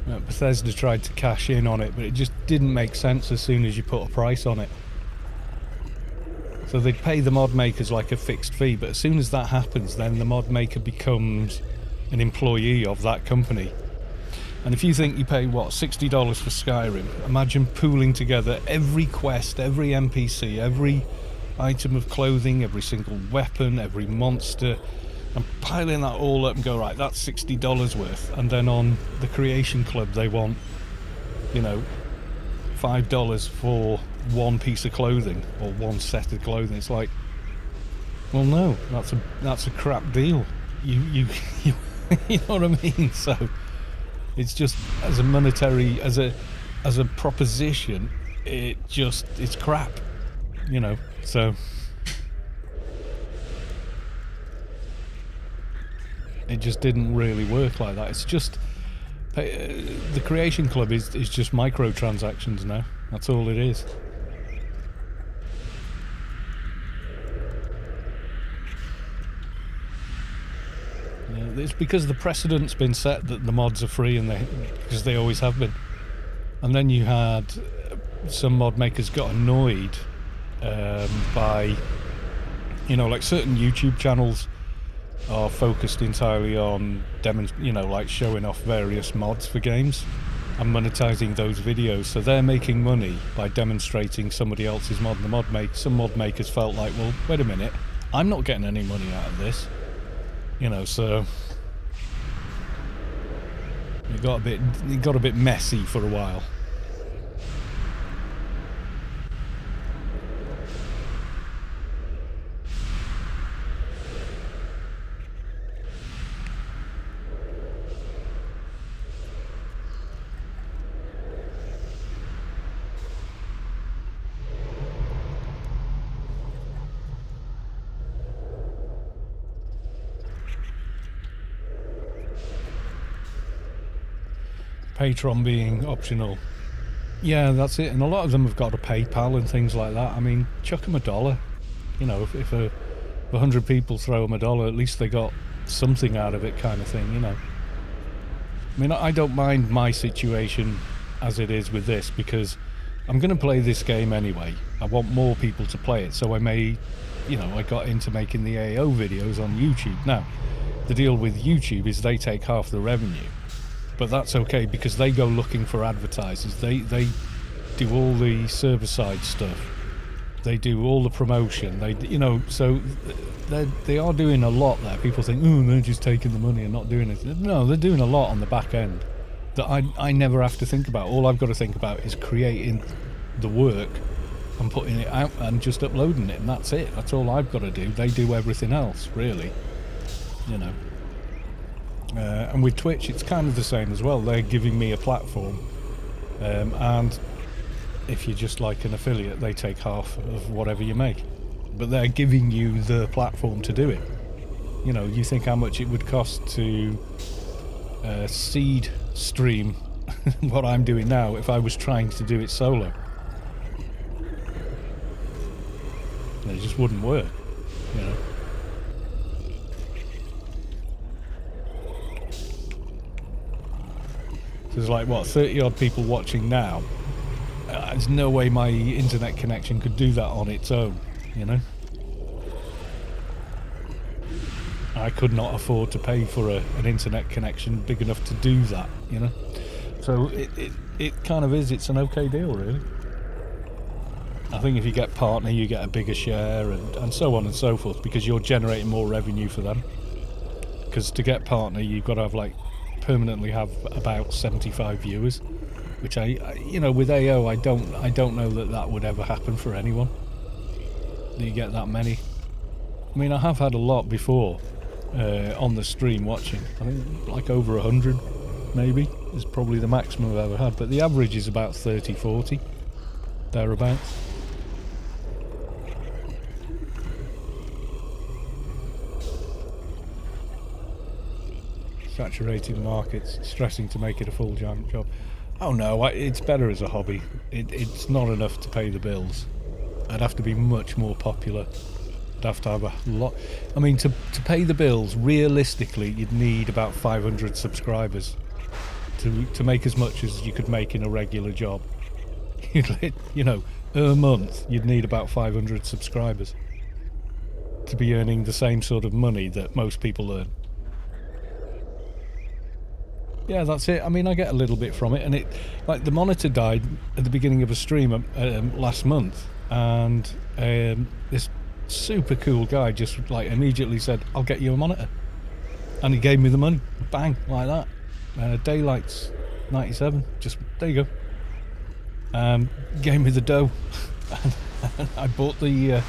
A: Bethesda tried to cash in on it, but it just didn't make sense as soon as you put a price on it. So they'd pay the mod makers like a fixed fee, but as soon as that happens, then the mod maker becomes an employee of that company. And if you think you pay, what, $60 for Skyrim, imagine pooling together every quest, every NPC, every item of clothing, every single weapon, every monster, and piling that all up and go, right, that's $60 worth. And then on the Creation Club, they want, you know, $5 for one piece of clothing or one set of clothing. It's like, well, no, that's a crap deal. You know what I mean? So it's just, as a monetary, as a proposition, it's crap, you know. So it just didn't really work like that. It's just the Creation Club is just microtransactions now. That's all it is. It's because the precedent's been set that the mods are free, and because they always have been. And then you had some mod makers got annoyed by, you know, like certain YouTube channels are focused entirely on like showing off various mods for games and monetizing those videos. So they're making money by demonstrating somebody else's mod. Some mod makers felt like, well, wait a minute, I'm not getting any money out of this. You know, so it got a bit messy for a while. Patreon being optional. Yeah, that's it. And a lot of them have got a PayPal and things like that. I mean, chuck them $1. You know, if 100 people throw them $1, at least they got something out of it, kind of thing, you know. I mean, I don't mind my situation as it is with this, because I'm going to play this game anyway. I want more people to play it, so I got into making the AO videos on YouTube. Now, the deal with YouTube is they take half the revenue. But that's okay, because they go looking for advertisers. They do all the server-side stuff. They do all the promotion. So they are doing a lot there. People think, oh, they're just taking the money and not doing it. No, they're doing a lot on the back end that I never have to think about. All I've got to think about is creating the work and putting it out and just uploading it, and that's it. That's all I've got to do. They do everything else, really. You know. And with Twitch, it's kind of the same as well. They're giving me a platform, and if you're just like an affiliate, they take half of whatever you make. But they're giving you the platform to do it. You know, you think how much it would cost to seed stream what I'm doing now if I was trying to do it solo. It just wouldn't work, you know. There's like, what, 30 odd people watching now. There's no way my internet connection could do that on its own, you know. I could not afford to pay for an internet connection big enough to do that, you know. So it kind of is, it's an okay deal, really. I think if you get partner, you get a bigger share, and so on and so forth, because you're generating more revenue for them. Because to get partner, you've got to have like permanently have about 75 viewers, which you know, with AO, I don't know that would ever happen for anyone. Do you get that many? I mean, I have had a lot before on the stream watching. I think like over 100 maybe is probably the maximum I've ever had, but the average is about 30-40 thereabouts. Saturated markets, stressing to make it a full giant job. Oh no, it's better as a hobby. It's not enough to pay the bills. I'd have to be much more popular. I'd have to have a lot. I mean, to pay the bills, realistically, you'd need about 500 subscribers to make as much as you could make in a regular job. You know, a month, you'd need about 500 subscribers to be earning the same sort of money that most people earn. Yeah, that's it. I mean, I get a little bit from it, and like the monitor died at the beginning of a stream last month, and this super cool guy just like immediately said, "I'll get you a monitor," and he gave me the money, bang, like that. Daylight's 97. Just there you go. Gave me the dough, and I bought the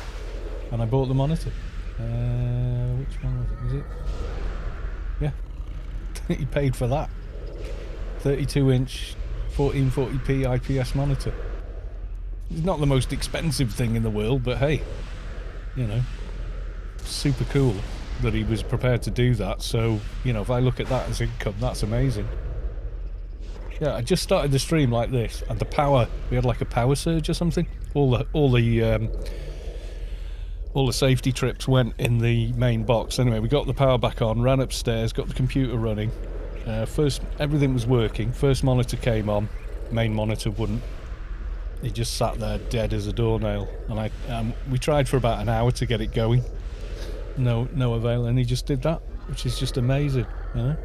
A: monitor. Which one was it? Was it? Yeah, he paid for that. 32-inch 1440p IPS monitor. It's not the most expensive thing in the world, but hey, you know, super cool that he was prepared to do that. So, you know, if I look at that as income, that's amazing. Yeah, I just started the stream like this, and the power, we had like a power surge or something. All the safety trips went in the main box. Anyway, we got the power back on, ran upstairs, got the computer running. First, everything was working. First monitor came on, main monitor wouldn't. It just sat there dead as a doornail, and we tried for about an hour to get it going. No avail, and he just did that, which is just amazing, you know?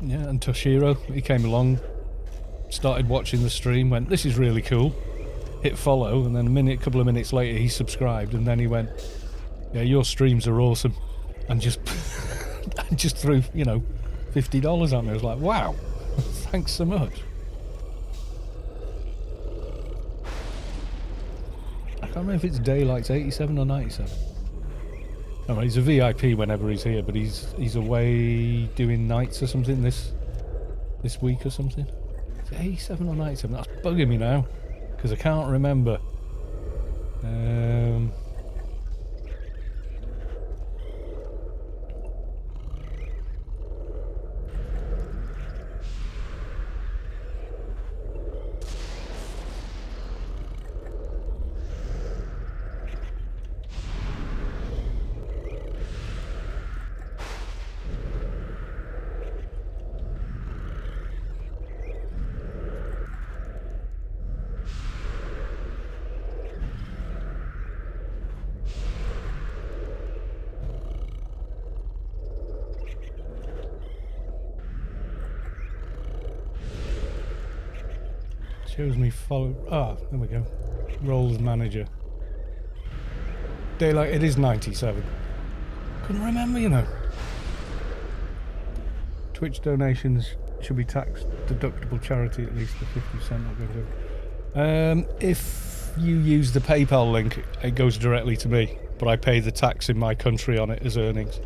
A: Yeah, and Toshiro, he came along, started watching the stream, went, "This is really cool," hit follow, and then a couple of minutes later he subscribed, and then he went, "Yeah, your streams are awesome," and just just threw, you know, $50 at me. I was like, wow, thanks so much. I can't remember if it's Daylight's 87 or 97. Oh, he's a VIP whenever he's here, but he's away doing nights or something this week or something. Is it 87 or 97? That's bugging me now, because I can't remember. Shows me follow. Ah, there we go. Roles manager. Daylight. It is 97. Couldn't remember, you know. Twitch donations should be tax deductible charity at least the 50% I'll go to. If you use the PayPal link, it goes directly to me, but I pay the tax in my country on it as earnings.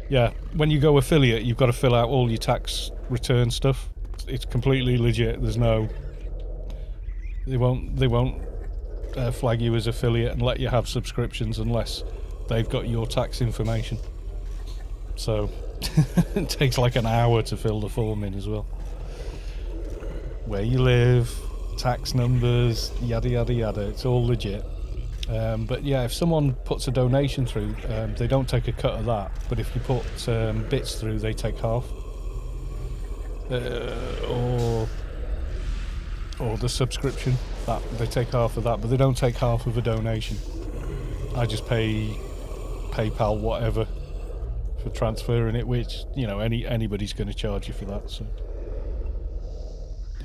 A: Yeah, when you go affiliate, you've got to fill out all your tax return stuff. It's completely legit. There's no. They won't flag you as affiliate and let you have subscriptions unless they've got your tax information. So it takes like an hour to fill the form in as well. Where you live, tax numbers, yada yada yada. It's all legit. But yeah, if someone puts a donation through, they don't take a cut of that. But if you put bits through, they take half. or the subscription. That they take half of that, but they don't take half of a donation. I just pay PayPal whatever for transferring it, which, you know, anybody's going to charge you for that. So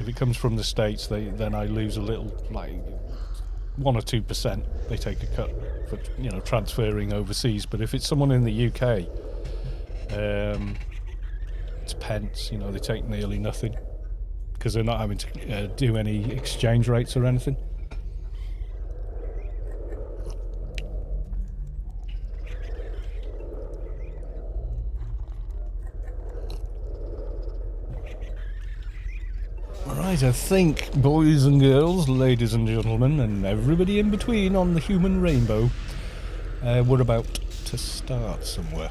A: if it comes from the States, then I lose a little, like 1 or 2%. They take a cut for, you know, transferring overseas. But if it's someone in the UK, it's pence. You know, they take nearly nothing because they're not having to do any exchange rates or anything. Right, I think, boys and girls, ladies and gentlemen, and everybody in between on the human rainbow, we're about to start somewhere.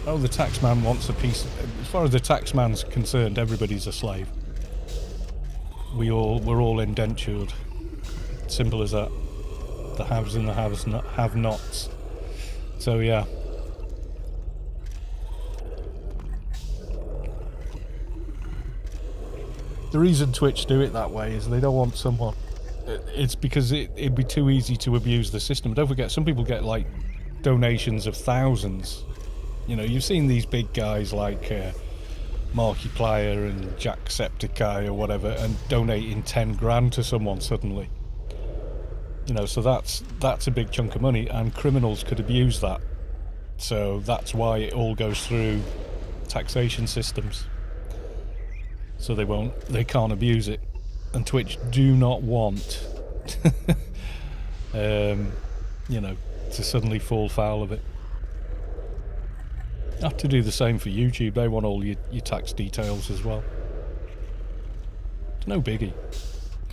A: Oh, the taxman wants a piece. As far as the taxman's concerned, everybody's a slave. We're all indentured. Simple as that. The haves and the have-nots. So yeah. The reason Twitch do it that way is they don't want someone. It's because it'd be too easy to abuse the system. Don't forget, some people get like donations of thousands. You know, you've seen these big guys like Markiplier and Jacksepticeye or whatever, and donating 10 grand to someone suddenly. You know, so that's a big chunk of money, and criminals could abuse that. So that's why it all goes through taxation systems. So they can't abuse it. And Twitch do not want, you know, to suddenly fall foul of it. I have to do the same for YouTube. They want all your tax details as well. It's no biggie.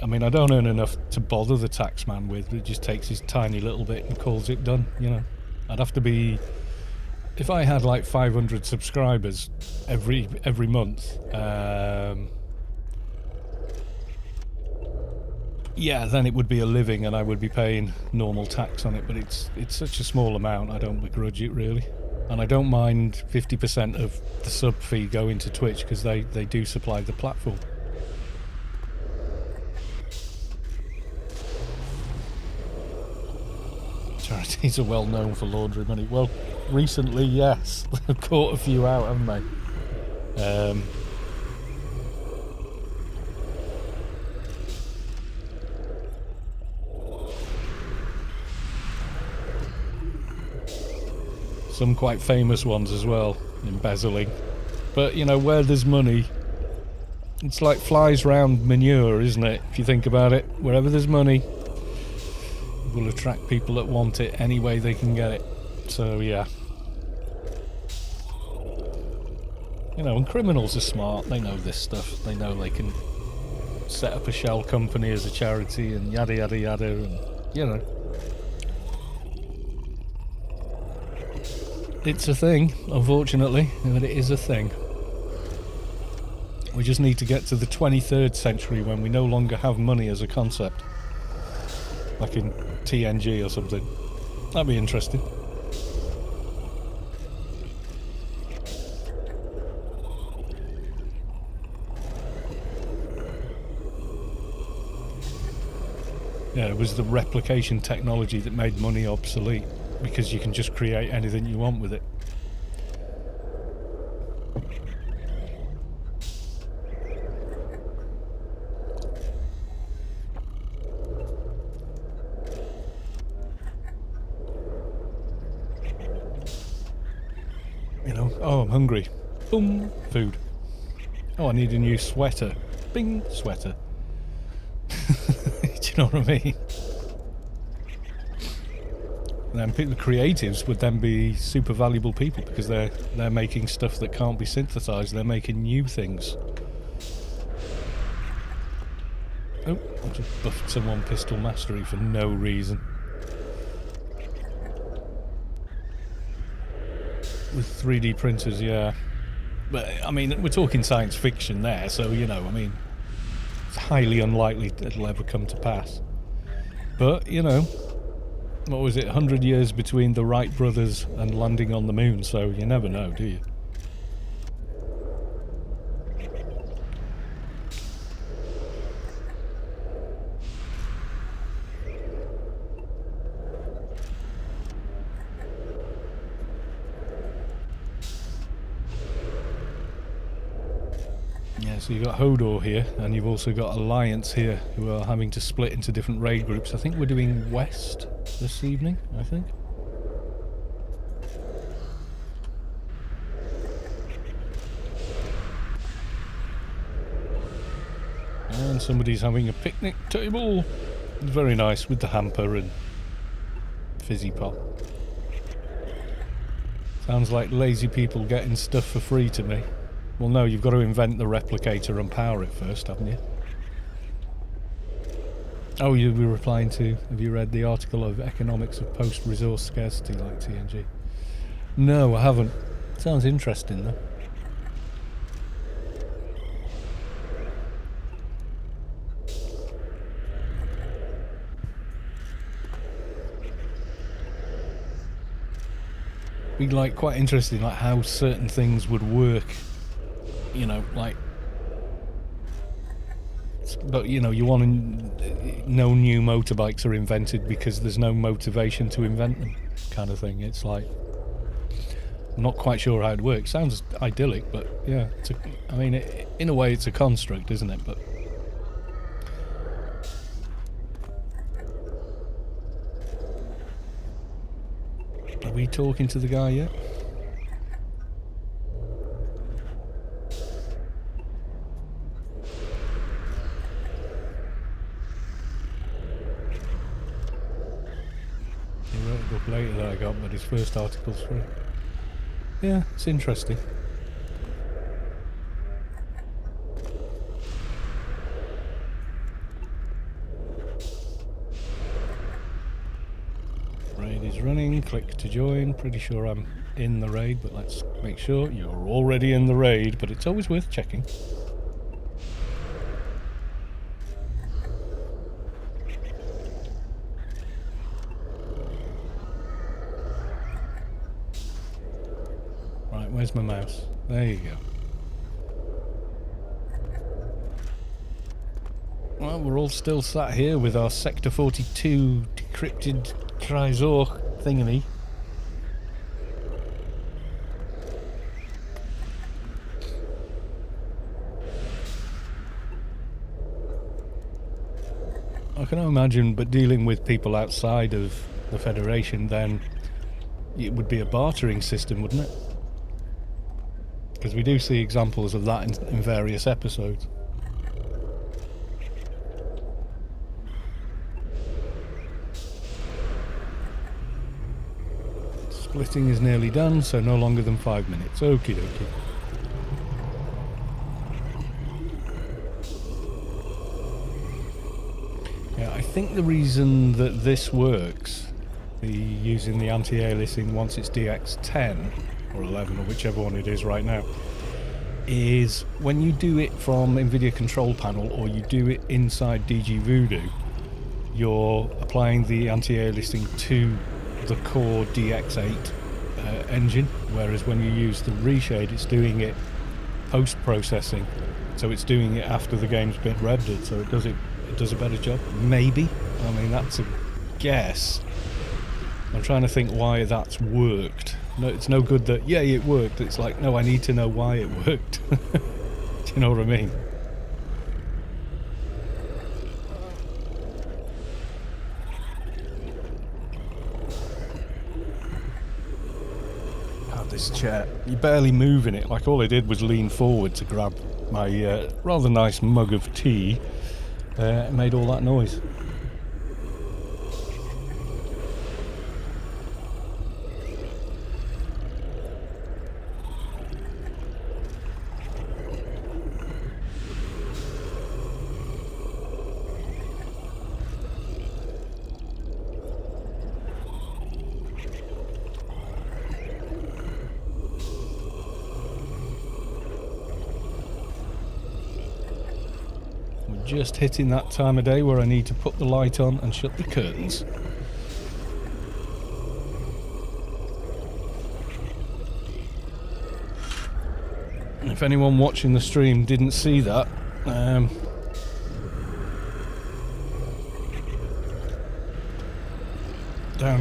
A: I mean, I don't earn enough to bother the taxman with. It just takes his tiny little bit and calls it done, you know. I'd have to be... If I had like 500 subscribers every month, yeah, then it would be a living and I would be paying normal tax on it. But it's such a small amount, I don't begrudge it really. And I don't mind 50% of the sub fee going to Twitch because they do supply the platform. Charities are well known for laundering money. Well, recently, yes. They've caught a few out, haven't they? Some quite famous ones as well, embezzling. But, you know, where there's money, it's like flies round manure, isn't it? If you think about it, wherever there's money, it will attract people that want it any way they can get it. So, yeah. You know, and criminals are smart, they know this stuff. They know they can set up a shell company as a charity and yada yada yada, and, you know. It's a thing, unfortunately, but it is a thing. We just need to get to the 23rd century when we no longer have money as a concept. Like in TNG or something. That'd be interesting. Yeah, it was the replication technology that made money obsolete. Because you can just create anything you want with it. You know, oh, I'm hungry. Boom, food. Oh, I need a new sweater. Bing, sweater. Do you know what I mean? And then the creatives would then be super valuable people because they're making stuff that can't be synthesized. They're making new things. Oh, I just buffed someone pistol mastery for no reason. With 3D printers, yeah. But, I mean, we're talking science fiction there, so, you know, I mean, it's highly unlikely it'll ever come to pass. But, you know, what was it, 100 years between the Wright brothers and landing on the moon, so you never know, do you? Yeah, so you've got Hodor here, and you've also got Alliance here, who are having to split into different raid groups. I think we're doing West this evening, I think. And somebody's having a picnic table. Very nice, with the hamper and fizzy pop. Sounds like lazy people getting stuff for free to me. Well, no, you've got to invent the replicator and power it first, haven't you? Oh, you'll be replying to, have you read the article of Economics of Post-Resource Scarcity, like TNG? No, I haven't. Sounds interesting, though. Be like quite interesting, like how certain things would work. You know, like, but you know, you want to, no new motorbikes are invented because there's no motivation to invent them, kind of thing. It's like, I'm not quite sure how it works. Sounds idyllic, but yeah, it's I mean, in a way, it's a construct, isn't it? But are we talking to the guy yet? Later that I got, but his first article's free. Yeah, it's interesting. Raid is running, click to join. Pretty sure I'm in the raid, but let's make sure you're already in the raid, but it's always worth checking. Where's my mouse? There you go. Well, we're all still sat here with our Sector 42 decrypted Trizor thingy. I can imagine, but dealing with people outside of the Federation, then it would be a bartering system, wouldn't it? Because we do see examples of that in various episodes. Splitting is nearly done, so no longer than 5 minutes. Okie dokie. Yeah, I think the reason that this works, using the anti-aliasing once it's DX10, or 11, or whichever one it is right now, is when you do it from NVIDIA Control Panel or you do it inside DG Voodoo, you're applying the anti-aliasing to the core DX8 engine, whereas when you use the reshade, it's doing it post-processing, so it's doing it after the game's been rendered, so it does a better job. Maybe. I mean, that's a guess. I'm trying to think why that's worked. No, it's no good that, yeah, it worked. It's like, no, I need to know why it worked. Do you know what I mean? God, this chair, you're barely moving it. Like, all I did was lean forward to grab my rather nice mug of tea. It made all that noise. Just hitting that time of day where I need to put the light on and shut the curtains. if anyone watching the stream didn't see that, down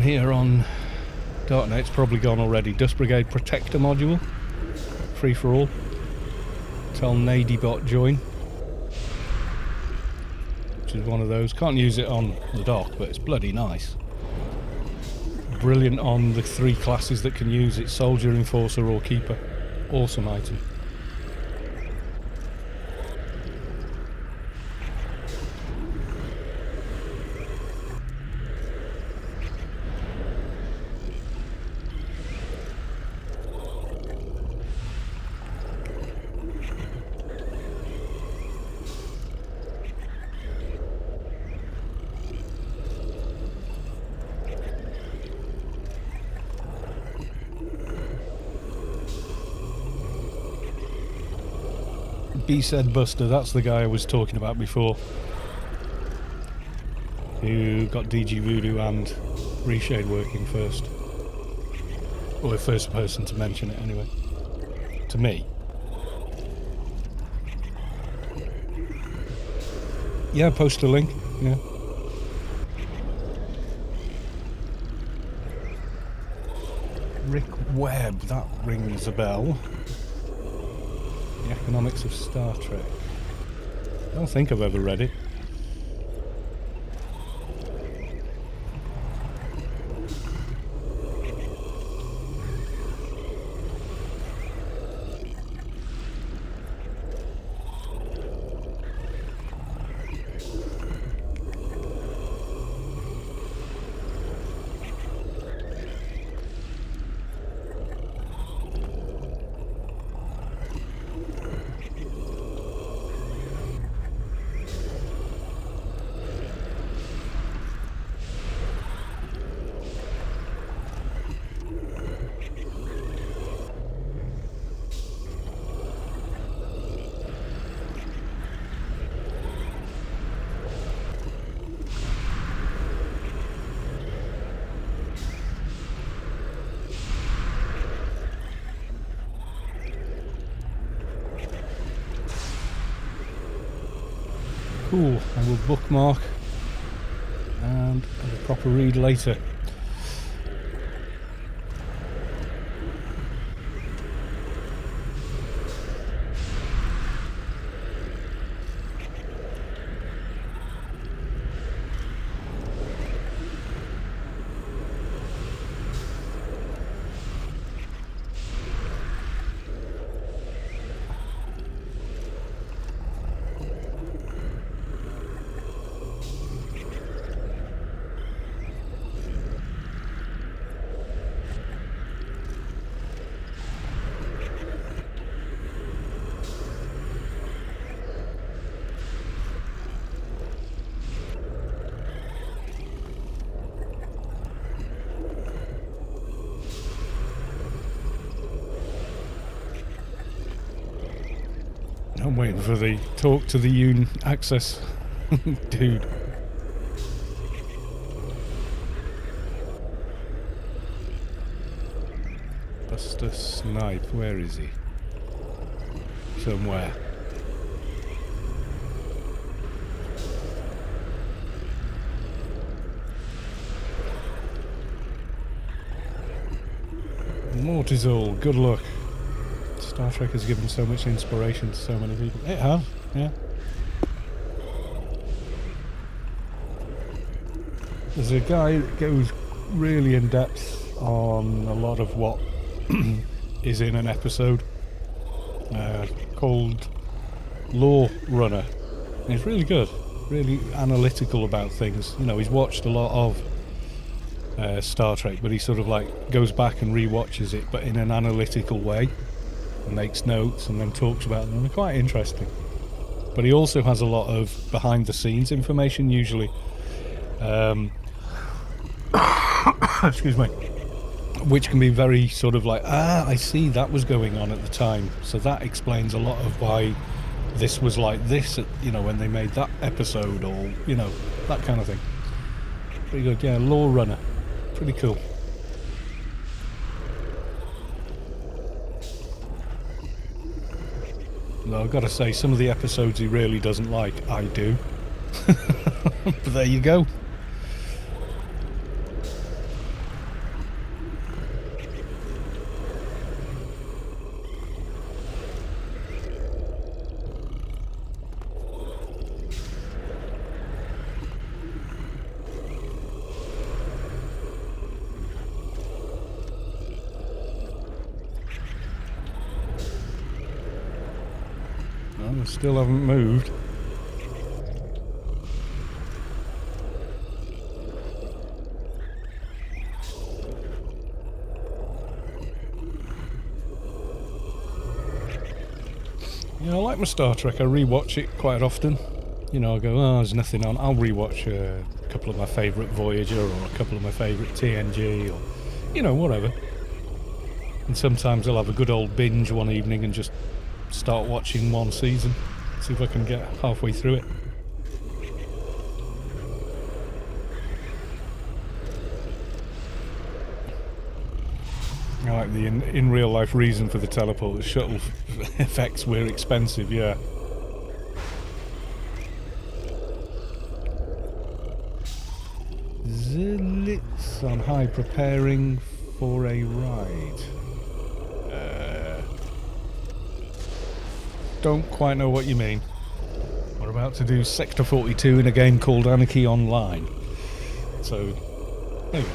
A: here on Darknet, it's probably gone already. Dust Brigade Protector module, free for all. Tell Nadybot join, which is one of those. Can't use it on the dock, but it's bloody nice. Brilliant on the 3 classes that can use it: Soldier, Enforcer or Keeper. Awesome item. B-said Buster, that's the guy I was talking about before, who got DG Voodoo and Reshade working first. Or the first person to mention it anyway. To me. Yeah, post a link, yeah. Rick Webb, that rings a bell. The Economics of Star Trek. I don't think I've ever read it. Cool, I will bookmark and have a proper read later. I'm waiting for the talk to the Yoon access dude. Buster Snipe, where is he? Somewhere. Mortizol, good luck. Star Trek has given so much inspiration to so many people. It has, yeah. There's a guy that goes really in depth on a lot of what is in an episode called Law Runner. And he's really good, really analytical about things. You know, he's watched a lot of Star Trek, but he sort of like goes back and re-watches it, but in an analytical way. Makes notes and then talks about them. They're quite interesting. But he also has a lot of behind the scenes information, usually excuse me, which can be very sort of like, I see that was going on at the time, so that explains a lot of why this was like this, you know, when they made that episode, or you know, that kind of thing. Pretty good. Yeah, Law Runner, pretty cool. Though I've got to say, some of the episodes he really doesn't like, I do. But there you go. Well, I still haven't moved. Yeah, I like my Star Trek. I rewatch it quite often. You know, I go, oh, there's nothing on. I'll rewatch a couple of my favourite Voyager or a couple of my favourite TNG or, you know, whatever. And sometimes I'll have a good old binge one evening and just start watching one season. See if I can get halfway through it. I like the in real life reason for the teleport. The shuttle effects were expensive, yeah. Zilits on high, preparing for a ride. Don't quite know what you mean. We're about to do Sector 42 in a game called Anarchy Online. So, there you go.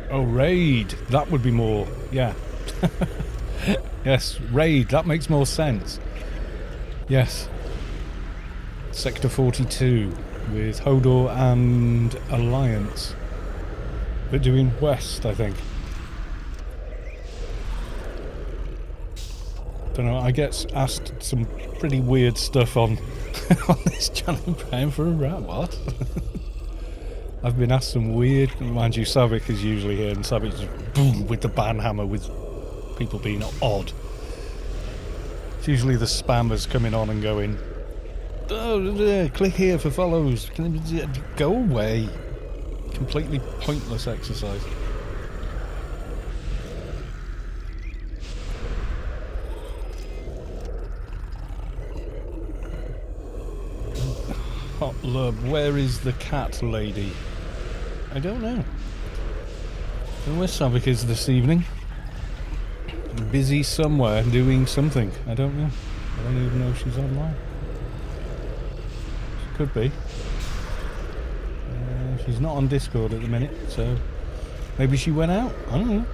A: Oh, raid. That would be more, yeah. Yes, raid. That makes more sense. Yes. Sector 42 with Hodor and Alliance. They're doing west, I think. Don't know, I get asked some pretty weird stuff on on this channel. Praying for a rat, what? I've been asked some weird, mind you, Savik is usually here, and Savik just boom with the banhammer with people being odd. It's usually the spammers coming on and going, oh, click here for follows. Go away. Completely pointless exercise. Hot love, where is the cat lady? I don't know. Where Savik is this evening. Busy somewhere doing something. I don't know. I don't even know if she's online. She could be. She's not on Discord at the minute, so maybe she went out. I don't know.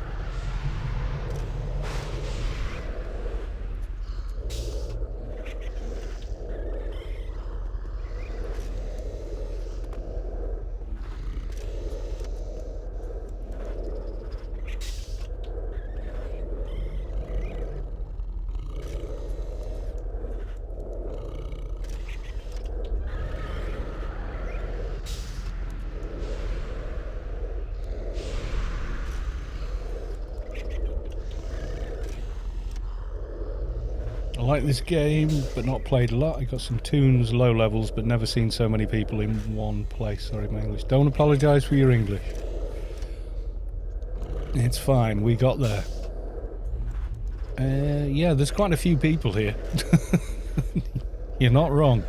A: I like this game, but not played a lot. I got some tunes, low levels, but never seen so many people in one place. Sorry, my English. Don't apologise for your English. It's fine, we got there. Yeah, there's quite a few people here. You're not wrong.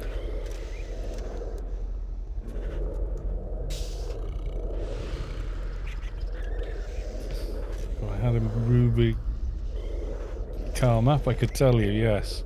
A: If I had a Ruby car map, I could tell you, yes.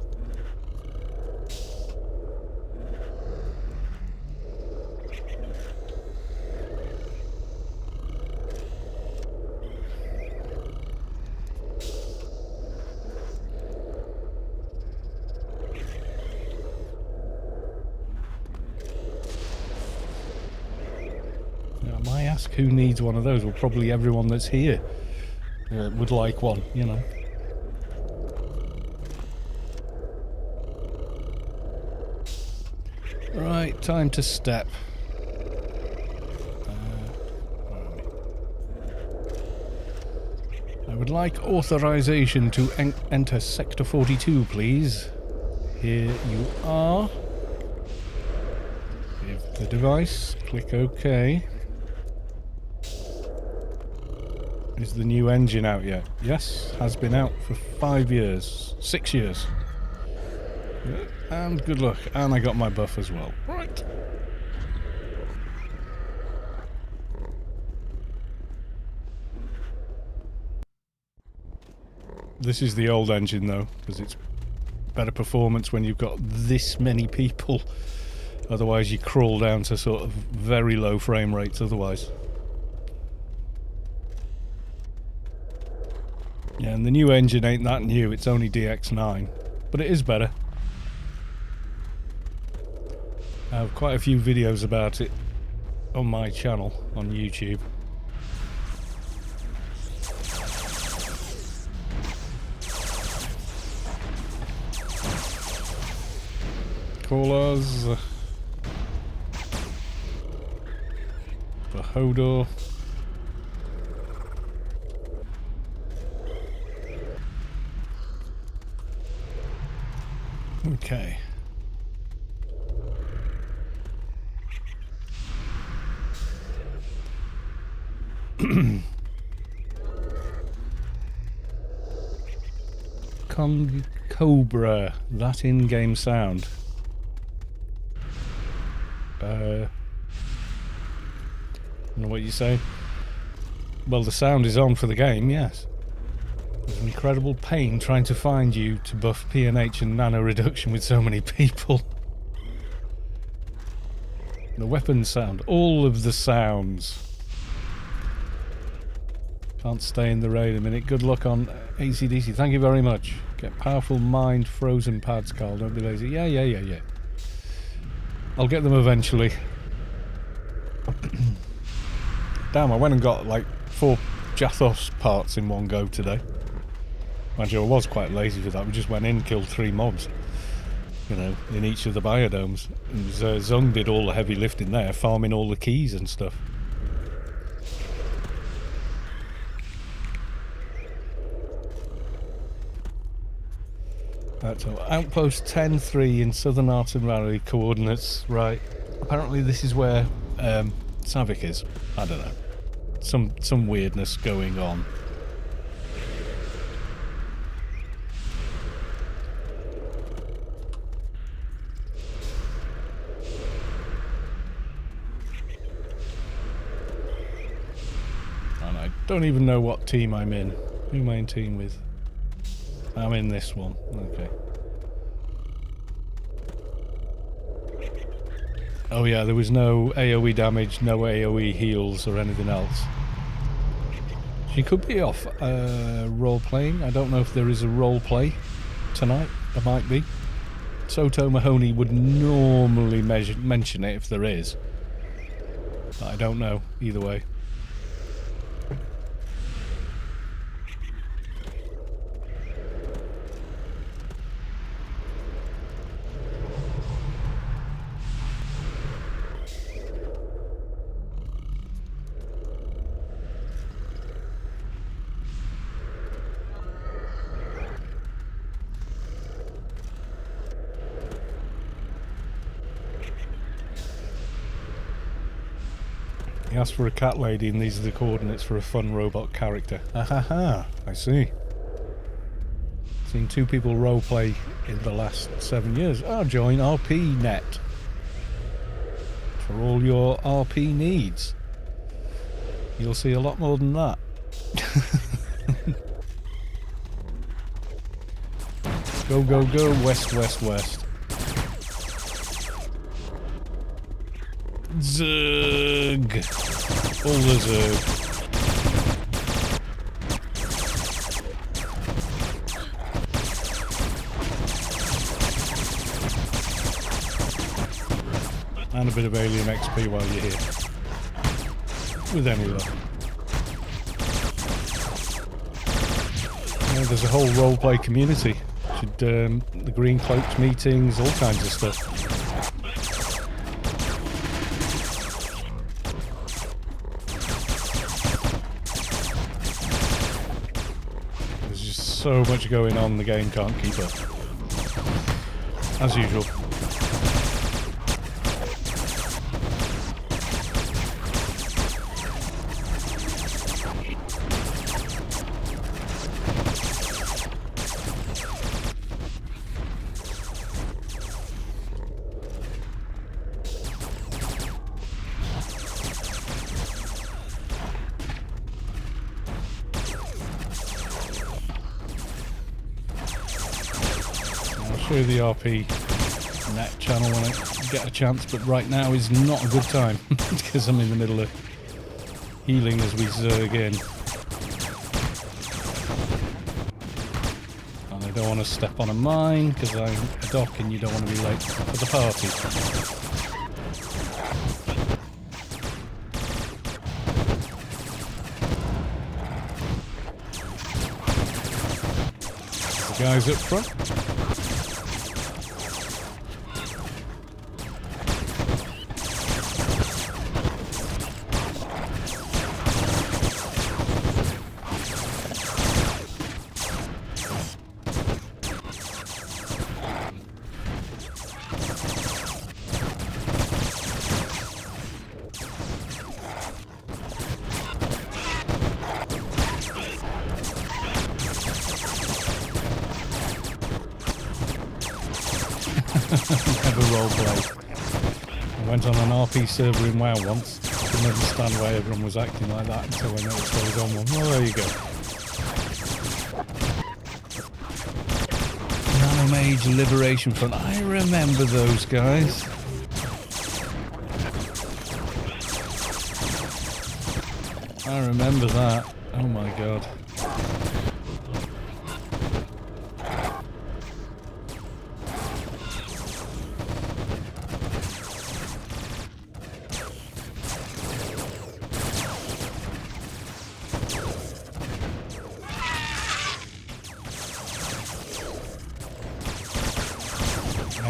A: Now, I ask who needs one of those. Well, probably everyone that's here would like one, you know. Right, time to step. I would I'd like authorization to enter Sector 42, please. Here you are. Give the device. Click OK. Is the new engine out yet? Yes, has been out for 5 years. 6 years. And good luck. And I got my buff as well. Right. This is the old engine though, because it's better performance when you've got this many people. Otherwise you crawl down to sort of very low frame rates otherwise. Yeah, and the new engine ain't that new, it's only DX9. But it is better. I have quite a few videos about it on my channel on YouTube. Call us for Hodor. Okay. Cobra, that in-game sound. I don't know what you say. Well, the sound is on for the game, yes. There's an incredible pain trying to find you to buff PNH and nano reduction with so many people. The weapon sound, all of the sounds. Can't stay in the raid a minute. Good luck on ACDC. Thank you very much. Get powerful mind frozen pads, Carl. Don't be lazy. Yeah. I'll get them eventually. Damn, I went and got like 4 Jathos parts in one go today. Mind you, I was quite lazy for that. We just went in, killed 3 mobs. You know, in each of the biodomes. And Zung did all the heavy lifting there, farming all the keys and stuff. Right, so Outpost 10-3 in Southern Arton Valley, coordinates, right. Apparently this is where Savik is. I don't know. Some weirdness going on. And I don't even know what team I'm in. Who am I in team with? I'm in this one. Okay. Oh yeah, there was no AoE damage, no AoE heals or anything else. She could be off role-playing. I don't know if there is a role-play tonight. There might be. Soto Mahoney would normally mention it if there is. But I don't know, either way. He asked for a cat lady and these are the coordinates for a fun robot character. Ahaha, I see. Seen 2 people roleplay in the last 7 years. Oh, join RPNet. For all your RP needs. You'll see a lot more than that. Go, go, go, west, west, west. Zerg! All the Zerg. And a bit of alien XP while you're here. With any luck. Yeah, there's a whole roleplay community. Should the Green Cloaks meetings, all kinds of stuff. so much going on, the game can't keep up. As usual. Through the RP net channel when I get a chance, but right now is not a good time because I'm in the middle of healing as we zerg in, and I don't want to step on a mine because I'm a doc and you don't want to be late for the party. The guys up front. Never roleplay. I went on an RP server in WoW once. Didn't understand why everyone was acting like that until I noticed I was on one. Well, there you go. Mage Liberation Front. I remember those guys. I remember that. Oh my god.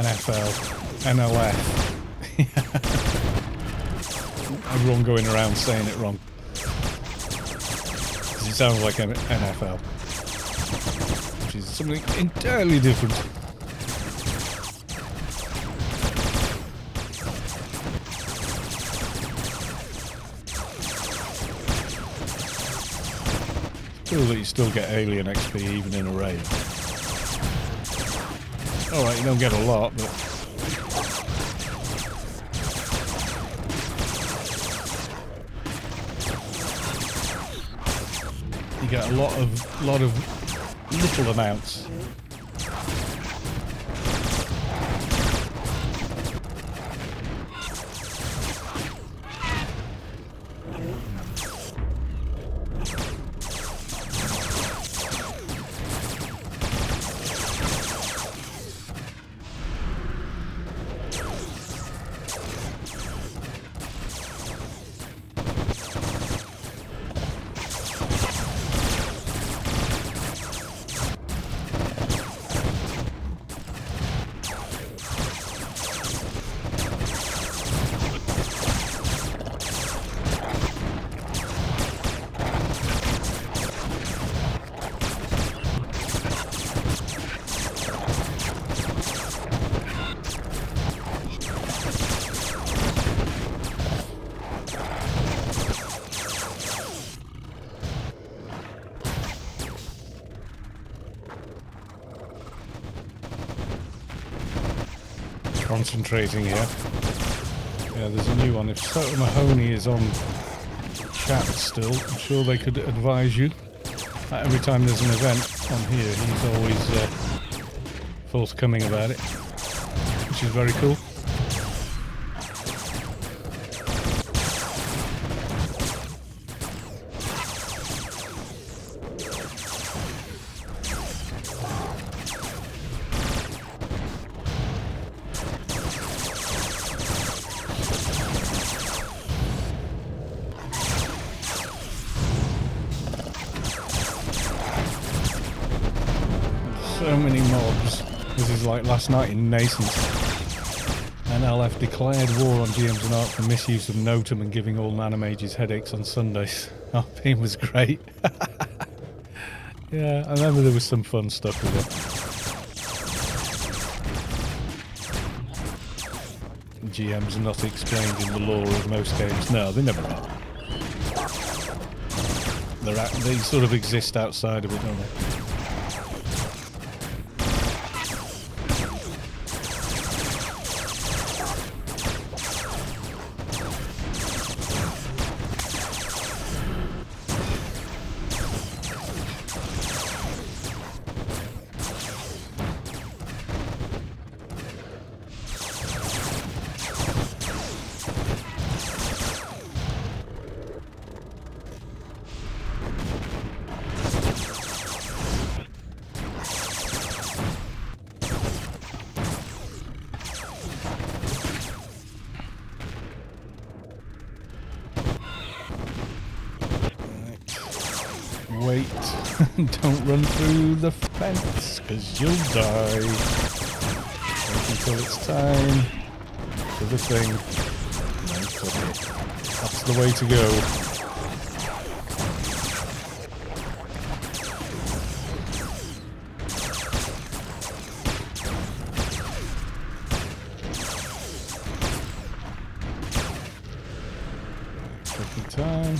A: NFL, NLF. Everyone going around saying it wrong. Because it sounds like NFL. Which is something entirely different. It's cool that you still get alien XP even in a raid. Alright, you don't get a lot, but... you get a lot of little amounts. Concentrating here. Yeah, there's a new one. If Soto Mahoney is on chat still, I'm sure they could advise you. Every time there's an event on here, he's always forthcoming about it, which is very cool. So many mobs. This is like last night in Nascent. NLF declared war on GMs and Arc for misuse of Notum and giving all nanomages headaches on Sundays. RP was great. Yeah, I remember there was some fun stuff with it. GMs are not explained in the lore of most games. No, they never are. They sort of exist outside of it, don't they? Wait, don't run through the fence, because you'll die. Wait until it's time for the thing. And then click it. That's the way to go. Time.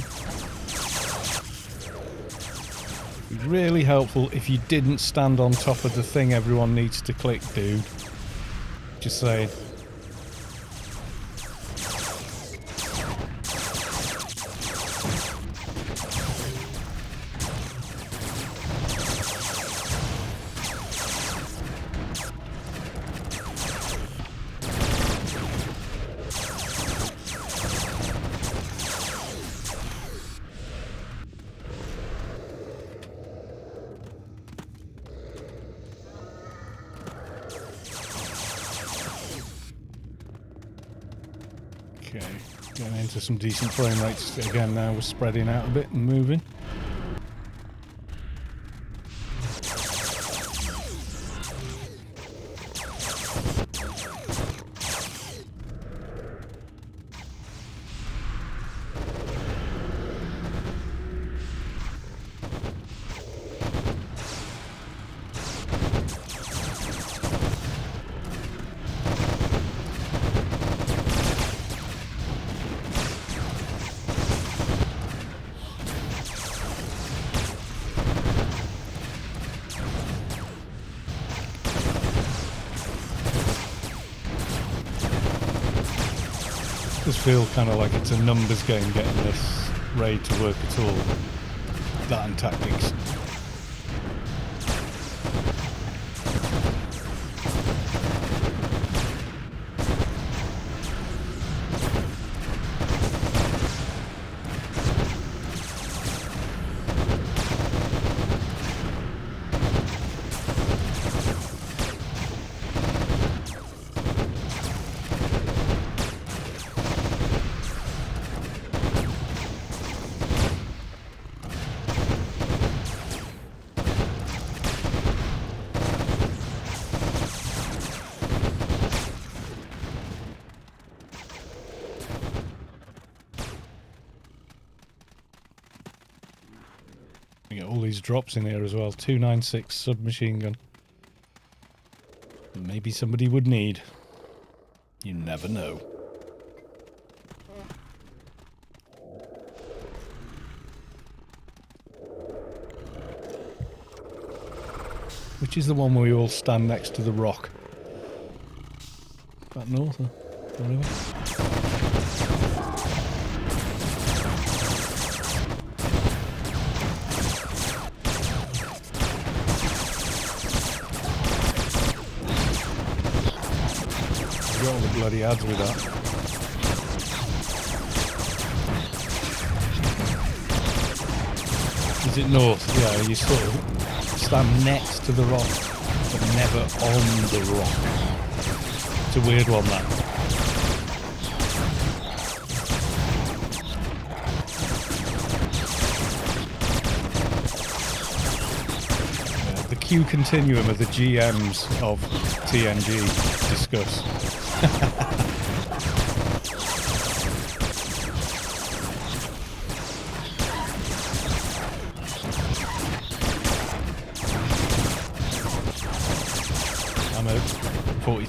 A: Really helpful if you didn't stand on top of the thing everyone needs to click, dude. Just saying. Okay, getting into some decent frame rates again now. We're spreading out a bit and moving. Does feel kind of like it's a numbers game getting this raid to work at all. That and tactics. We get all these drops in here as well. 296 submachine gun. Maybe somebody would need. You never know. Which is the one where we all stand next to the rock? Back north or whatever? Got all the bloody ads with that. Is it north? Yeah, you sort of stand next to the rock, but never on the rock. It's a weird one, that. Yeah, the Q continuum of the GMs of TNG discuss.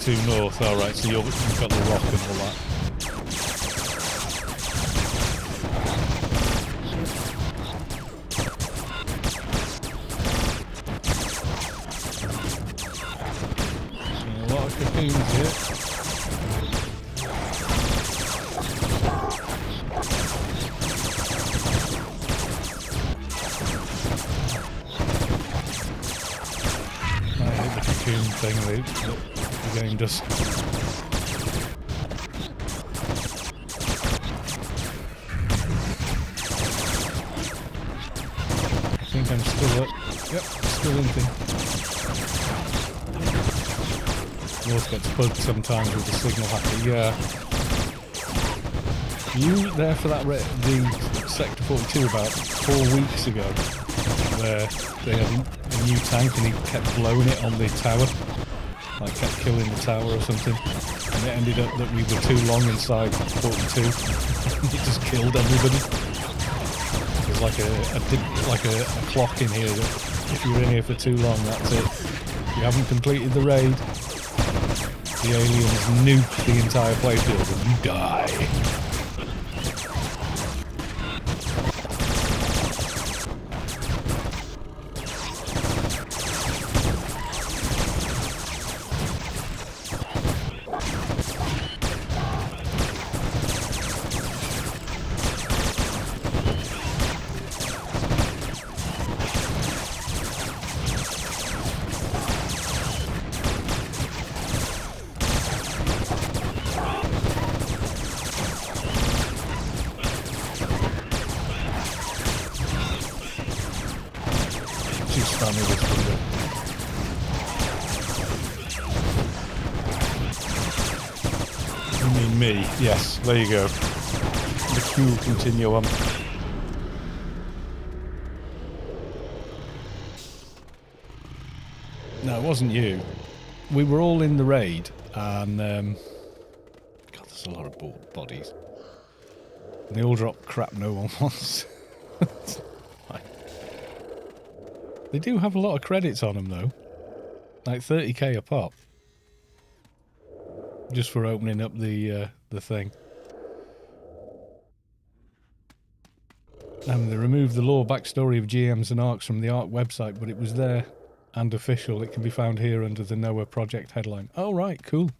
A: 42 north. All right, so you've got the rock and all that. Seeing a lot of cocoons here. Thing the game does. I think I'm still up. Yep, still in thing. North gets bugged sometimes with the signal hacker. Yeah. You there for that the Sector 42 about 4 weeks ago, where they had a new tank and he kept blowing it on the tower. Like kept killing the tower or something, and it ended up that we were too long inside 42. It just killed everybody. There's like a clock in here that if you're in here for too long, that's it. You haven't completed the raid. The aliens nuke the entire playfield and you die. You mean me? Yes, there you go. The Q continuum. No, it wasn't you. We were all in the raid, and God, there's a lot of bodies. And they all drop crap no one wants. They do have a lot of credits on them, though. Like 30k a pop. Just for opening up the thing. And they removed the lore backstory of GMs and arcs from the ARC website, but it was there and official. It can be found here under the Noah Project headline. Oh, right, cool.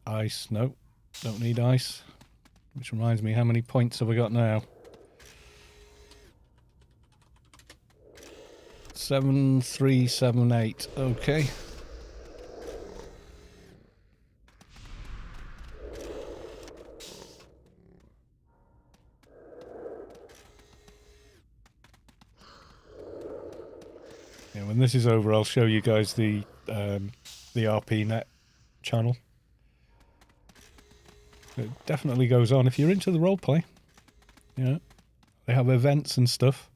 A: Ice, no. Don't need ice. Which reminds me, how many points have I got now? 7378. Okay. Yeah, when this is over, I'll show you guys the RPNet channel. It definitely goes on if you're into the roleplay. Yeah, they have events and stuff.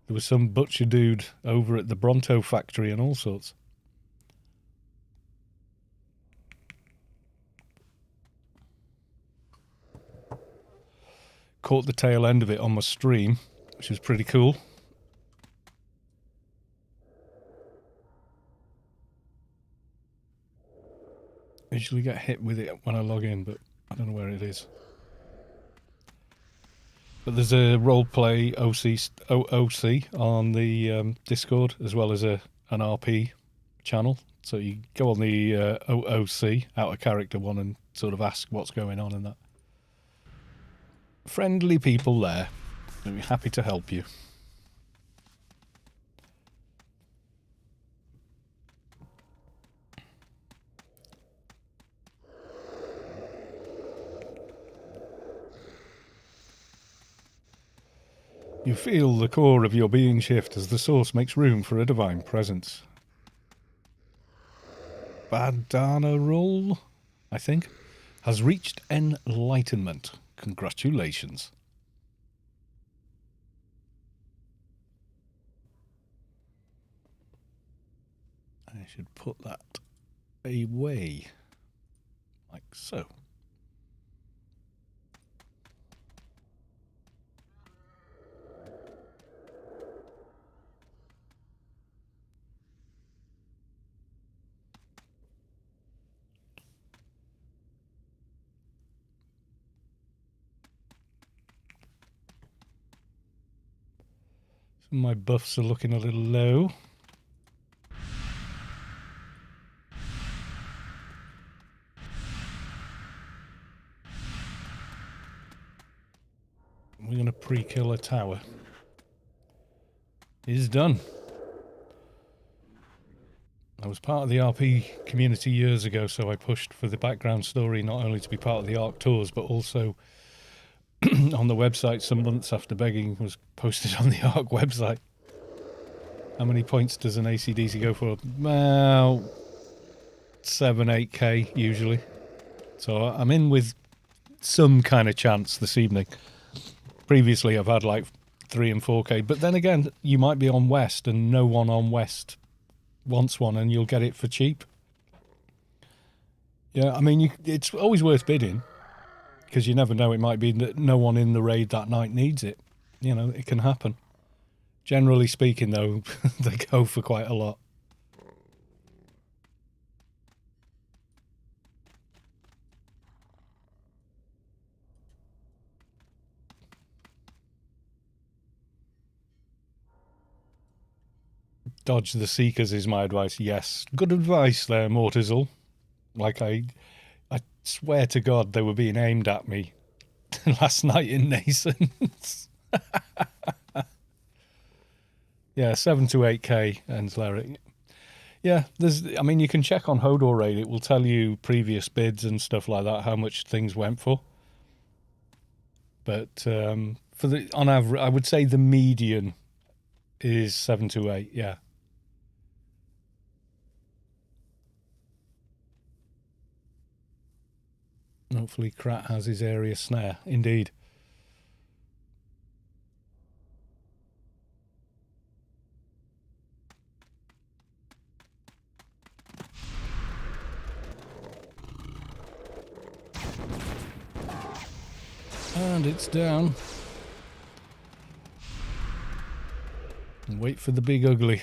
A: There was some butcher dude over at the Bronto factory and all sorts. Caught the tail end of it on my stream, which was pretty cool. I usually get hit with it when I log in, but I don't know where it is. But there's a roleplay OC on the Discord, as well as an RP channel. So you go on the OOC, out of character one, and sort of ask what's going on and that. Friendly people there. They'll be happy to help you. You feel the core of your being shift as the source makes room for a divine presence. Badana roll, I think, has reached enlightenment. Congratulations. I should put that away, like so. Some of my buffs are looking a little low. We're going to pre-kill a tower. It's done. I was part of the RP community years ago, so I pushed for the background story not only to be part of the ARC tours, but also on the website some months after begging was posted on the ARC website. How many points does an AC/DC go for? Well, 7-8k usually. So I'm in with some kind of chance this evening. Previously I've had like 3 and 4k, but then again you might be on West and no one on West wants one and you'll get it for cheap. Yeah, I mean it's always worth bidding, because you never know, it might be that no one in the raid that night needs it. You know, it can happen. Generally speaking though, they go for quite a lot. Dodge the Seekers is my advice. Yes, good advice there, Mortizal. Like I swear to God they were being aimed at me last night in Nason's. Yeah, 7 to 8k Ensler. Yeah, I mean you can check on Hodor raid, it will tell you previous bids and stuff like that, how much things went for. But on average, I would say the median is 7 to 8, yeah. Hopefully Krat has his area snare. Indeed. And it's down. And wait for the big ugly.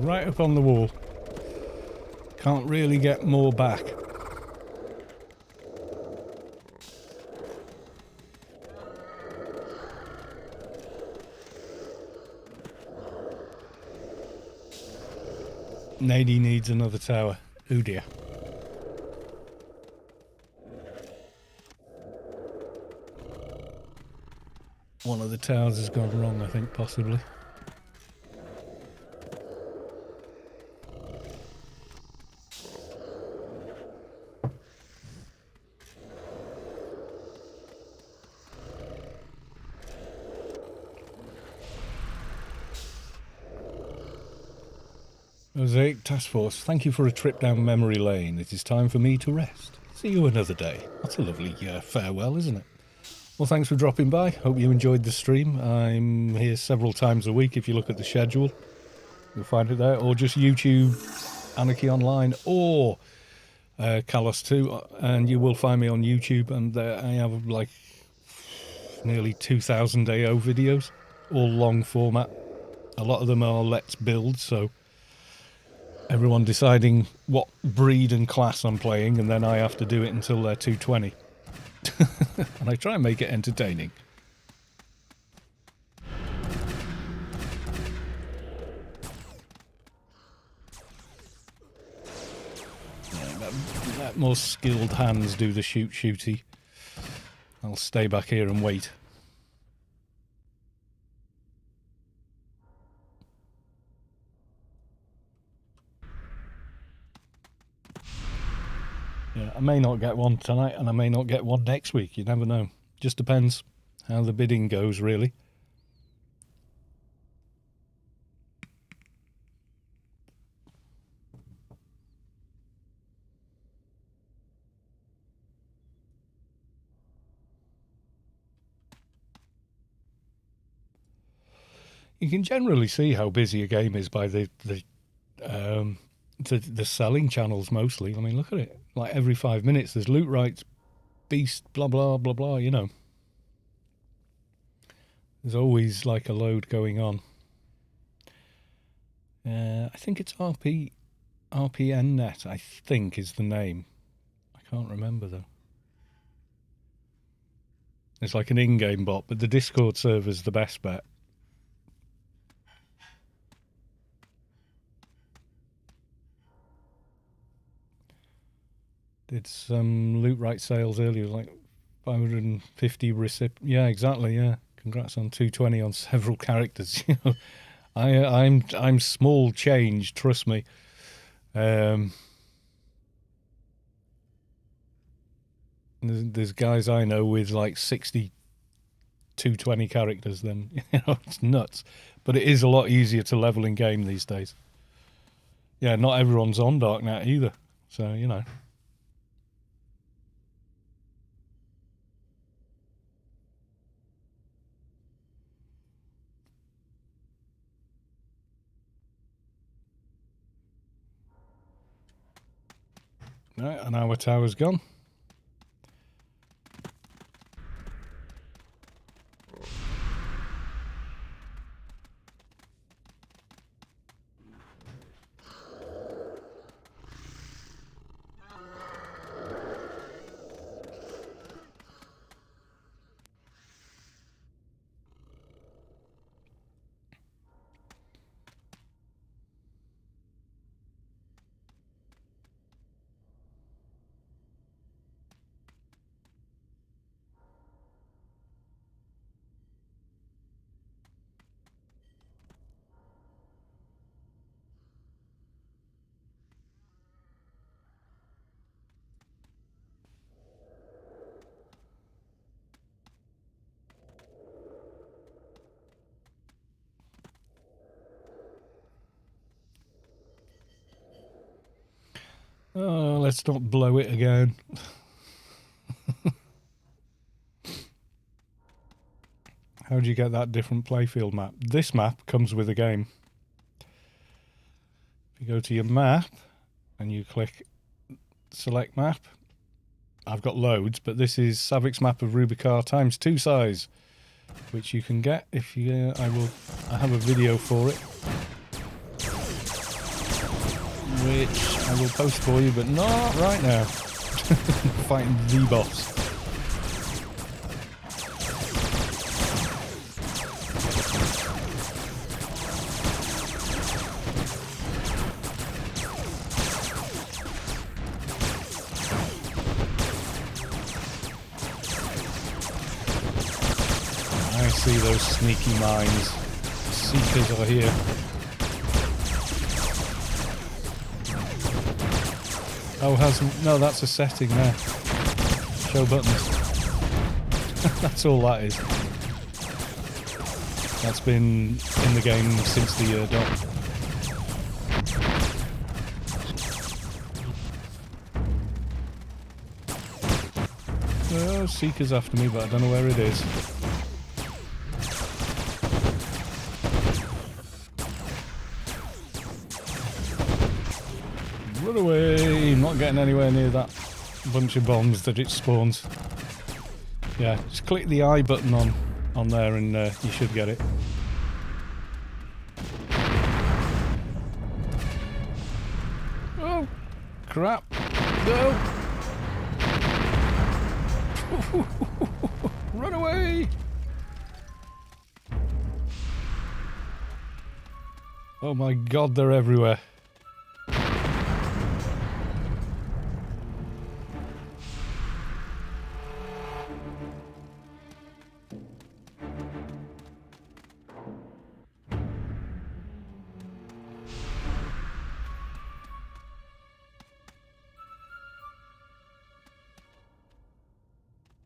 A: Right up on the wall. Can't really get more back. Nady needs another tower. Oh dear. One of the towers has gone wrong, I think, possibly. Mosaic Task Force, thank you for a trip down memory lane. It is time for me to rest. See you another day. That's a lovely farewell, isn't it? Well, thanks for dropping by. Hope you enjoyed the stream. I'm here several times a week. If you look at the schedule, you'll find it there. Or just YouTube Anarchy Online or Kalos 2. And you will find me on YouTube. And I have like nearly 2,000 AO videos, all long format. A lot of them are Let's Build, so everyone deciding what breed and class I'm playing, and then I have to do it until they're 220. And I try and make it entertaining. Yeah, let more skilled hands do the shooty. I'll stay back here and wait. Yeah, I may not get one tonight and I may not get one next week. You never know. Just depends how the bidding goes, really. You can generally see how busy a game is by the selling channels mostly. I mean, look at it. Like every 5 minutes there's loot rights, beast, blah, blah, blah, blah, you know. There's always like a load going on. I think it's RPN Net, I think is the name. I can't remember though. It's like an in-game bot, but the Discord server's the best bet. Did some loot right sales earlier, like 550 yeah, exactly, yeah. Congrats on 220 on several characters. You know, I'm small change, trust me. There's guys I know with like 60 220 characters. Then you know, it's nuts. But it is a lot easier to level in game these days. Yeah, not everyone's on Darknet either, so you know. Right, and our tower's gone. Oh, let's not blow it again. How do you get that different playfield map? This map comes with a game. If you go to your map and you click select map, I've got loads, but this is Savik's map of Rubikar ×2 size, which you can get if you. I have a video for it, which I will post for you, but not right now. Fighting the boss. I see those sneaky mines. Seekers are here. Oh, no, that's a setting there. Show buttons. That's all that is. That's been in the game since the dot. Oh, Seeker's after me, but I don't know where it is. Run away! I'm not getting anywhere near that bunch of bombs that it spawns. Yeah, just click the I button on there and you should get it. Oh, crap! No! Run away! Oh my god, they're everywhere.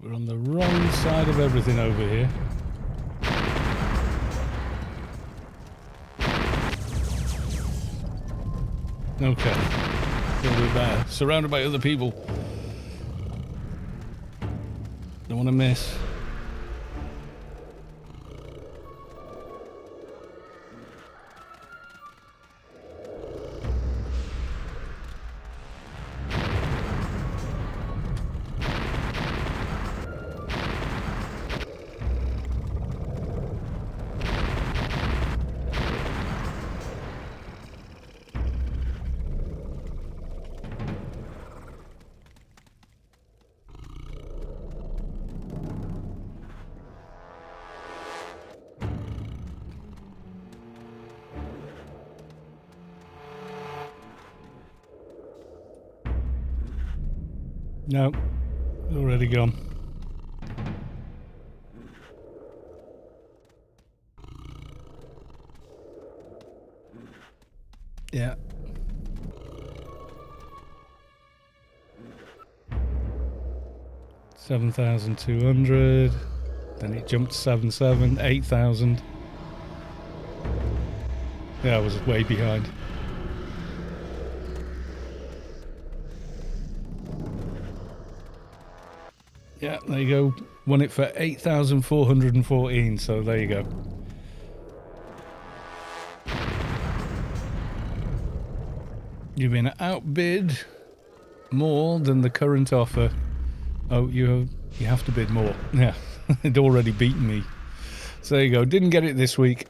A: We're on the wrong side of everything over here. Okay. A little bit there. Surrounded by other people. Don't want to miss. No, already gone. Yeah. $7,200. Then it jumped to 7,700, 8,000. Yeah, I was way behind. Yeah, there you go. Won it for 8,414, so there you go. You've been outbid more than the current offer. Oh, you have to bid more. Yeah, it'd already beaten me. So there you go. Didn't get it this week.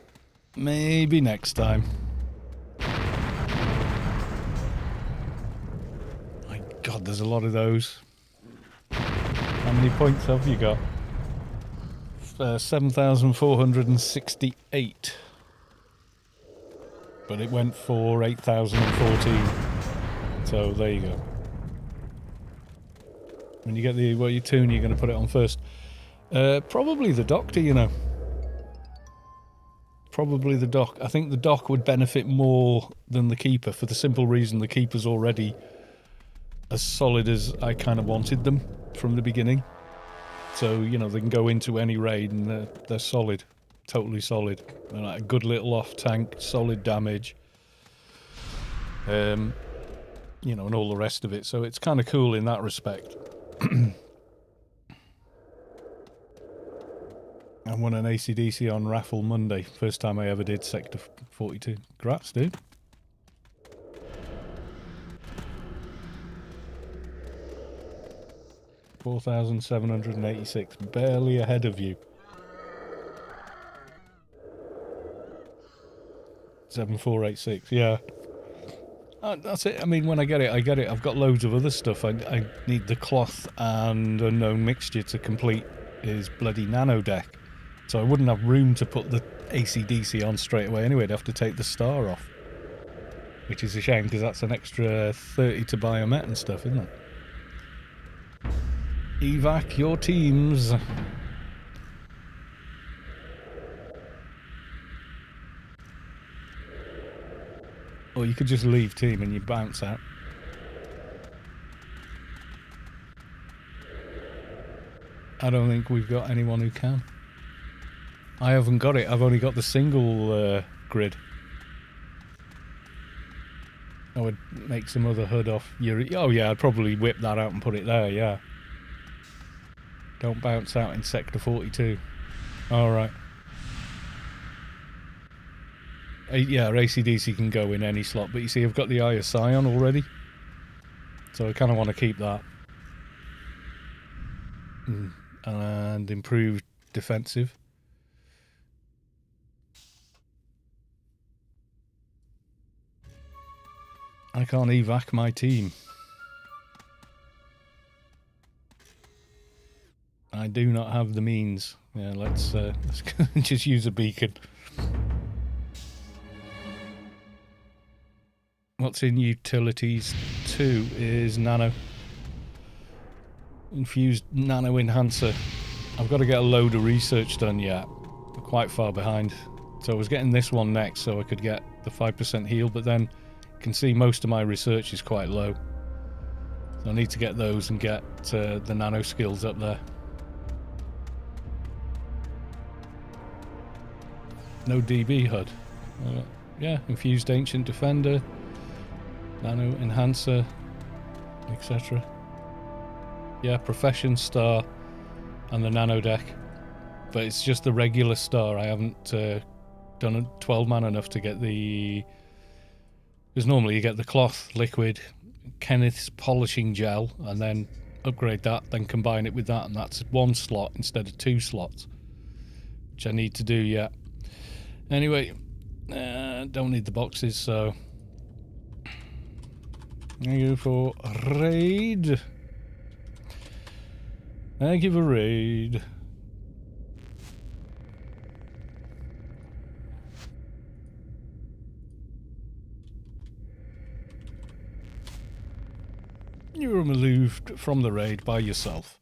A: Maybe next time. My God, there's a lot of those. How many points have you got? 7,468. But it went for 8,014. So there you go. When you get your tune, you're going to put it on first. Probably the Doctor, you know. Probably the Doc. I think the Doc would benefit more than the Keeper for the simple reason the Keeper's already as solid as I kind of wanted them from the beginning. So, you know, they can go into any raid and they're solid. Totally solid. They're like a good little off tank, solid damage. You know, and all the rest of it. So it's kind of cool in that respect. I won an AC/DC on Raffle Monday. First time I ever did Sector 42. Congrats, dude. $4,786. Barely ahead of you. 7,486. Yeah. That's it. I mean, when I get it, I get it. I've got loads of other stuff. I need the cloth and unknown mixture to complete his bloody nano deck. So I wouldn't have room to put the AC/DC on straight away anyway. I'd have to take the star off. Which is a shame, because that's an extra 30 to buy a met and stuff, isn't it? Evac your teams. Or you could just leave team and you bounce out. I don't think we've got anyone who can. I haven't got it. I've only got the single grid. I would make some other HUD off your... Oh yeah, I'd probably whip that out and put it there, yeah. Don't bounce out in Sector 42. Alright. Yeah, AC/DC can go in any slot, but you see I've got the Eye of Scion already. So I kind of want to keep that. And improved defensive. I can't evac my team. I do not have the means. Yeah, let's just use a beacon. What's in utilities 2 is nano. Infused nano enhancer. I've got to get a load of research done yet. I'm quite far behind. So I was getting this one next so I could get the 5% heal, but then you can see most of my research is quite low. So I need to get those and get the nano skills up there. No DB HUD. Yeah, infused ancient defender, nano enhancer, etc. Yeah, profession star and the nano deck, but it's just the regular star. I haven't done a 12 man enough to get the... Because normally you get the cloth, liquid, Kenneth's polishing gel, and then upgrade that, then combine it with that, and that's one slot instead of 2 slots, which I need to do yet. Anyway, don't need the boxes, so I go for raid. I give a raid. You were removed from the raid by yourself.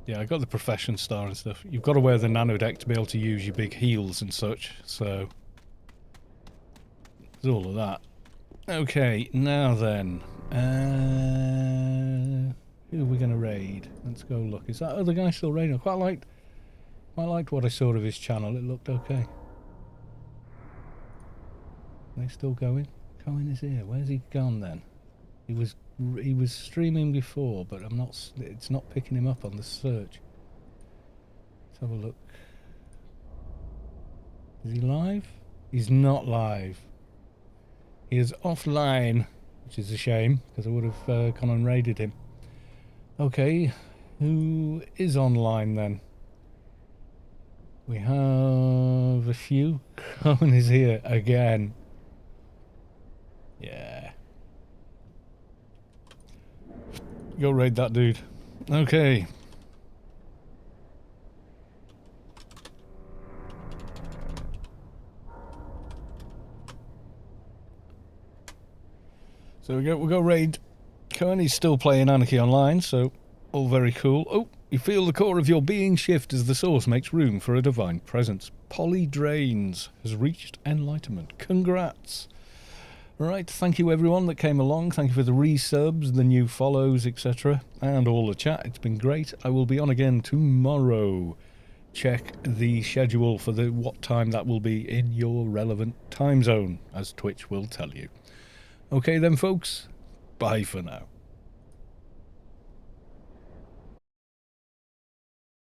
A: Yeah, I got the profession star and stuff. You've got to wear the nano deck to be able to use your big heals and such, so there's all of that. Okay, now then, who are we going to raid? Let's go look. Is that other guy still raiding? I quite liked what I saw of his channel. It looked okay. Are they still going? Cohen is here. Where's he gone then? He was streaming before, but it's not picking him up on the search. Let's have a look. Is he live? He's not live. He is offline, which is a shame, because I would have gone and raided him. Okay, who is online then? We have a few. Cohen is here again. Yeah. Go raid that dude. Okay. So we'll go raid. Cohen is still playing Anarchy Online, so all very cool. Oh, you feel the core of your being shift as the source makes room for a divine presence. Polly Drains has reached enlightenment. Congrats. Right, thank you everyone that came along. Thank you for the resubs, the new follows, etc. and all the chat. It's been great. I will be on again tomorrow. Check the schedule for what time that will be in your relevant time zone, as Twitch will tell you. Okay then folks, bye for now.